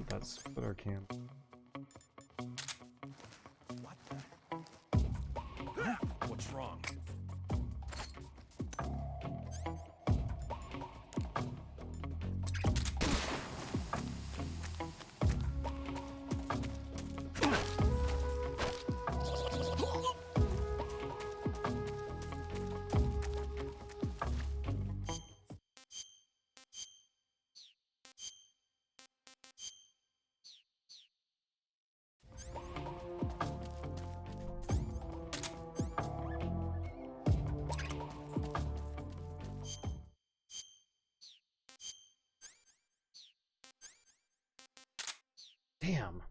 that's splitter camp. What the? What's wrong? Damn.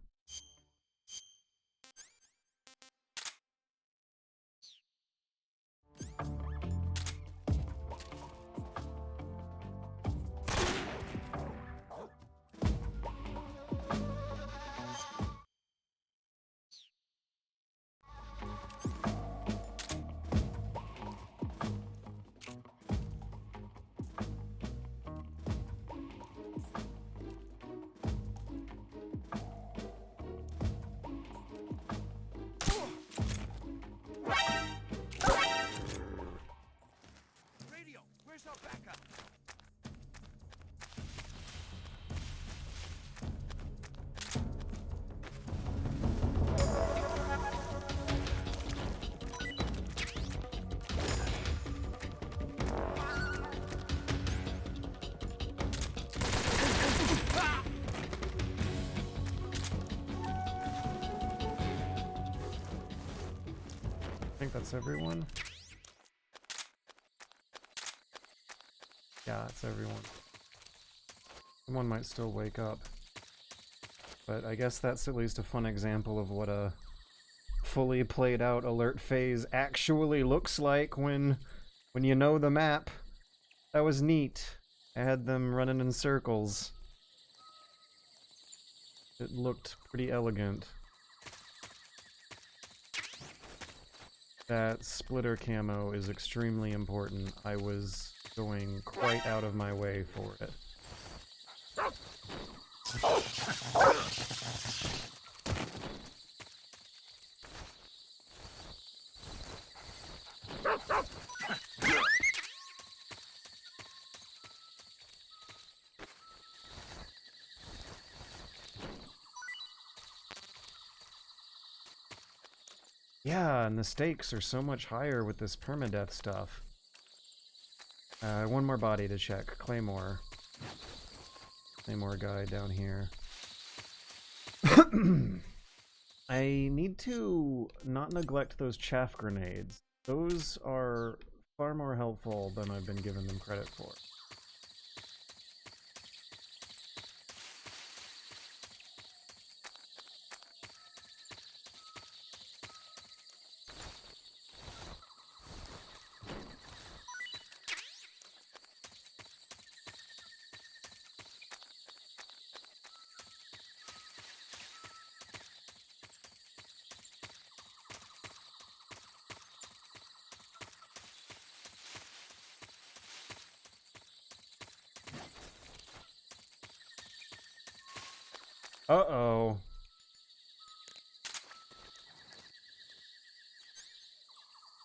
Radio, where's our backup? think that's everyone. Yeah, it's everyone. Someone might still wake up. But I guess that's at least a fun example of what a fully played out alert phase actually looks like when you know the map. That was neat. I had them running in circles. It looked pretty elegant. That splitter camo is extremely important. I was going quite out of my way for it. Yeah, and the stakes are so much higher with this permadeath stuff. One more body to check. Claymore. Claymore guy down here. I need to not neglect those chaff grenades. Those are far more helpful than I've been giving them credit for. Uh-oh.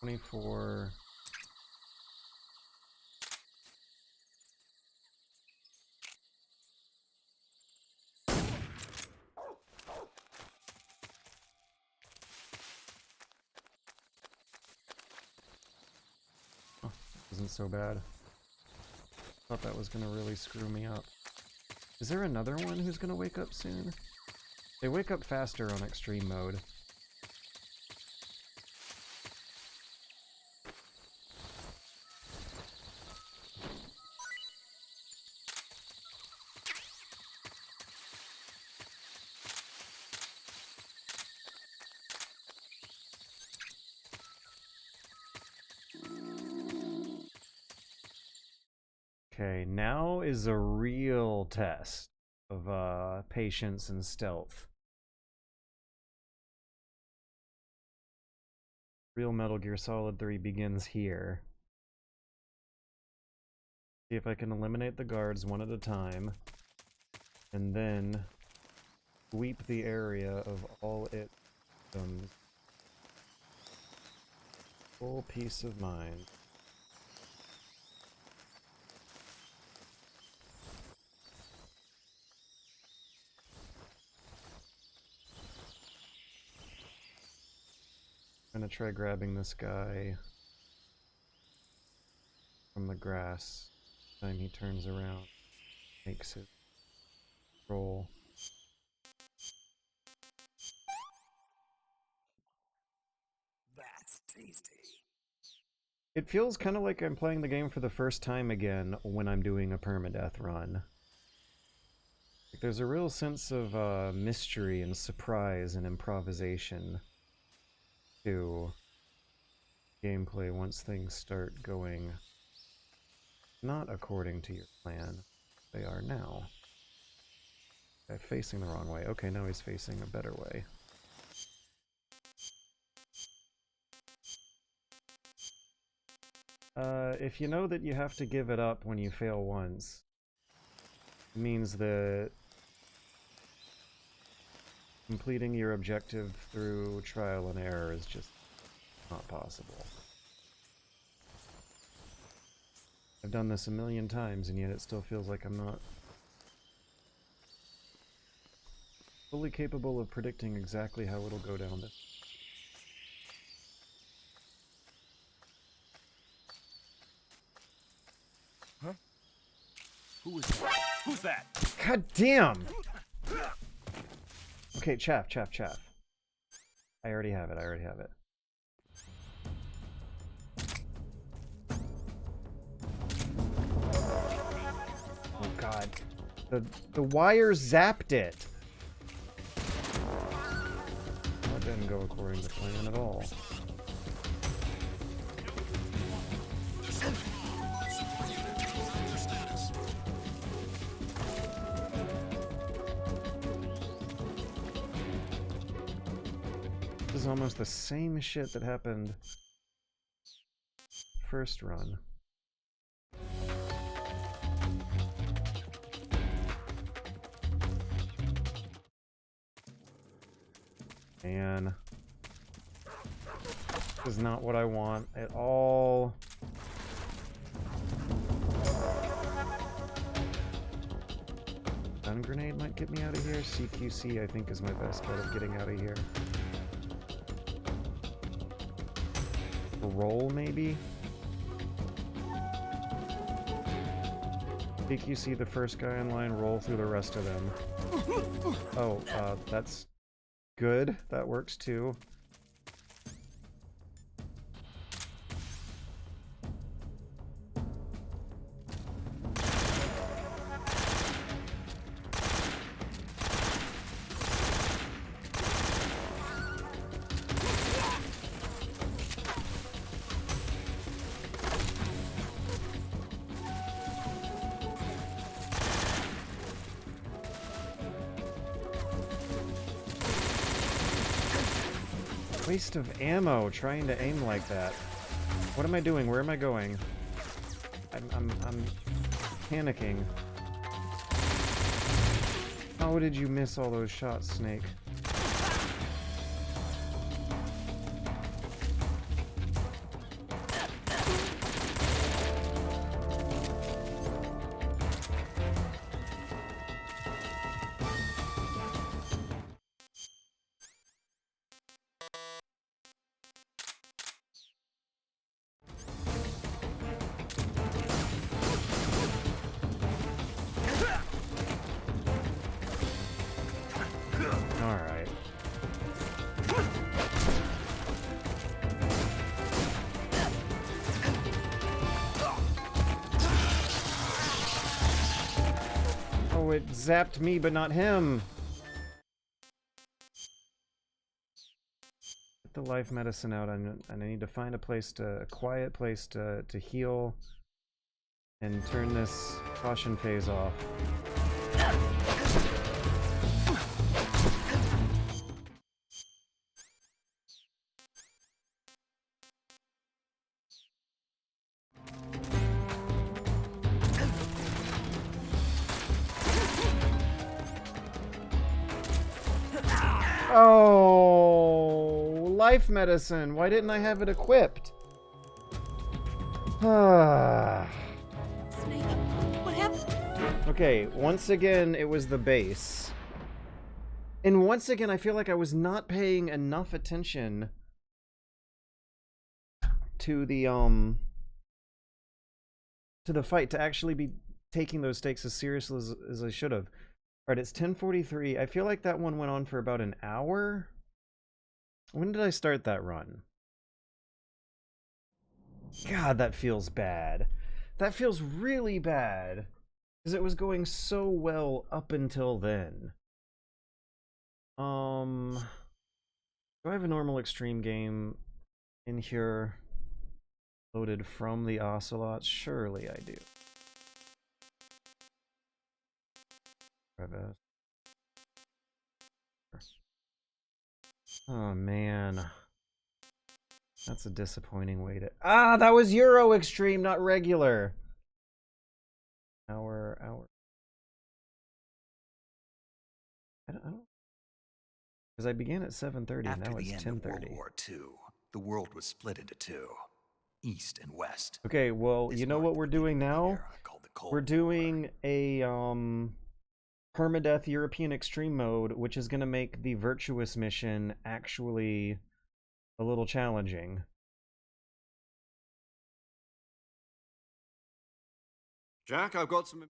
$24. Oh, isn't so bad. Thought that was gonna really screw me up. Is there another one who's gonna wake up soon? They wake up faster on extreme mode. Okay, now is a real test of patience and stealth. Real Metal Gear Solid 3 begins here. See if I can eliminate the guards one at a time, and then sweep the area of all its victims. Full peace of mind. I'm gonna try grabbing this guy from the grass. Time he turns around, makes his roll. That's tasty. It feels kind of like I'm playing the game for the first time again when I'm doing a permadeath run. Like, there's a real sense of mystery and surprise and improvisation to gameplay once things start going not according to your plan. They are now. Okay, facing the wrong way. Okay, now he's facing a better way. If you know that you have to give it up when you fail once, it means that completing your objective through trial and error is just not possible. I've done this a million times, and yet it still feels like I'm not fully capable of predicting exactly how it'll go down this. Huh? Who is that? Who's that? God damn! Okay, chaff. I already have it. The wire zapped it. That didn't go according to plan at all. This is almost the same shit that happened first run. Man, this is not what I want at all. Stun grenade might get me out of here. CQC, I think, is my best bet of getting out of here. Roll, maybe? CQC, the first guy in line, roll through the rest of them. Oh, that's good. That works too. Waste of ammo trying to aim like that. What am I doing? Where am I going? I'm panicking. How did you miss all those shots, Snake? It zapped me, but not him. Get the life medicine out, and I need to find a quiet place to heal and turn this caution phase off. Oh, life medicine. Why didn't I have it equipped? Snake, what happened? Okay, once again, it was the base. And once again, I feel like I was not paying enough attention to the fight to actually be taking those stakes as seriously as I should have. Alright, it's 10:43. I feel like that one went on for about an hour. When did I start that run? God, that feels bad. That feels really bad. Because it was going so well up until then. Do I have a normal extreme game in here loaded from the Ocelots? Surely I do. Oh man, that's a disappointing way to. Ah, that was Euro Extreme, not regular. Hour. I don't. Because I began at 7:30. Now it's 10:30. After the end of World War II, the world was split into two, East and West. Okay, well, you know what we're doing now? We're doing a Permadeath European Extreme mode, which is going to make the Virtuous mission actually a little challenging. Jack, I've got some...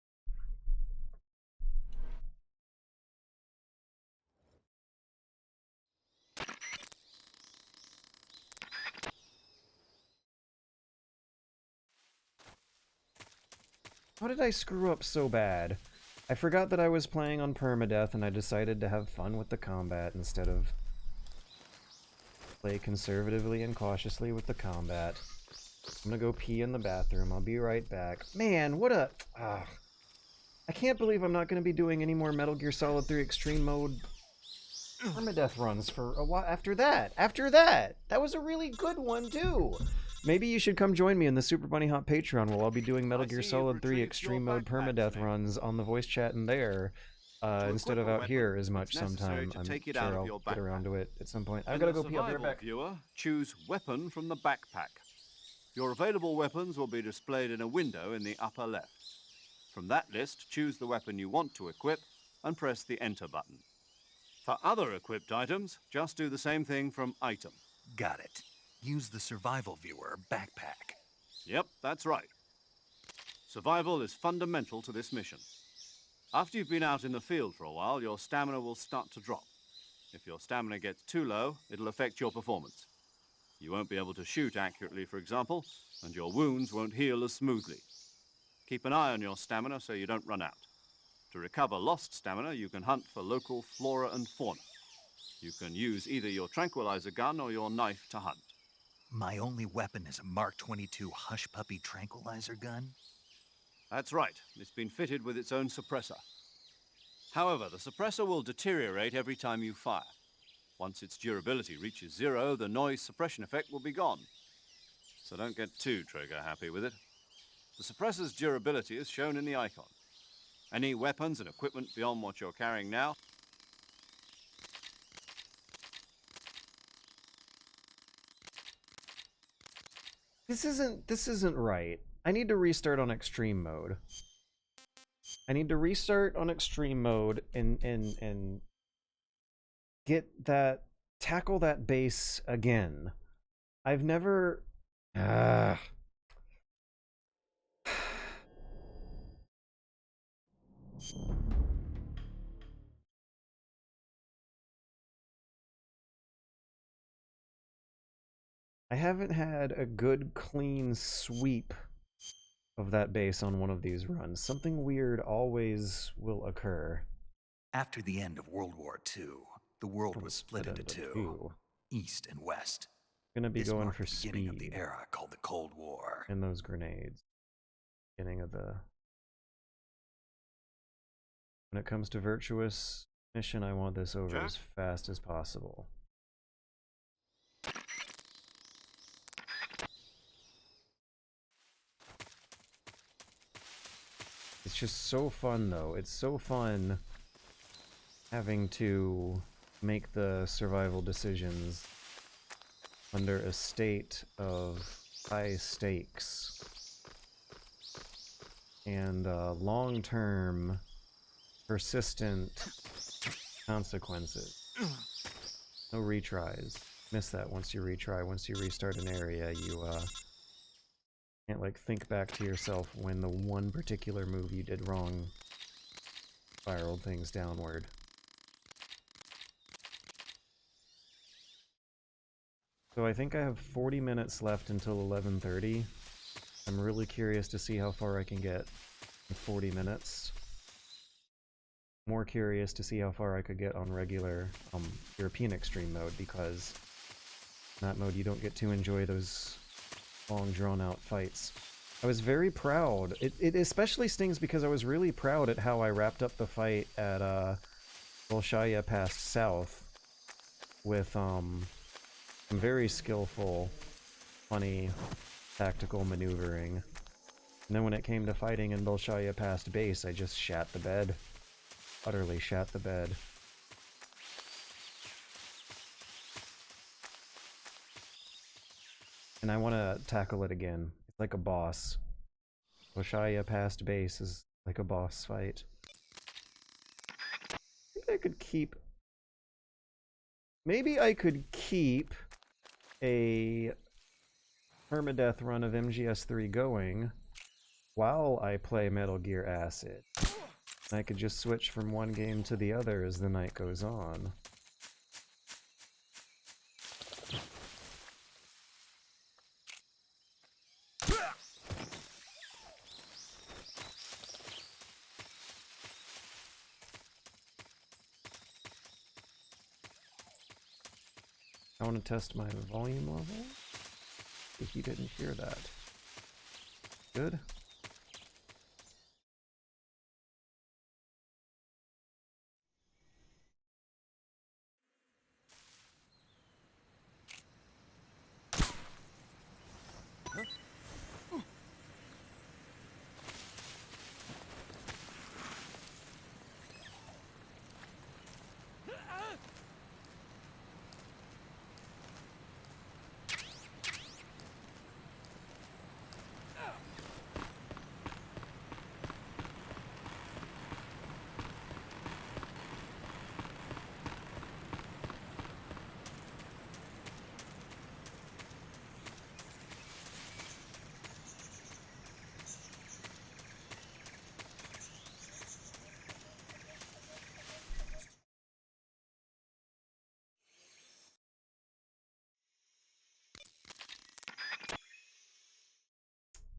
How did I screw up so bad? I forgot that I was playing on Permadeath, and I decided to have fun with the combat instead of play conservatively and cautiously with the combat. I'm gonna go pee in the bathroom. I'll be right back. Man, what a... I can't believe I'm not gonna be doing any more Metal Gear Solid 3 Extreme Mode Permadeath runs for a while after that. That was a really good one, too! Maybe you should come join me in the Super Bunny Hop Patreon, where I'll be doing Metal Gear Solid 3 Extreme Mode Permadeath runs on the voice chat in there, instead of out here as much sometime. I'm sure I'll get around to it at some point. I've gotta go pee, I'll be right back. Viewer, choose Weapon from the backpack. Your available weapons will be displayed in a window in the upper left. From that list, choose the weapon you want to equip and press the Enter button. For other equipped items, just do the same thing from Item. Got it. Use the survival viewer backpack. Yep, that's right. Survival is fundamental to this mission. After you've been out in the field for a while, your stamina will start to drop. If your stamina gets too low, it'll affect your performance. You won't be able to shoot accurately, for example, and your wounds won't heal as smoothly. Keep an eye on your stamina so you don't run out. To recover lost stamina, you can hunt for local flora and fauna. You can use either your tranquilizer gun or your knife to hunt. My only weapon is a Mark 22 Hush Puppy tranquilizer gun? That's right. It's been fitted with its own suppressor. However, the suppressor will deteriorate every time you fire. Once its durability reaches 0, the noise suppression effect will be gone. So don't get too trigger happy with it. The suppressor's durability is shown in the icon. Any weapons and equipment beyond what you're carrying now This isn't right. I need to restart on extreme mode. I need to restart on extreme mode and get that, tackle that base again. I've never I haven't had a good clean sweep of that base on one of these runs. Something weird always will occur. After the end of World War II, the world was split into two, East and West. Gonna be this going marked for the beginning speed of the era called the Cold War. and those grenades. Beginning of the... When it comes to virtuous mission, I want this over as fast as possible. It's just so fun, though. It's so fun having to make the survival decisions under a state of high stakes and long-term, persistent consequences. No retries. Miss that. Once you retry, once you restart an area, you can't like think back to yourself when the one particular move you did wrong spiraled things downward. So I think I have 40 minutes left until 11:30. I'm really curious to see how far I can get in 40 minutes. More curious to see how far I could get on regular European Extreme mode, because in that mode you don't get to enjoy those long drawn-out fights. I was very proud. It especially stings because I was really proud at how I wrapped up the fight at Bolshaya Pass South with some very skillful, funny, tactical maneuvering. And then when it came to fighting in Bolshaya Pass Base, I just shat the bed. Utterly shat the bed. And I want to tackle it again. It's like a boss. Bolshaya Pass Base is like a boss fight. I think I could keep... Maybe I could keep a Permadeath run of MGS3 going while I play Metal Gear Acid. I could just switch from one game to the other as the night goes on. I want to test my volume level. If you didn't hear that. Good.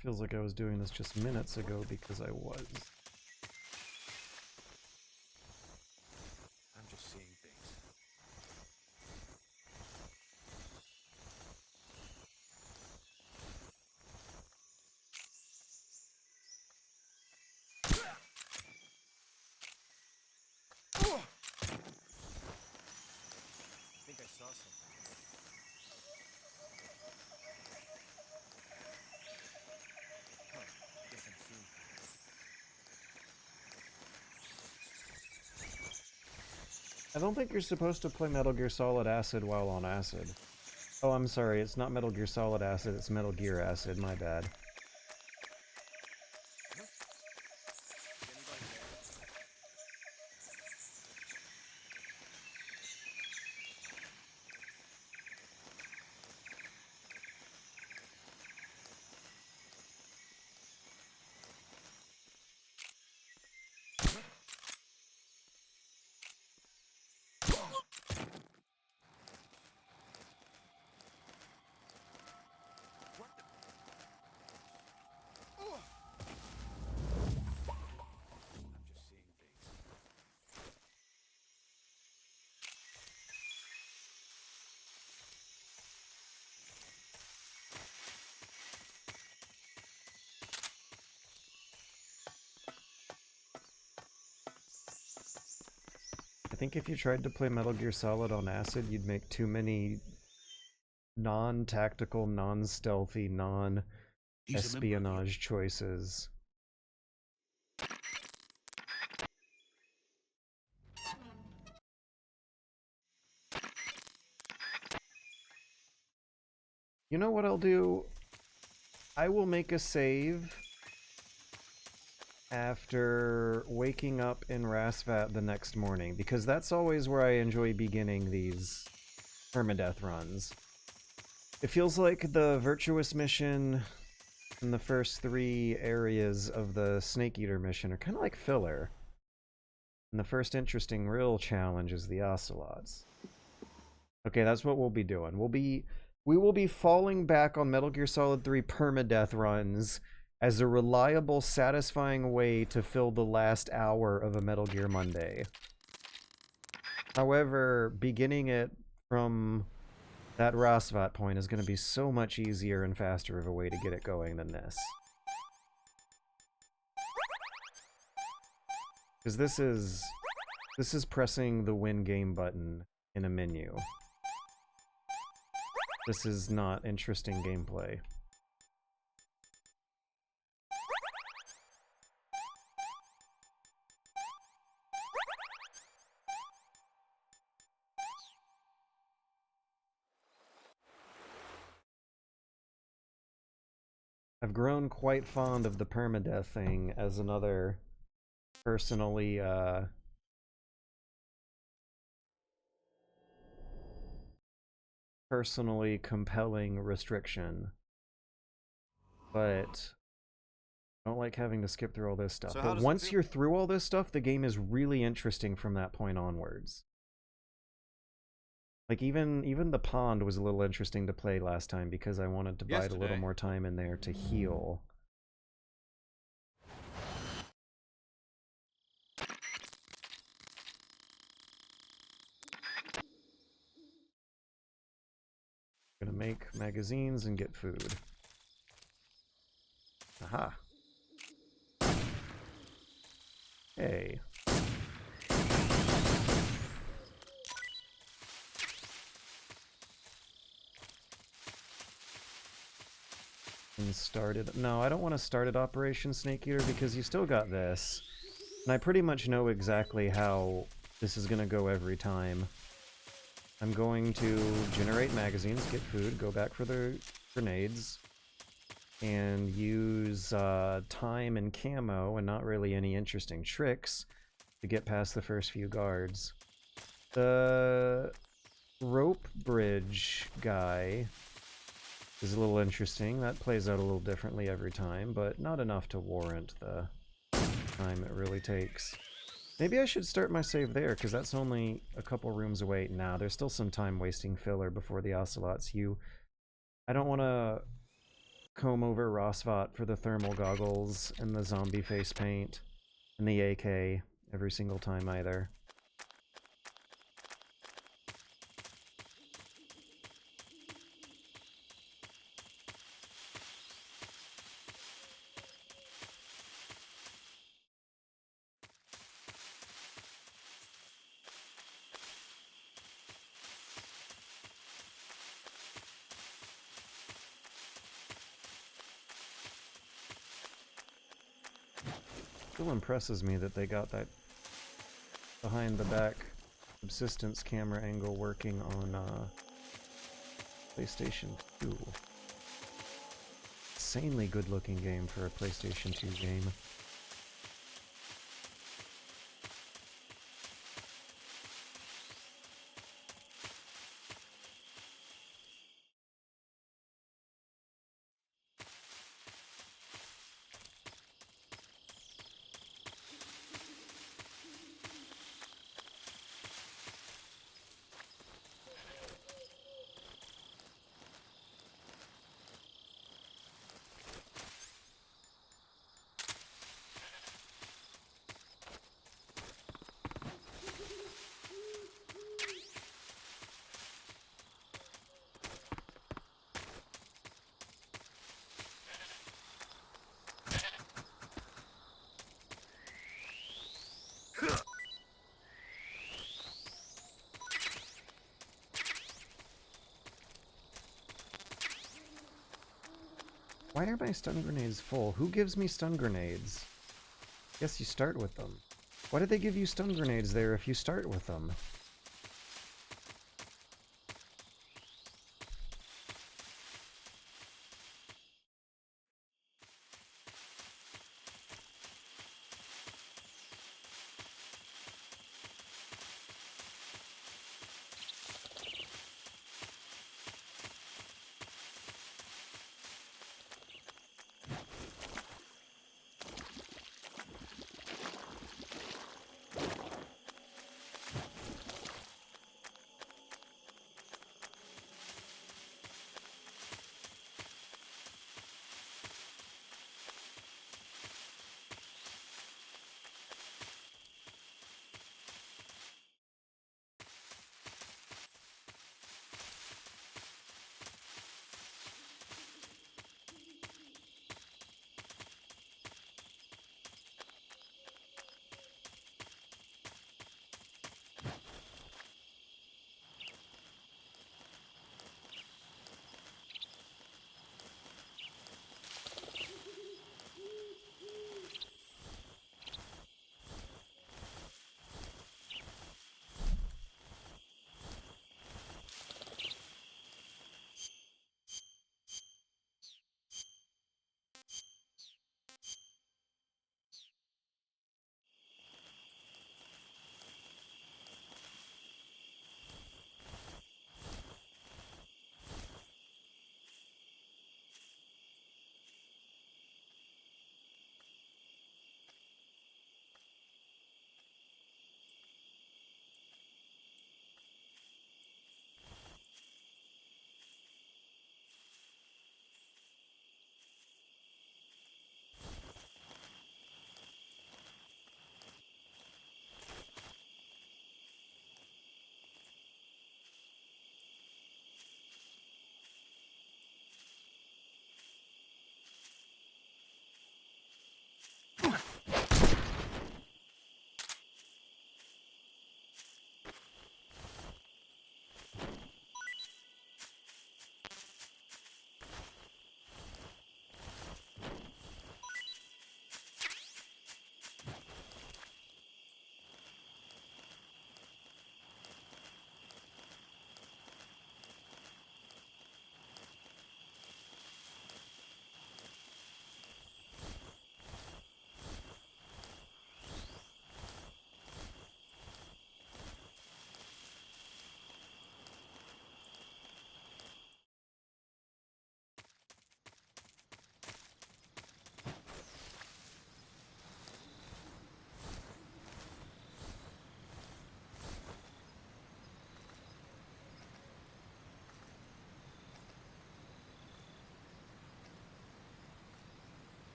Feels like I was doing this just minutes ago because I was. I'm just seeing things. I think I saw something. Huh. Guess I'm seeing things. I don't think you're supposed to play Metal Gear Solid Acid while on acid. Oh, I'm sorry, it's not Metal Gear Solid Acid, it's Metal Gear Acid, my bad. I think if you tried to play Metal Gear Solid on acid, you'd make too many non-tactical, non-stealthy, non-espionage choices. You know what I'll do? I will make a save after waking up in Rasvat the next morning, because that's always where I enjoy beginning these permadeath runs. It feels like the Virtuous mission and the first 3 areas of the Snake Eater mission are kind of like filler. And the first interesting real challenge is the Ocelots. Okay, that's what we'll be doing. We will be falling back on Metal Gear Solid 3 permadeath runs as a reliable, satisfying way to fill the last hour of a Metal Gear Monday. However, beginning it from that Rasvat point is going to be so much easier and faster of a way to get it going than this. Because this is pressing the win game button in a menu. This is not interesting gameplay. I've grown quite fond of the permadeath thing as another personally compelling restriction. But I don't like having to skip through all this stuff. So how but does it once feel? you're through all this stuff, the game is really interesting from that point onwards. Like even the pond was a little interesting to play last time because I wanted to bide a little more time in there to heal. Gonna make magazines and get food. Aha. Hey. And started. No, I don't want to start at Operation Snake Eater because you still got this. And I pretty much know exactly how this is gonna go every time. I'm going to generate magazines, get food, go back for the grenades, and use time and camo and not really any interesting tricks to get past the first few guards. The rope bridge guy is a little interesting. That plays out a little differently every time, but not enough to warrant the time it really takes. Maybe I should start my save there, because that's only a couple rooms away. Nah, there's still some time-wasting filler before the Ocelots. I don't want to comb over Rosvat for the thermal goggles and the zombie face paint and the AK every single time either. Still impresses me that they got that behind the back subsistence camera angle working on PlayStation 2. Insanely good looking game for a PlayStation 2 game. Why are my stun grenades full? Who gives me stun grenades? Guess you start with them. Why did they give you stun grenades there if you start with them?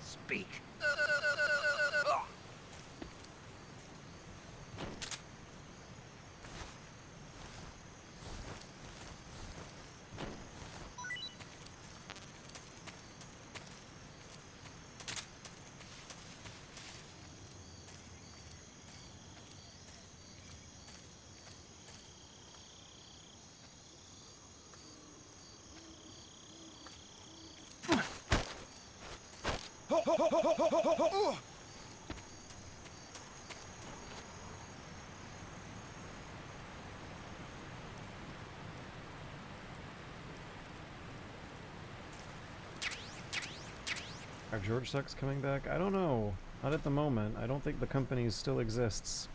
Speak. Are George Sucks coming back? I don't know. Not at the moment. I don't think the company still exists.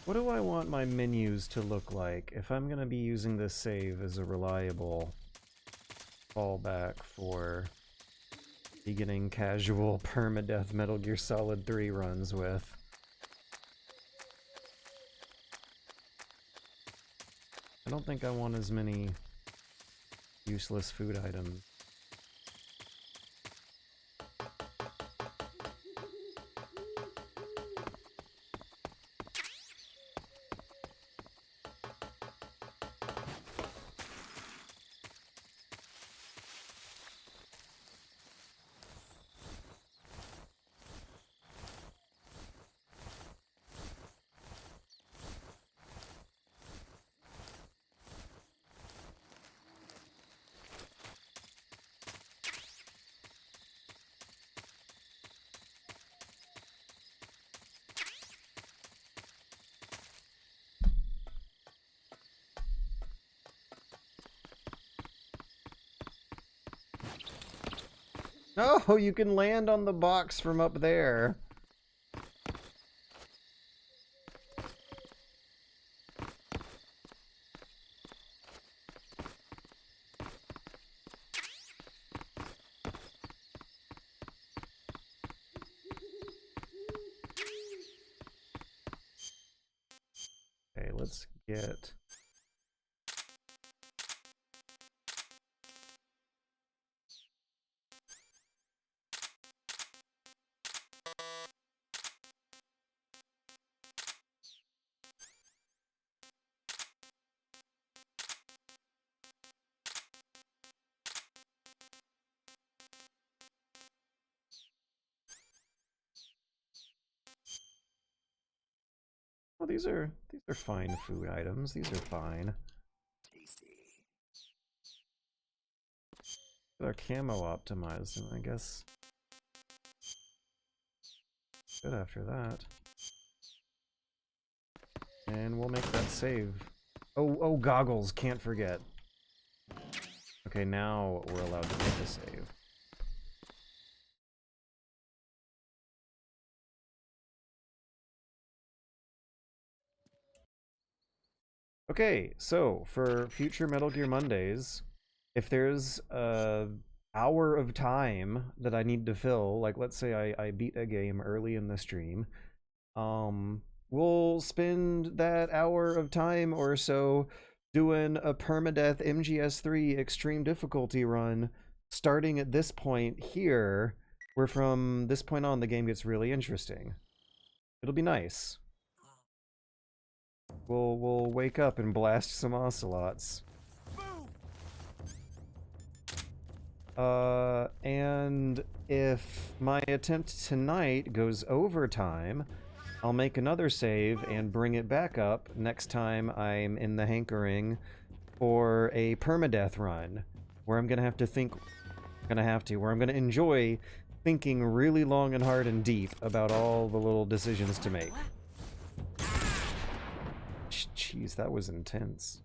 What do I want my menus to look like if I'm going to be using this save as a reliable fallback for beginning casual permadeath Metal Gear Solid 3 runs with? I don't think I want as many useless food items. Oh, you can land on the box from up there. Okay, let's get... Oh, these are fine food items. These are fine. They're camo optimized, and I guess good after that. And we'll make that save. Oh, goggles! Can't forget. Okay, now we're allowed to make a save. Okay, so for future Metal Gear Mondays, if there's a hour of time that I need to fill, like let's say I beat a game early in the stream, we'll spend that hour of time or so doing a permadeath MGS3 extreme difficulty run, starting at this point here, where from this point on the game gets really interesting. It'll be nice. We'll wake up and blast some ocelots. And if my attempt tonight goes overtime, I'll make another save and bring it back up next time I'm in the hankering for a permadeath run, where I'm gonna have to think, where I'm gonna enjoy thinking really long and hard and deep about all the little decisions to make. Jeez, that was intense.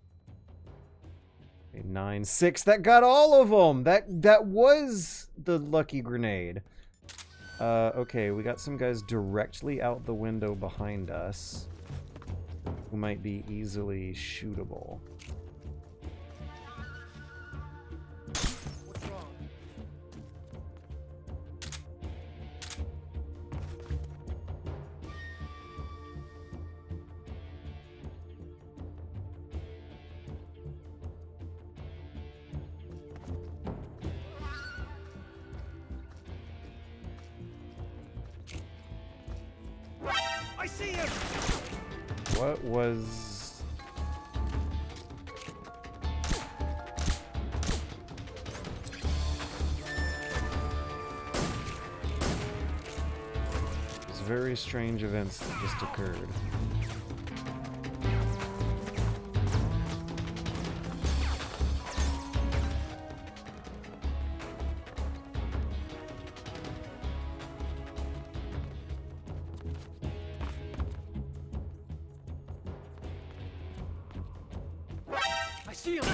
Okay, 9-6. That got all of them. That was the lucky grenade. Okay, we got some guys directly out the window behind us who might be easily shootable. What's wrong? I see him! What was... These very strange events that just occurred. I see him!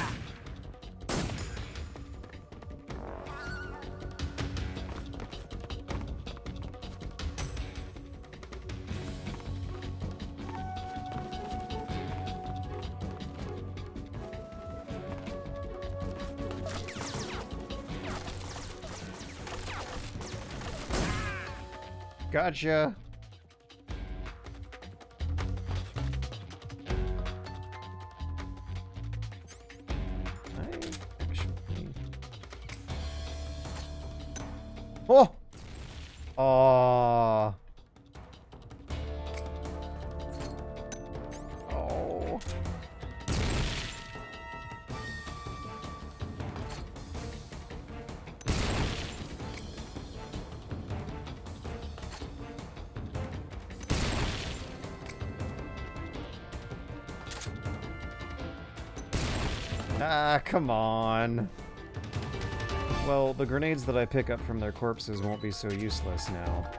Gotcha! Oh! Aww. Oh. Ah, come on. Well, the grenades that I pick up from their corpses won't be so useless now.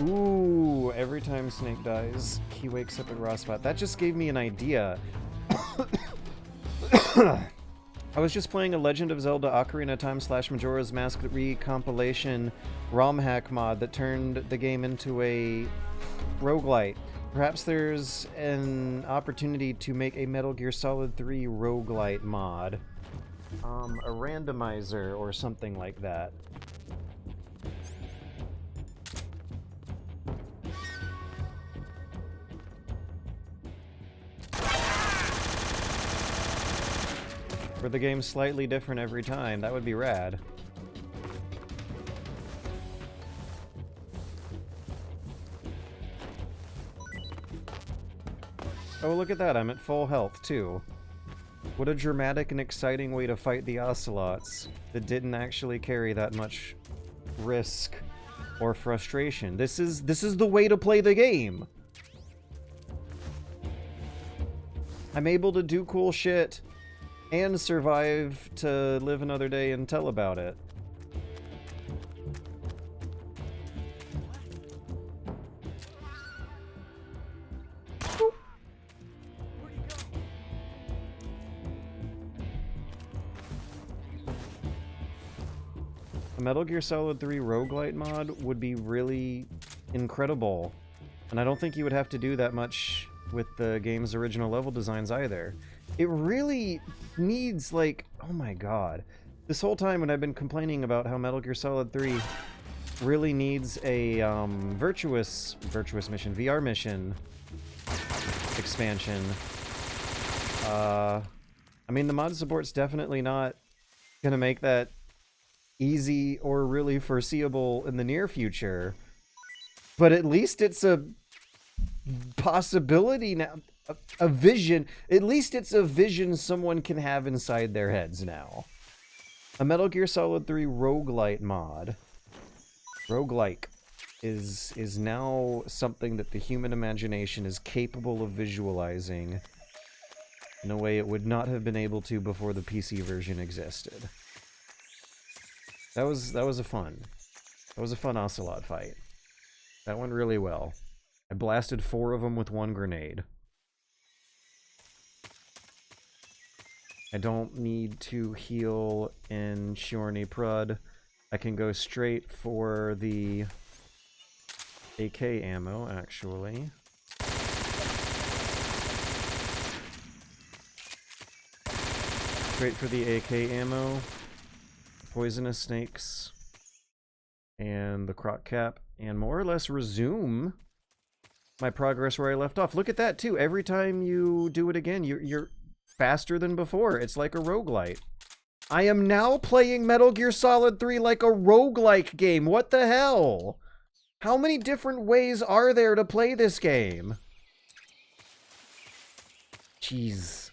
Ooh, every time Snake dies, he wakes up at raw spot. That just gave me an idea. I was just playing a Legend of Zelda Ocarina of Time / Majora's Mask recompilation ROM hack mod that turned the game into a roguelite. Perhaps there's an opportunity to make a Metal Gear Solid 3 roguelite mod. A randomizer or something like that. For the game slightly different every time, that would be rad. Oh, look at that, I'm at full health, too. What a dramatic and exciting way to fight the ocelots that didn't actually carry that much risk or frustration. This is the way to play the game! I'm able to do cool shit and survive to live another day and tell about it. A Metal Gear Solid 3 roguelite mod would be really incredible. And I don't think you would have to do that much with the game's original level designs either. It really needs, like, oh my god. This whole time when I've been complaining about how Metal Gear Solid 3 really needs a virtuous mission, VR mission expansion. I mean, the mod support's definitely not gonna make that easy or really foreseeable in the near future, but at least it's a possibility now, a vision. At least it's a vision someone can have inside their heads now. A Metal Gear Solid 3 roguelite mod, roguelike, is now something that the human imagination is capable of visualizing in a way it would not have been able to before the PC version existed. That was a fun ocelot fight. That went really well. I blasted 4 of them with 1 grenade. I don't need to heal in Shiorni Prud. I can go straight for the AK ammo, actually. Straight for the AK ammo, poisonous snakes, and the croc cap, and more or less resume my progress where I left off. Look at that, too. Every time you do it again, you're faster than before. It's like a roguelite. I am now playing Metal Gear Solid 3 like a roguelike game. What the hell? How many different ways are there to play this game? Jeez.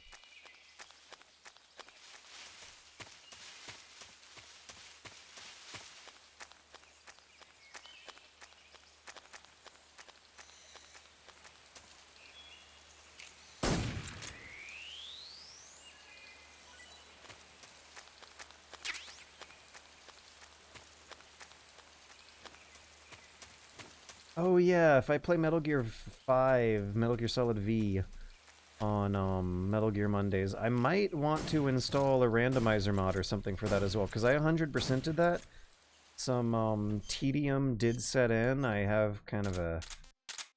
Oh yeah, if I play Metal Gear 5, Metal Gear Solid V on Metal Gear Mondays, I might want to install a randomizer mod or something for that as well, because I 100%ed that. Some tedium did set in. I have kind of a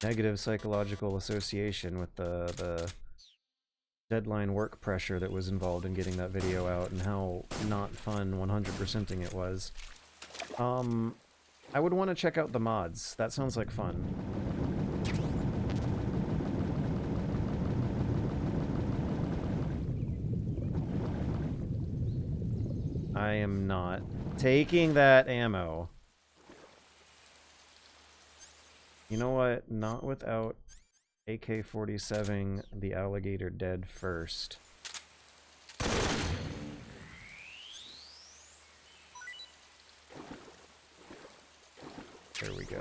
negative psychological association with the deadline work pressure that was involved in getting that video out and how not fun 100%ing it was. I would want to check out the mods. That sounds like fun. I am not taking that ammo. You know what? Not without AK-47 the alligator dead first. There we go.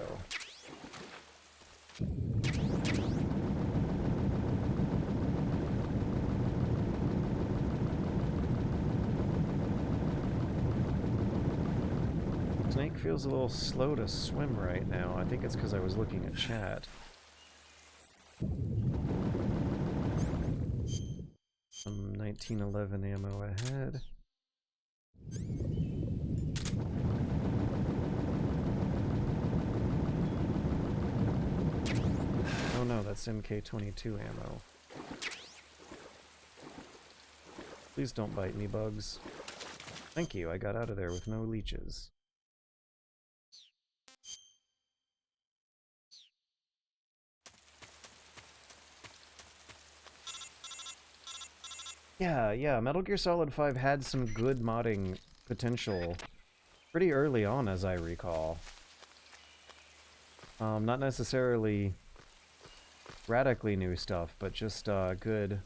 Snake feels a little slow to swim right now. I think it's because I was looking at chat. Some 1911 ammo ahead. Oh no, that's MK22 ammo. Please don't bite me, bugs. Thank you, I got out of there with no leeches. Yeah, Metal Gear Solid 5 had some good modding potential pretty early on, as I recall. Not necessarily radically new stuff, but just good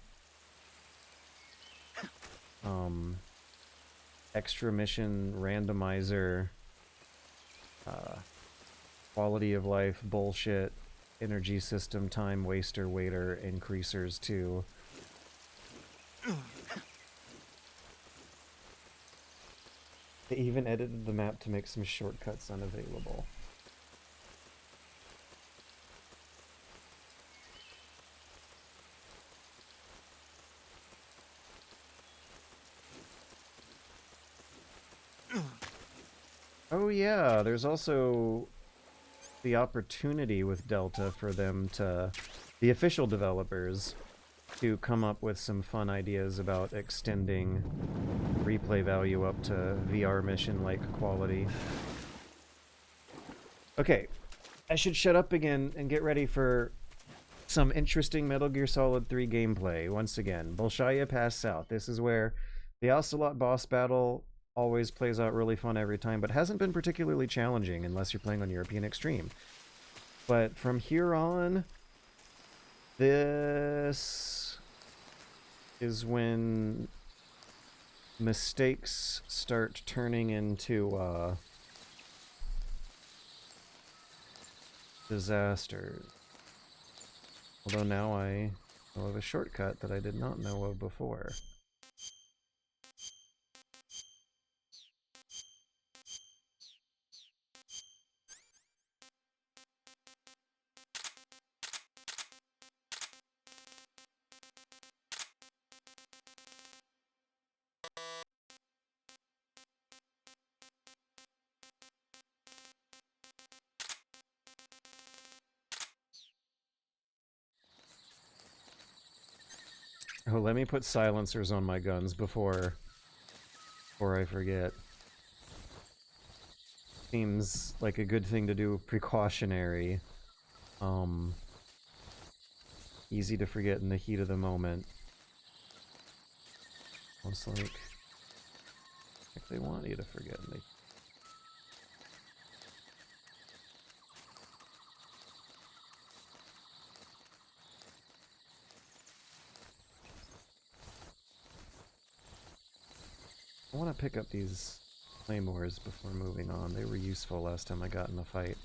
extra mission randomizer, quality of life bullshit, energy system time waster waiter increasers too. They even edited the map to make some shortcuts unavailable. Oh yeah, there's also the opportunity with Delta for them to, the official developers, to come up with some fun ideas about extending replay value up to VR mission-like quality. Okay, I should shut up again and get ready for some interesting Metal Gear Solid 3 gameplay. Once again, Bolshaya Pass South. This is where the Ocelot boss battle always plays out really fun every time, but hasn't been particularly challenging unless you're playing on European Extreme. But from here on, this is when mistakes start turning into disasters. Although now I know of a shortcut that I did not know of before. Oh, let me put silencers on my guns before I forget. Seems like a good thing to do, precautionary. Easy to forget in the heat of the moment. Almost like they want you to forget in the I want to pick up these claymores before moving on. They were useful last time I got in the fight.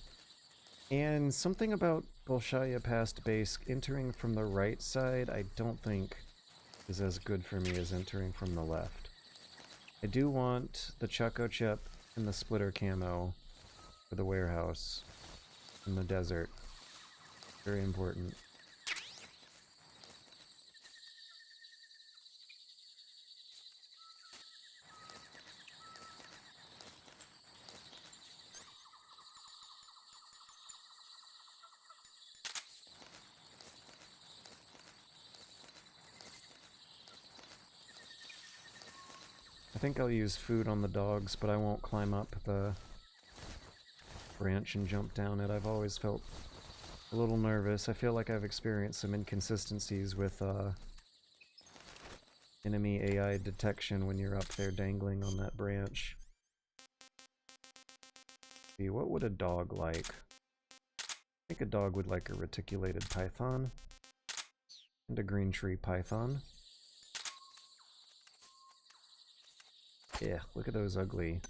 And something about Bolshaya past base entering from the right side I don't think is as good for me as entering from the left. I do want the Choco Chip and the splitter camo for the warehouse in the desert. Very important. I think I'll use food on the dogs, but I won't climb up the branch and jump down it. I've always felt a little nervous. I feel like I've experienced some inconsistencies with enemy AI detection when you're up there dangling on that branch. See, what would a dog like? I think a dog would like a reticulated python and a green tree python. Yeah, look at those ugly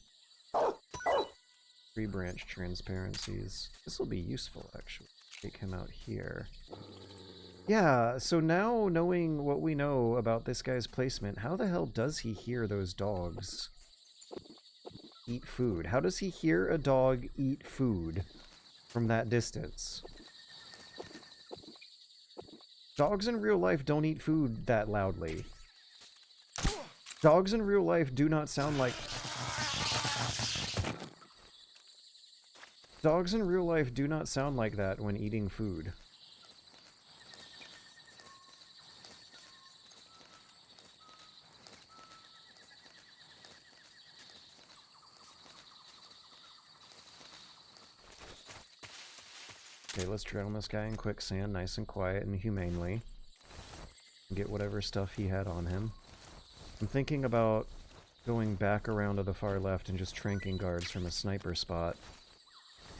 tree branch transparencies. This will be useful, actually. Take him out here. Yeah, so now knowing what we know about this guy's placement, how the hell does he hear those dogs eat food? How does he hear a dog eat food from that distance? Dogs in real life don't eat food that loudly. Dogs in real life do not sound like... Dogs in real life do not sound like that when eating food. Okay, let's drown this guy in quicksand, nice and quiet and humanely. Get whatever stuff he had on him. I'm thinking about going back around to the far left and just tranking guards from a sniper spot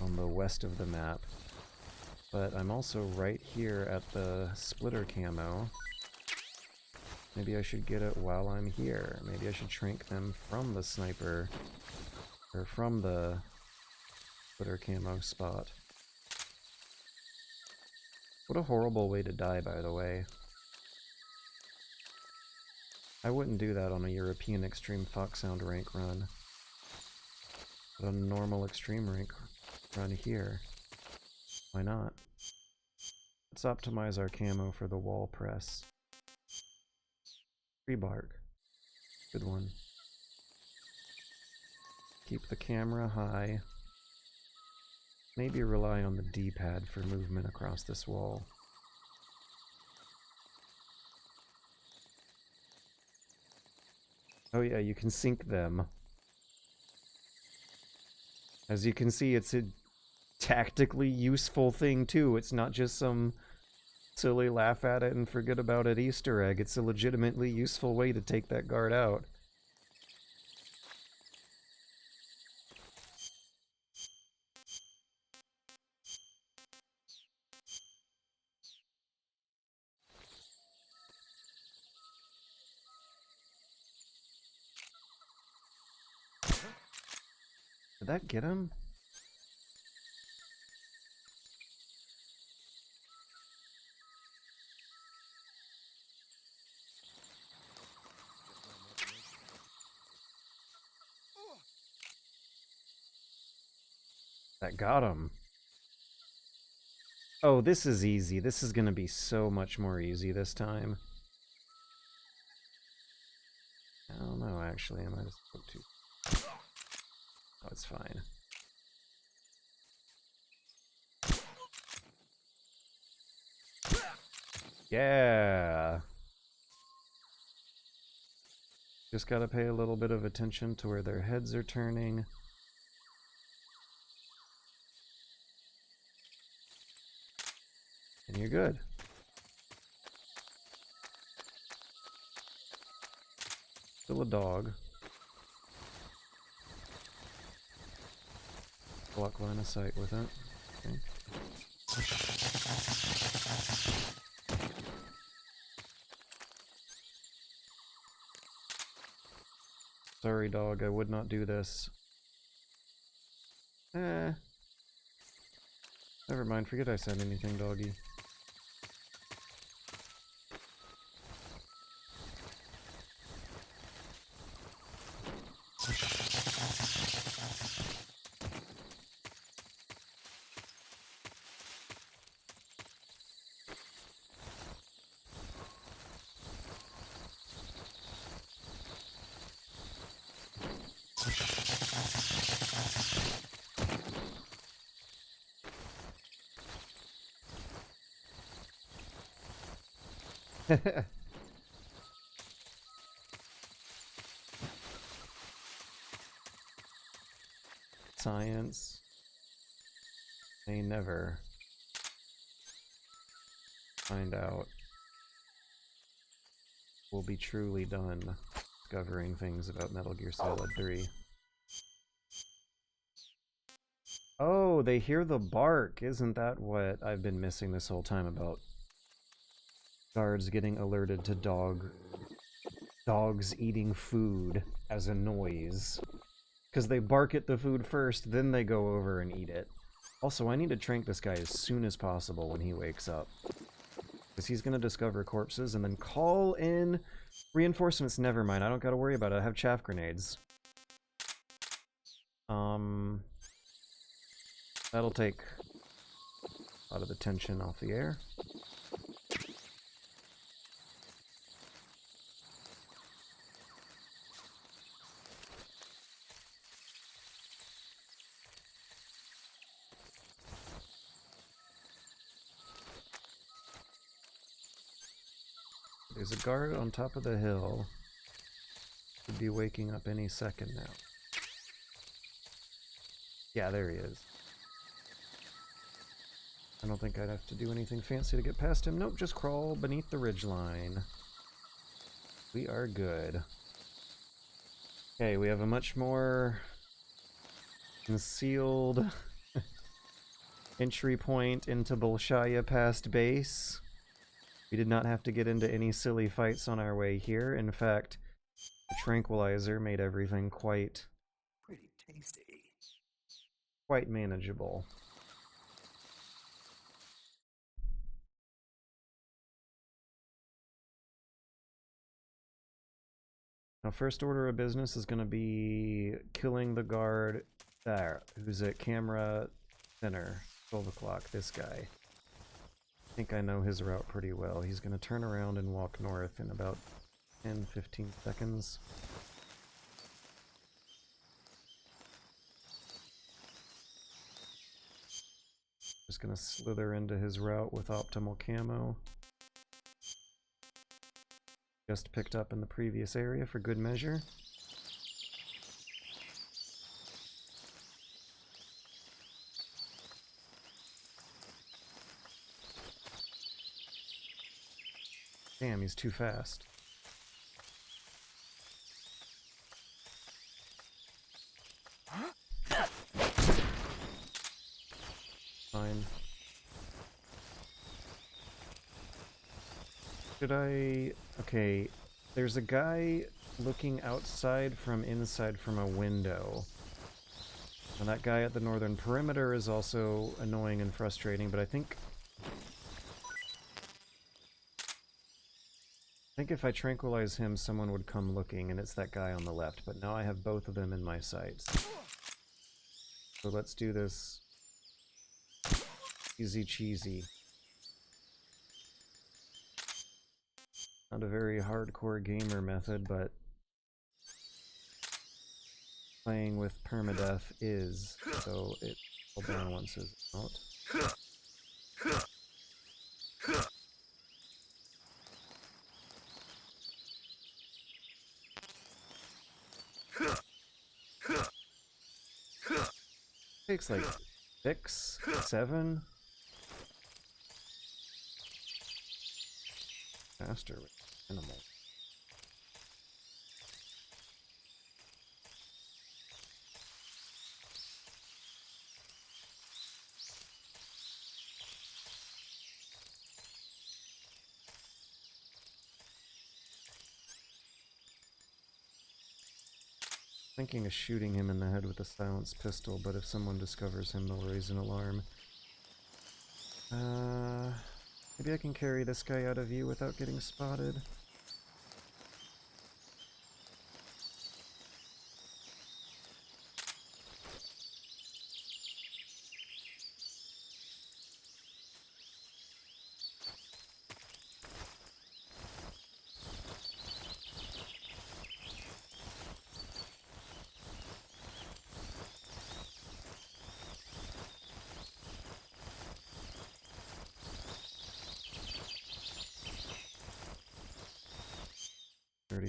on the west of the map. But I'm also right here at the splitter camo. Maybe I should get it while I'm here. Maybe I should trank them from the sniper, or from the splitter camo spot. What a horrible way to die, by the way. I wouldn't do that on a European Extreme Foxhound rank run. But on a normal Extreme rank run here, why not? Let's optimize our camo for the wall press. Tree bark. Good one. Keep the camera high. Maybe rely on the D-pad for movement across this wall. Oh yeah, you can sync them. As you can see, it's a tactically useful thing too. It's not just some silly laugh at it and forget about it Easter egg. It's a legitimately useful way to take that guard out. Did that get him? That got him. Oh, this is easy. This is gonna be so much more easy this time. I don't know, actually. I might have spoke too. Oh, it's fine. Yeah. Just gotta pay a little bit of attention to where their heads are turning. And you're good. Still a dog. Block line of sight with it. Okay. Sorry, dog, I would not do this. Never mind, forget I said anything, doggy. Science may never find out. We'll be truly done discovering things about Metal Gear Solid 3. Oh, they hear the bark. Isn't that what I've been missing this whole time about guards getting alerted to dogs eating food as a noise? Because they bark at the food first, then they go over and eat it. Also, I need to trank this guy as soon as possible when he wakes up. Because he's going to discover corpses and then call in reinforcements. Never mind, I don't got to worry about it. I have chaff grenades. That'll take a lot of the tension off the air. There's a guard on top of the hill. Should be waking up any second now. Yeah, there he is. I don't think I'd have to do anything fancy to get past him. Nope, just crawl beneath the ridgeline. We are good. Okay, we have a much more concealed entry point into Bolshaya past base. We did not have to get into any silly fights on our way here. In fact, the tranquilizer made everything quite tasty. Quite manageable. Now, first order of business is going to be killing the guard there, who's at camera center, 12 o'clock, this guy. I think I know his route pretty well. He's going to turn around and walk north in about 10-15 seconds. Just going to slither into his route with optimal camo. Just picked up in the previous area for good measure. Damn, he's too fast. Fine. Should I... Okay, there's a guy looking outside from inside from a window. And that guy at the northern perimeter is also annoying and frustrating, but I think if I tranquilize him, someone would come looking, and it's that guy on the left. But now I have both of them in my sights. So let's do this easy cheesy. Not a very hardcore gamer method, but playing with permadeath is, so it all balances out. takes like 6, 7. Faster with animal. Thinking of shooting him in the head with a silenced pistol, but if someone discovers him, they'll raise an alarm. Maybe I can carry this guy out of view without getting spotted.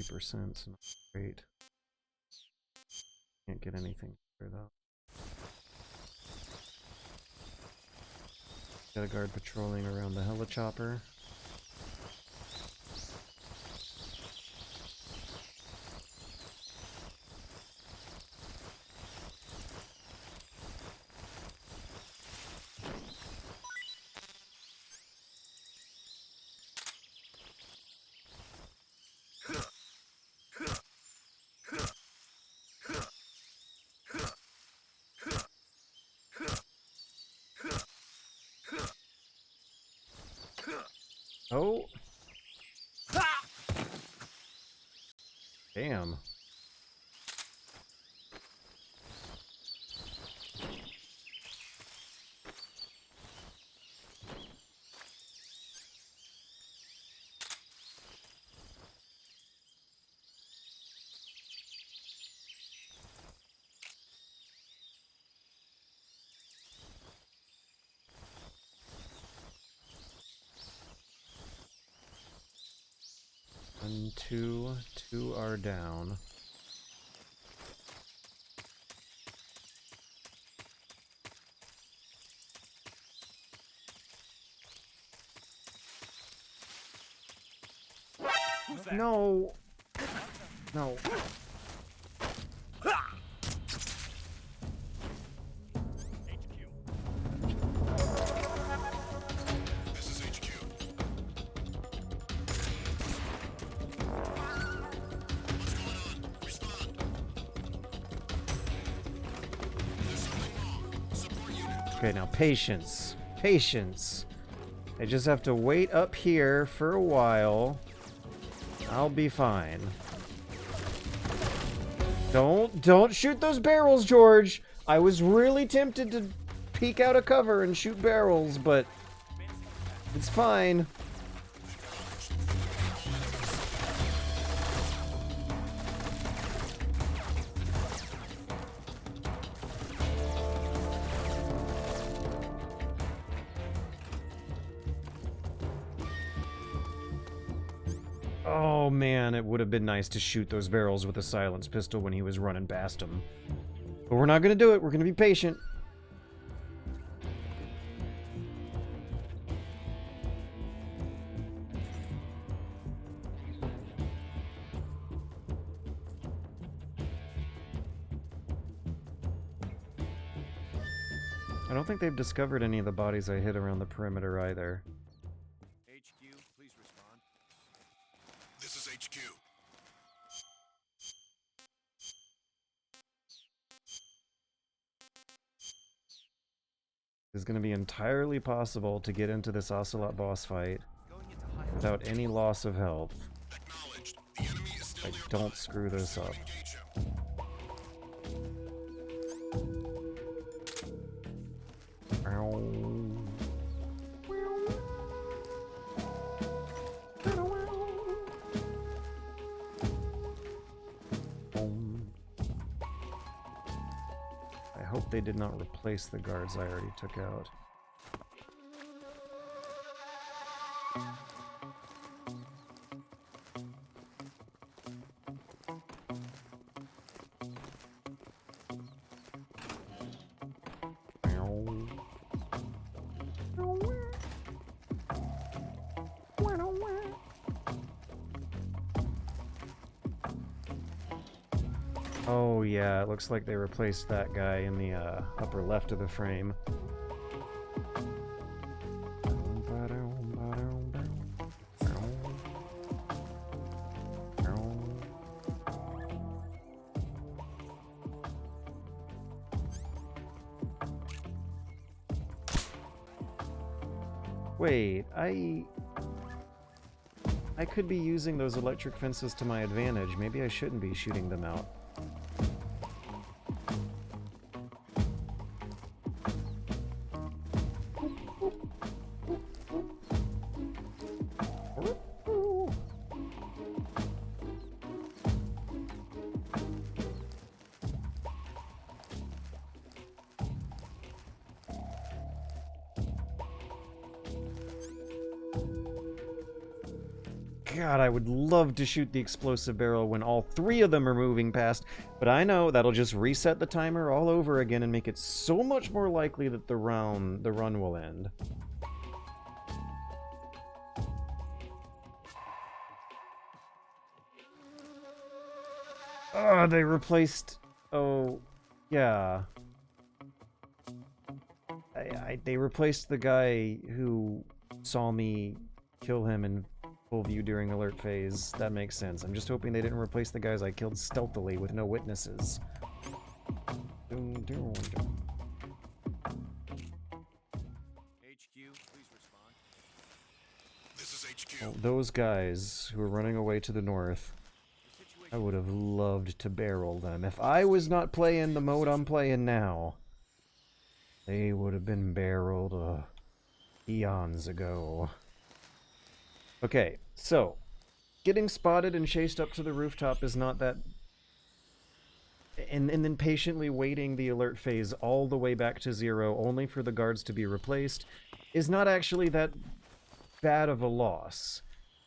%, not great. Can't get anything for that. Got a guard patrolling around the helichopper. Oh! Damn. One, two are down. No! No. This is HQ. What's going on? Respond. There's something wrong. Support unit. Okay, now patience. Patience. I just have to wait up here for a while. I'll be fine. Don't shoot those barrels, George! I was really tempted to peek out of cover and shoot barrels, but it's fine. Oh man, it would have been nice to shoot those barrels with a silenced pistol when he was running past them. But we're not going to do it. We're going to be patient. I don't think they've discovered any of the bodies I hit around the perimeter either. HQ, please respond. This is HQ. It's going to be entirely possible to get into this Ocelot boss fight without any loss of health. Acknowledged. The enemy is still I nearby. don't screw this up. Engage him. Ow. I hope they did not replace the guards I already took out. Oh yeah, it looks like they replaced that guy in the upper left of the frame. Wait, I could be using those electric fences to my advantage. Maybe I shouldn't be shooting them out. God, I would love to shoot the explosive barrel when all three of them are moving past, but I know that'll just reset the timer all over again and make it so much more likely that the run will end. Oh, they replaced... Oh, yeah. They replaced the guy who saw me kill him in full view during alert phase. That makes sense. I'm just hoping they didn't replace the guys I killed stealthily with no witnesses. HQ, please respond. This is HQ. Well, those guys who are running away to the north, I would have loved to barrel them. If I was not playing the mode I'm playing now, they would have been barreled eons ago. Okay, so getting spotted and chased up to the rooftop is not that... And then patiently waiting the alert phase all the way back to 0 only for the guards to be replaced is not actually that bad of a loss.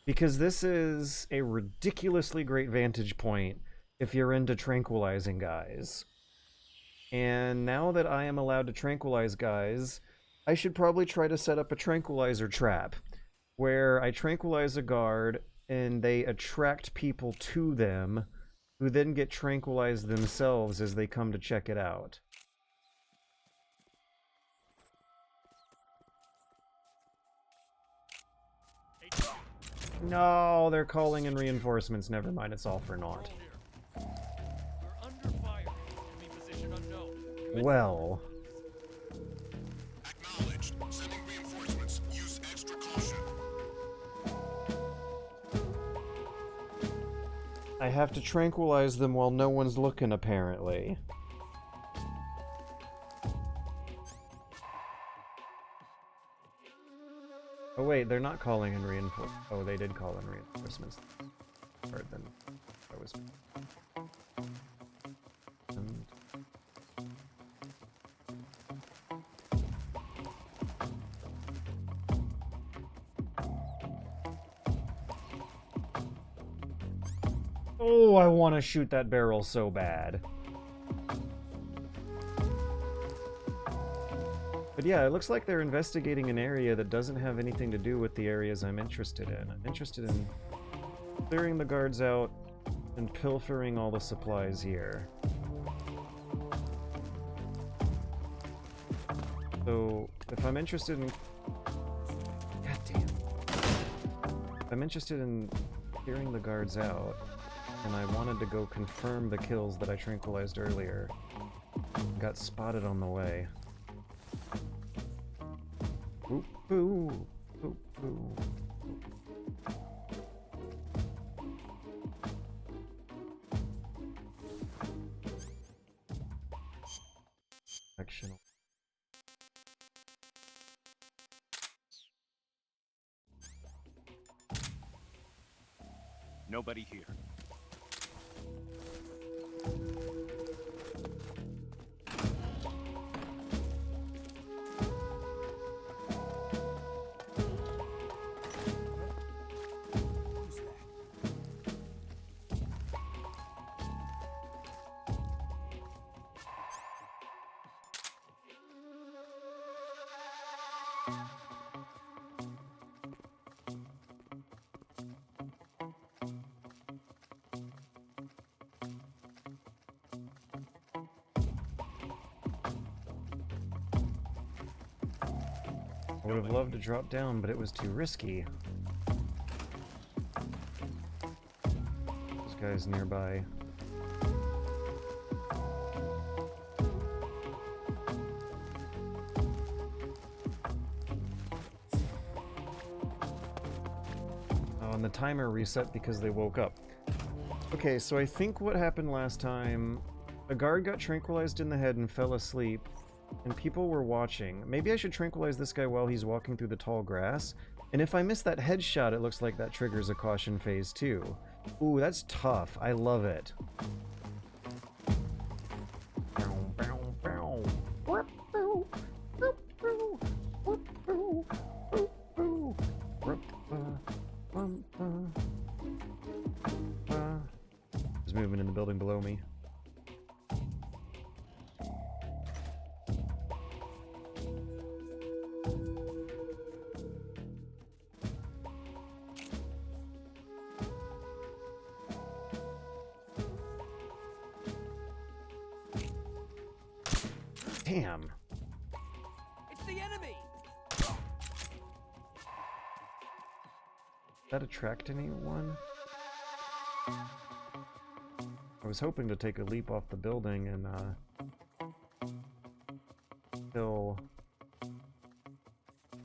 Because this is a ridiculously great vantage point if you're into tranquilizing guys. And now that I am allowed to tranquilize guys, I should probably try to set up a tranquilizer trap where I tranquilize a guard and they attract people to them who then get tranquilized themselves as they come to check it out. No, they're calling in reinforcements. Never mind, it's all for naught. Well... Acknowledged. Sending reinforcements. Use extra caution. I have to tranquilize them while no one's looking, apparently. Oh wait, they're not calling in reinforcements. Oh, they did call in reinforcements. Or then I was... Oh, I want to shoot that barrel so bad. But yeah, it looks like they're investigating an area that doesn't have anything to do with the areas I'm interested in. I'm interested in clearing the guards out and pilfering all the supplies here. So, if I'm interested in... God damn. If I'm interested in clearing the guards out, and I wanted to go confirm the kills that I tranquilized earlier, got spotted on the way. Oop, boo, oop, boo. Action. Nobody here. I would have loved to drop down, but it was too risky. Those guys nearby. Oh, and the timer reset because they woke up. Okay, so I think what happened last time, a guard got tranquilized in the head and fell asleep, and people were watching. Maybe I should tranquilize this guy while he's walking through the tall grass. And if I miss that headshot, it looks like that triggers a caution phase too. Ooh, that's tough. I love it. There's movement in the building below me. Damn. It's the enemy. Did that attract anyone? I was hoping to take a leap off the building and kill.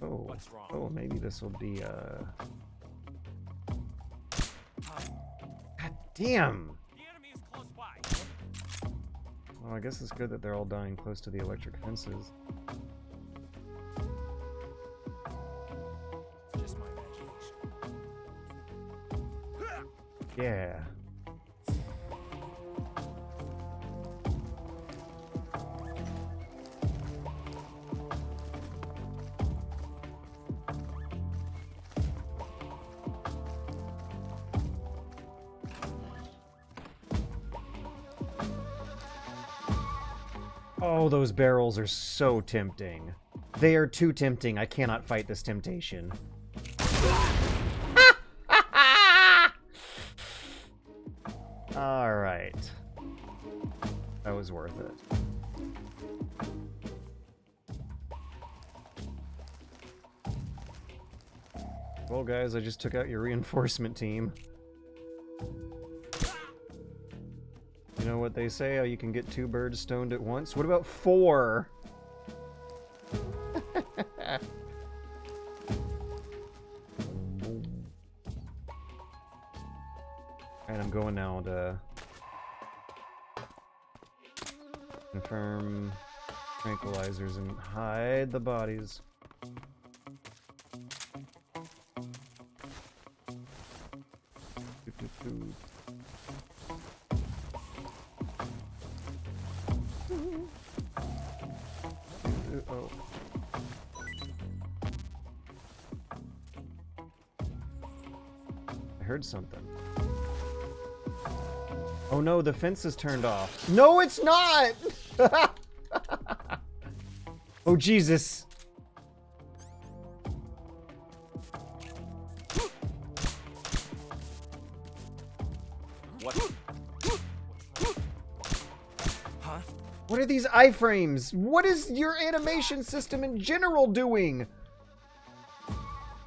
Oh, What's wrong? oh, maybe this will be God damn. The enemy is close by. Well, I guess it's good that they're all dying close to the electric fences. Just my imagination. Yeah. Oh, those barrels are so tempting. They are too tempting. I cannot fight this temptation. Alright. That was worth it. Well, guys, I just took out your reinforcement team. You know what they say, how you can get 2 birds stoned at once? What about 4? And I'm going now to confirm tranquilizers and hide the bodies. Oh. I heard something. Oh no, the fence is turned off. No, it's not! Oh, Jesus. What? Huh? What are these iframes? What is your animation system in general doing?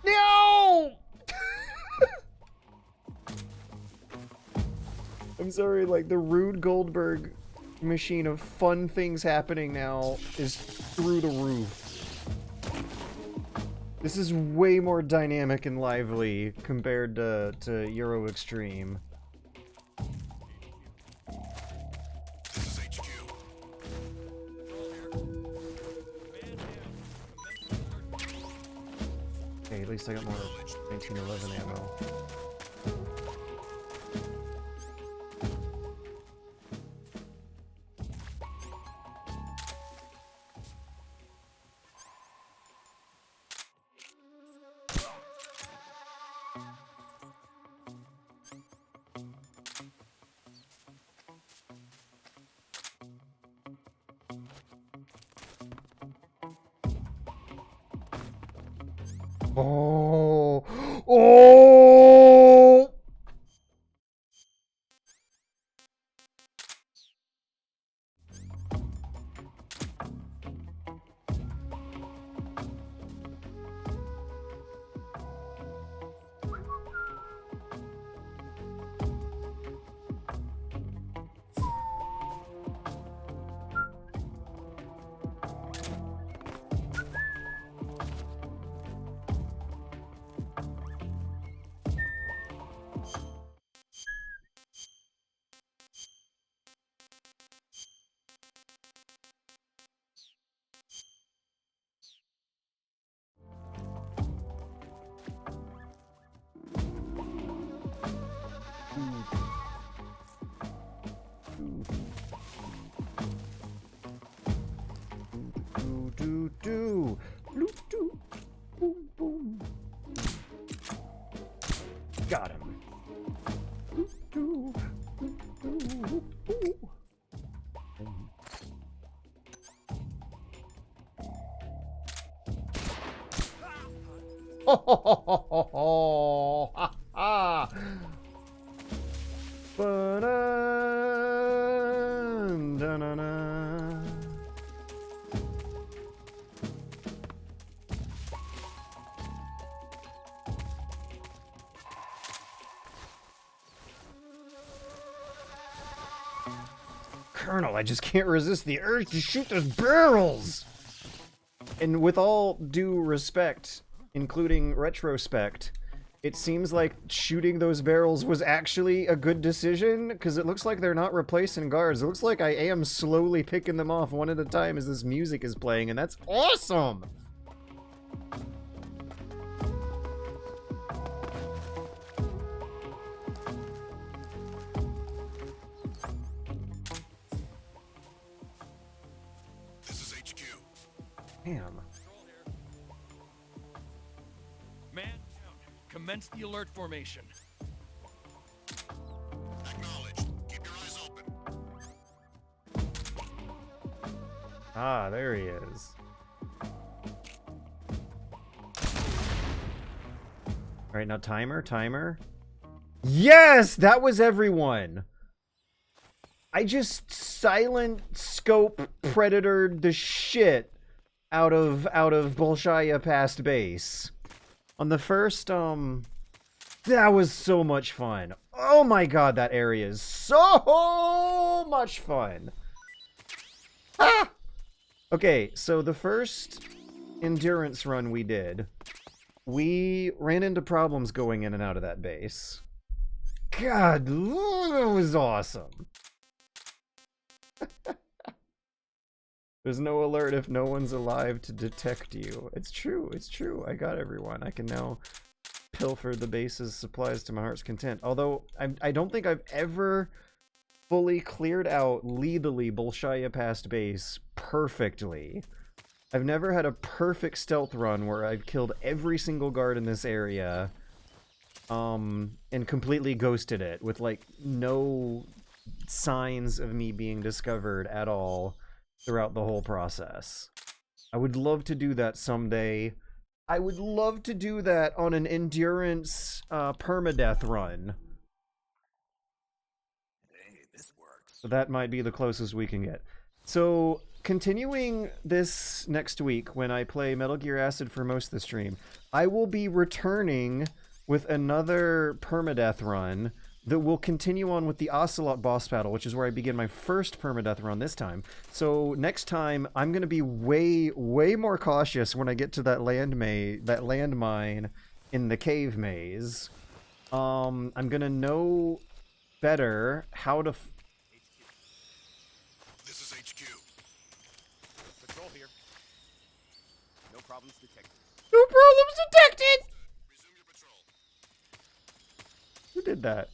No! I'm sorry, like, the Rube Goldberg machine of fun things happening now is through the roof. This is way more dynamic and lively compared to Euro Extreme. This is HQ. Okay, at least I got more 1911 ammo. Oh! Oh! Ha ha! Ba-dun-dun-dun-dun. Colonel, I just can't resist the urge to shoot those barrels! And with all due respect, including retrospect, it seems like shooting those barrels was actually a good decision, because it looks like they're not replacing guards. It looks like I am slowly picking them off one at a time as this music is playing, and that's awesome! This is HQ. Damn. Man down. Commence the alert formation. Acknowledged. Keep your eyes open. Ah, there he is. Alright, now timer. Yes! That was everyone! I just silent scope predatored the shit out of Bolshaya past base. On the first, that was so much fun. Oh my god, that area is so much fun. Ah! Okay, so the first endurance run we did, we ran into problems going in and out of that base. God, that was awesome. There's no alert if no one's alive to detect you. It's true, it's true. I got everyone. I can now pilfer the base's supplies to my heart's content. Although, I don't think I've ever fully cleared out legally Bolshaya past base perfectly. I've never had a perfect stealth run where I've killed every single guard in this area, and completely ghosted it with, like, no signs of me being discovered at all throughout the whole process. I would love to do that someday. I would love to do that on an endurance permadeath run. Hey, this works. So that might be the closest we can get. So, continuing this next week, when I play Metal Gear Acid for most of the stream, I will be returning with another permadeath run that will continue on with the Ocelot boss battle, which is where I begin my first permadeath run this time. So next time, I'm going to be way more cautious when I get to that landmine in the cave maze. I'm going to know better how to... This is HQ. Patrol here. No problems detected. No problems detected! Resume your patrol. Who did that?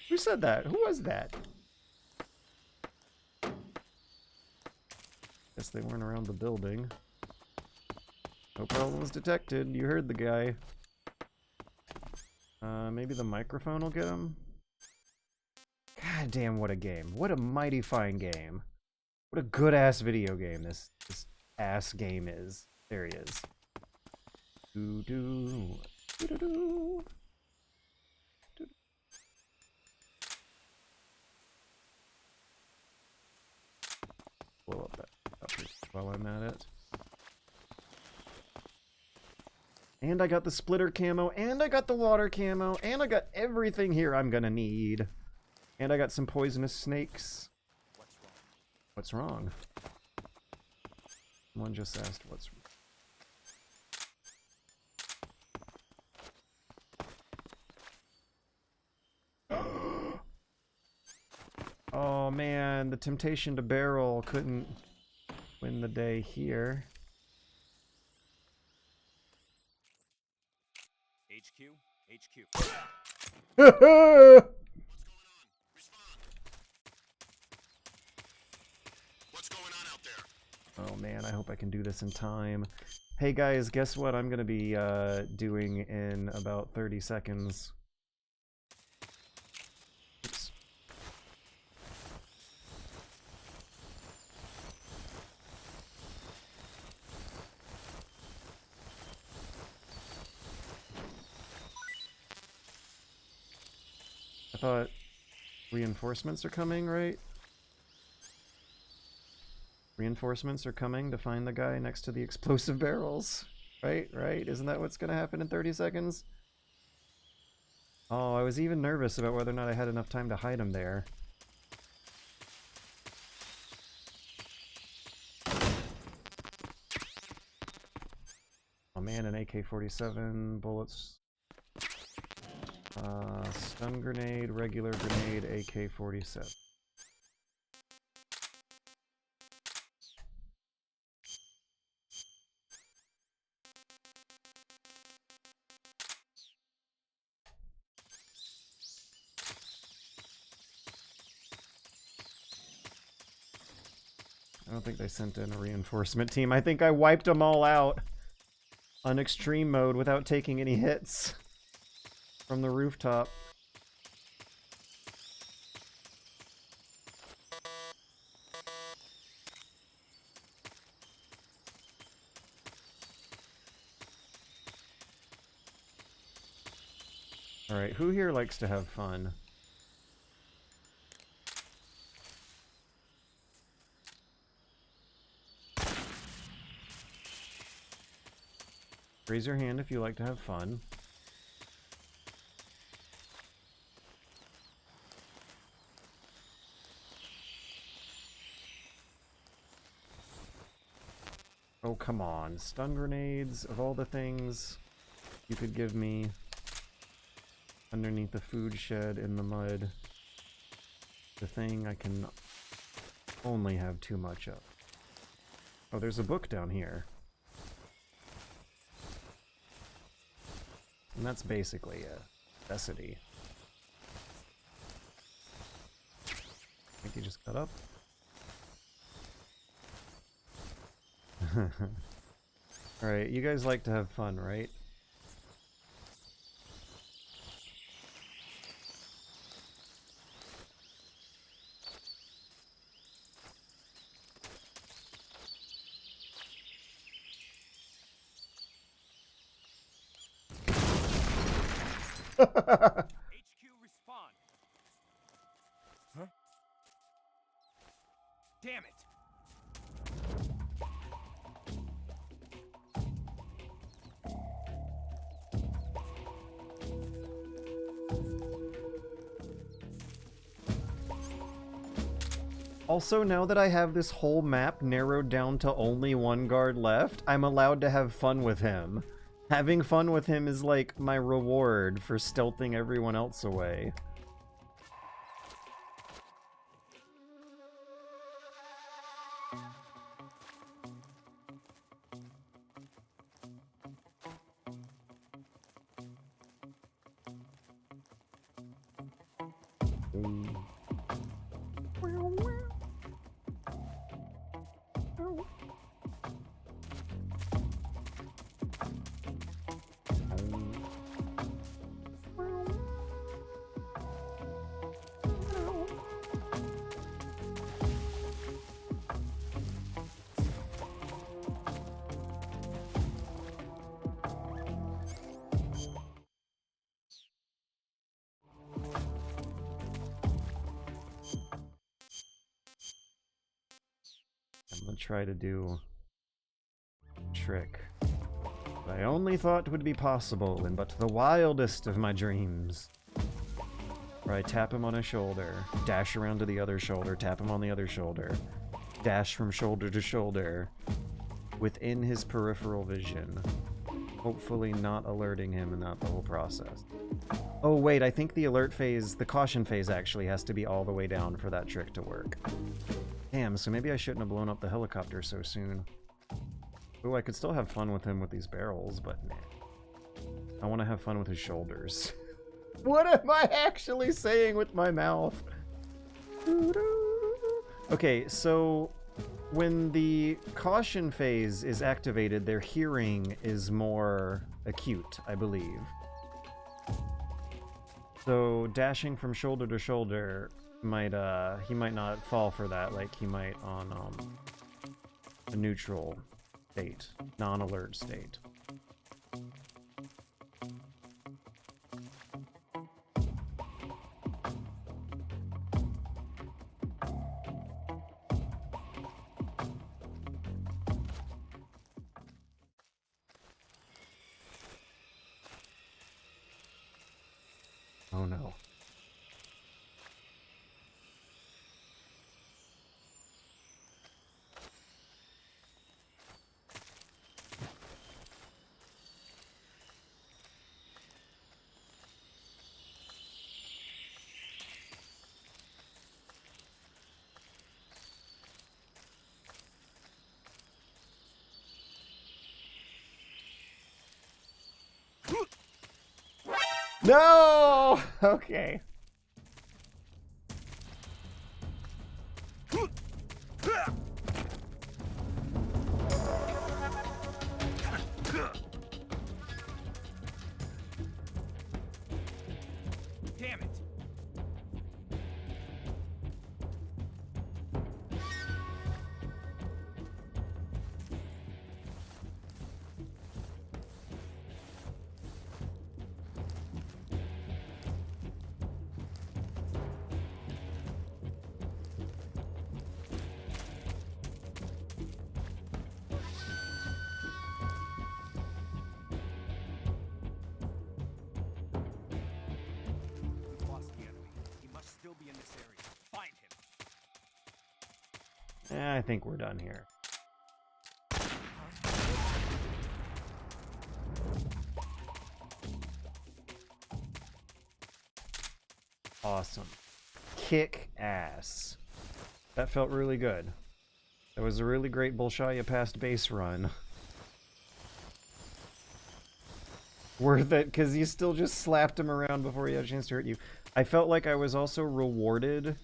Who said that? Who was that? Guess they weren't around the building. No problems detected. You heard the guy. Maybe the microphone will get him? God damn, what a game. What a mighty fine game. What a good-ass video game this ass game is. There he is. Doo-doo. Doo-doo-doo. Blow up that while I'm at it. And I got the splitter camo, and I got the water camo, and I got everything here I'm gonna need. And I got some poisonous snakes. What's wrong? Someone just asked what's wrong. Oh man, the temptation to barrel couldn't win the day here. HQ. What's going on? Respond. What's going on out there? Oh man, I hope I can do this in time. Hey guys, guess what I'm gonna be doing in about 30 seconds. Oops. thought reinforcements are coming, right? Reinforcements are coming to find the guy next to the explosive barrels. Right? Isn't that what's gonna happen in 30 seconds? Oh, I was even nervous about whether or not I had enough time to hide him there. Oh man, an AK-47, bullets. Stun grenade, regular grenade, AK-47. I don't think they sent in a reinforcement team. I think I wiped them all out on extreme mode without taking any hits from the rooftop. Alright, who here likes to have fun? Raise your hand if you like to have fun. Oh, come on. Stun grenades, of all the things you could give me underneath the food shed in the mud. The thing I can only have too much of. Oh, there's a book down here. And that's basically a necessity. I think he just got up. Alright, you guys like to have fun, right? HQ respond. Huh? Damn it. Also, now that I have this whole map narrowed down to only one guard left, I'm allowed to have fun with him. Having fun with him is like my reward for stealthing everyone else away. I'm gonna try to do a trick that I only thought would be possible in but the wildest of my dreams. Where I tap him on his shoulder, dash around to the other shoulder, tap him on the other shoulder, dash from shoulder to shoulder, within his peripheral vision, hopefully not alerting him and not the whole process. Oh wait, I think the alert phase, the caution phase actually has to be all the way down for that trick to work. Damn, so maybe I shouldn't have blown up the helicopter so soon. Ooh, I could still have fun with him with these barrels, but nah. I want to have fun with his shoulders. What am I actually saying with my mouth? Okay, so when the caution phase is activated, their hearing is more acute, I believe. So dashing from shoulder to shoulder might, he might not fall for that like he might on, a neutral state, non-alert state. No! Okay. Damn it. We've lost the enemy. He must still be in this area. Find him. I think we're done here. Awesome. Kick ass. That felt really good. That was a really great Bolshaya past base run. Worth it, because you still just slapped him around before he had a chance to hurt you. I felt like I was also rewarded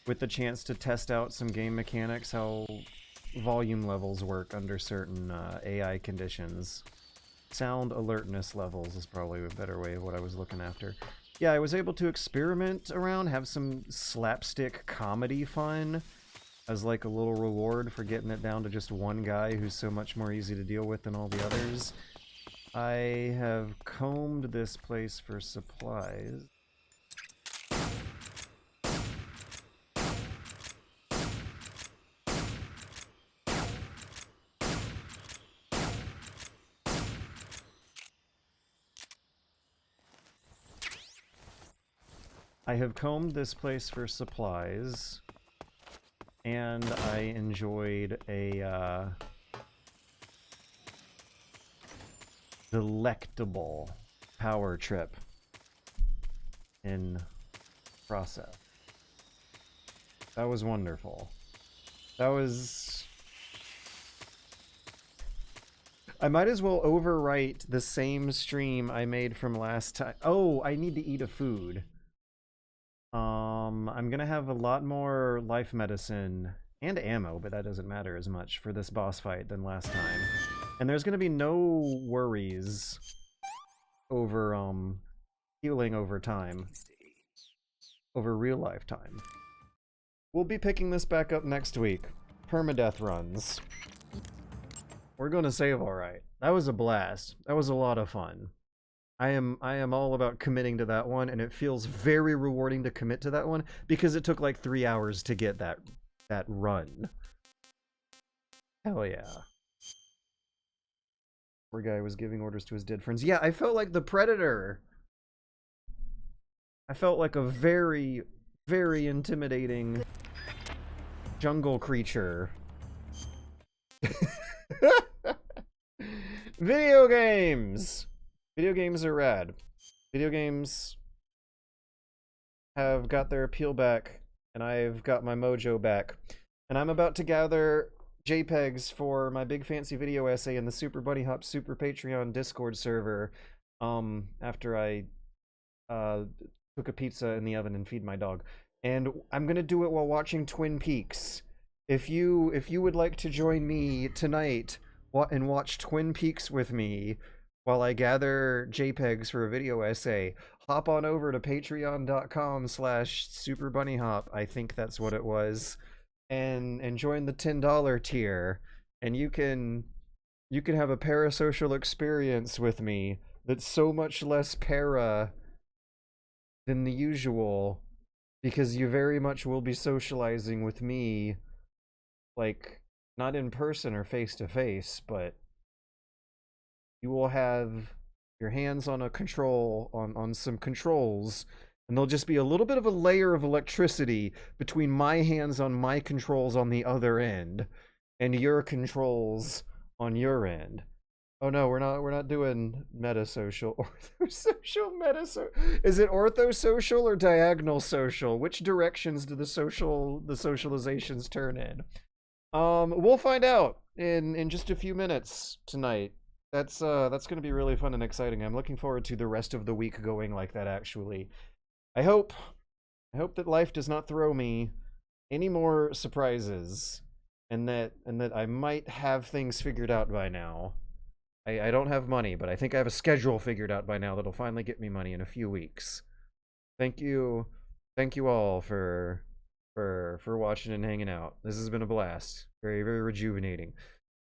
with the chance to test out some game mechanics, how volume levels work under certain AI conditions. Sound alertness levels is probably a better way of what I was looking after. Yeah, I was able to experiment around, have some slapstick comedy fun as like a little reward for getting it down to just one guy who's so much more easy to deal with than all the others. I have combed this place for supplies. I have combed this place for supplies, and I enjoyed a delectable power trip in process. That was wonderful. That was... I might as well overwrite the same stream I made from last time. Oh, I need to eat a food. I'm gonna have a lot more life medicine and ammo, but that doesn't matter as much for this boss fight than last time. And there's gonna be no worries over, healing over time. Over real life time. We'll be picking this back up next week. Permadeath runs. We're gonna save alright. That was a blast. That was a lot of fun. I am all about committing to that one, and it feels very rewarding to commit to that one because it took like 3 hours to get that run. Hell yeah. Poor guy was giving orders to his dead friends. Yeah, I felt like the Predator. I felt like a very, very intimidating jungle creature. Video games! Video games are rad. Video games have got their appeal back, and I've got my mojo back. And I'm about to gather JPEGs for my big fancy video essay in the Super Bunny Hop Super Patreon Discord server after I cook a pizza in the oven and feed my dog. And I'm gonna do it while watching Twin Peaks. If you would like to join me tonight and watch Twin Peaks with me while I gather JPEGs for a video essay, hop on over to patreon.com/superbunnyhop, I think that's what it was, and join the $10 tier, and you can have a parasocial experience with me that's so much less para than the usual, because you very much will be socializing with me, like, not in person or face to face, but you will have your hands on a control, on some controls, and there'll just be a little bit of a layer of electricity between my hands on my controls on the other end and your controls on your end. Oh no, we're not doing metasocial. Orthosocial metasocial. Is it orthosocial or diagonal social? Which directions do the socializations turn in? We'll find out in just a few minutes tonight. That's going to be really fun and exciting. I'm looking forward to the rest of the week going like that, actually. I hope that life does not throw me any more surprises, and that I might have things figured out by now. I don't have money, but I think I have a schedule figured out by now that'll finally get me money in a few weeks. Thank you all for watching and hanging out. This has been a blast. Very, very rejuvenating,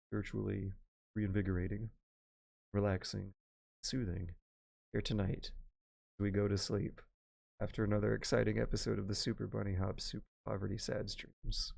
spiritually reinvigorating, relaxing, soothing. Here tonight, as we go to sleep after another exciting episode of the Super Bunny Hop Super Poverty Sad Streams.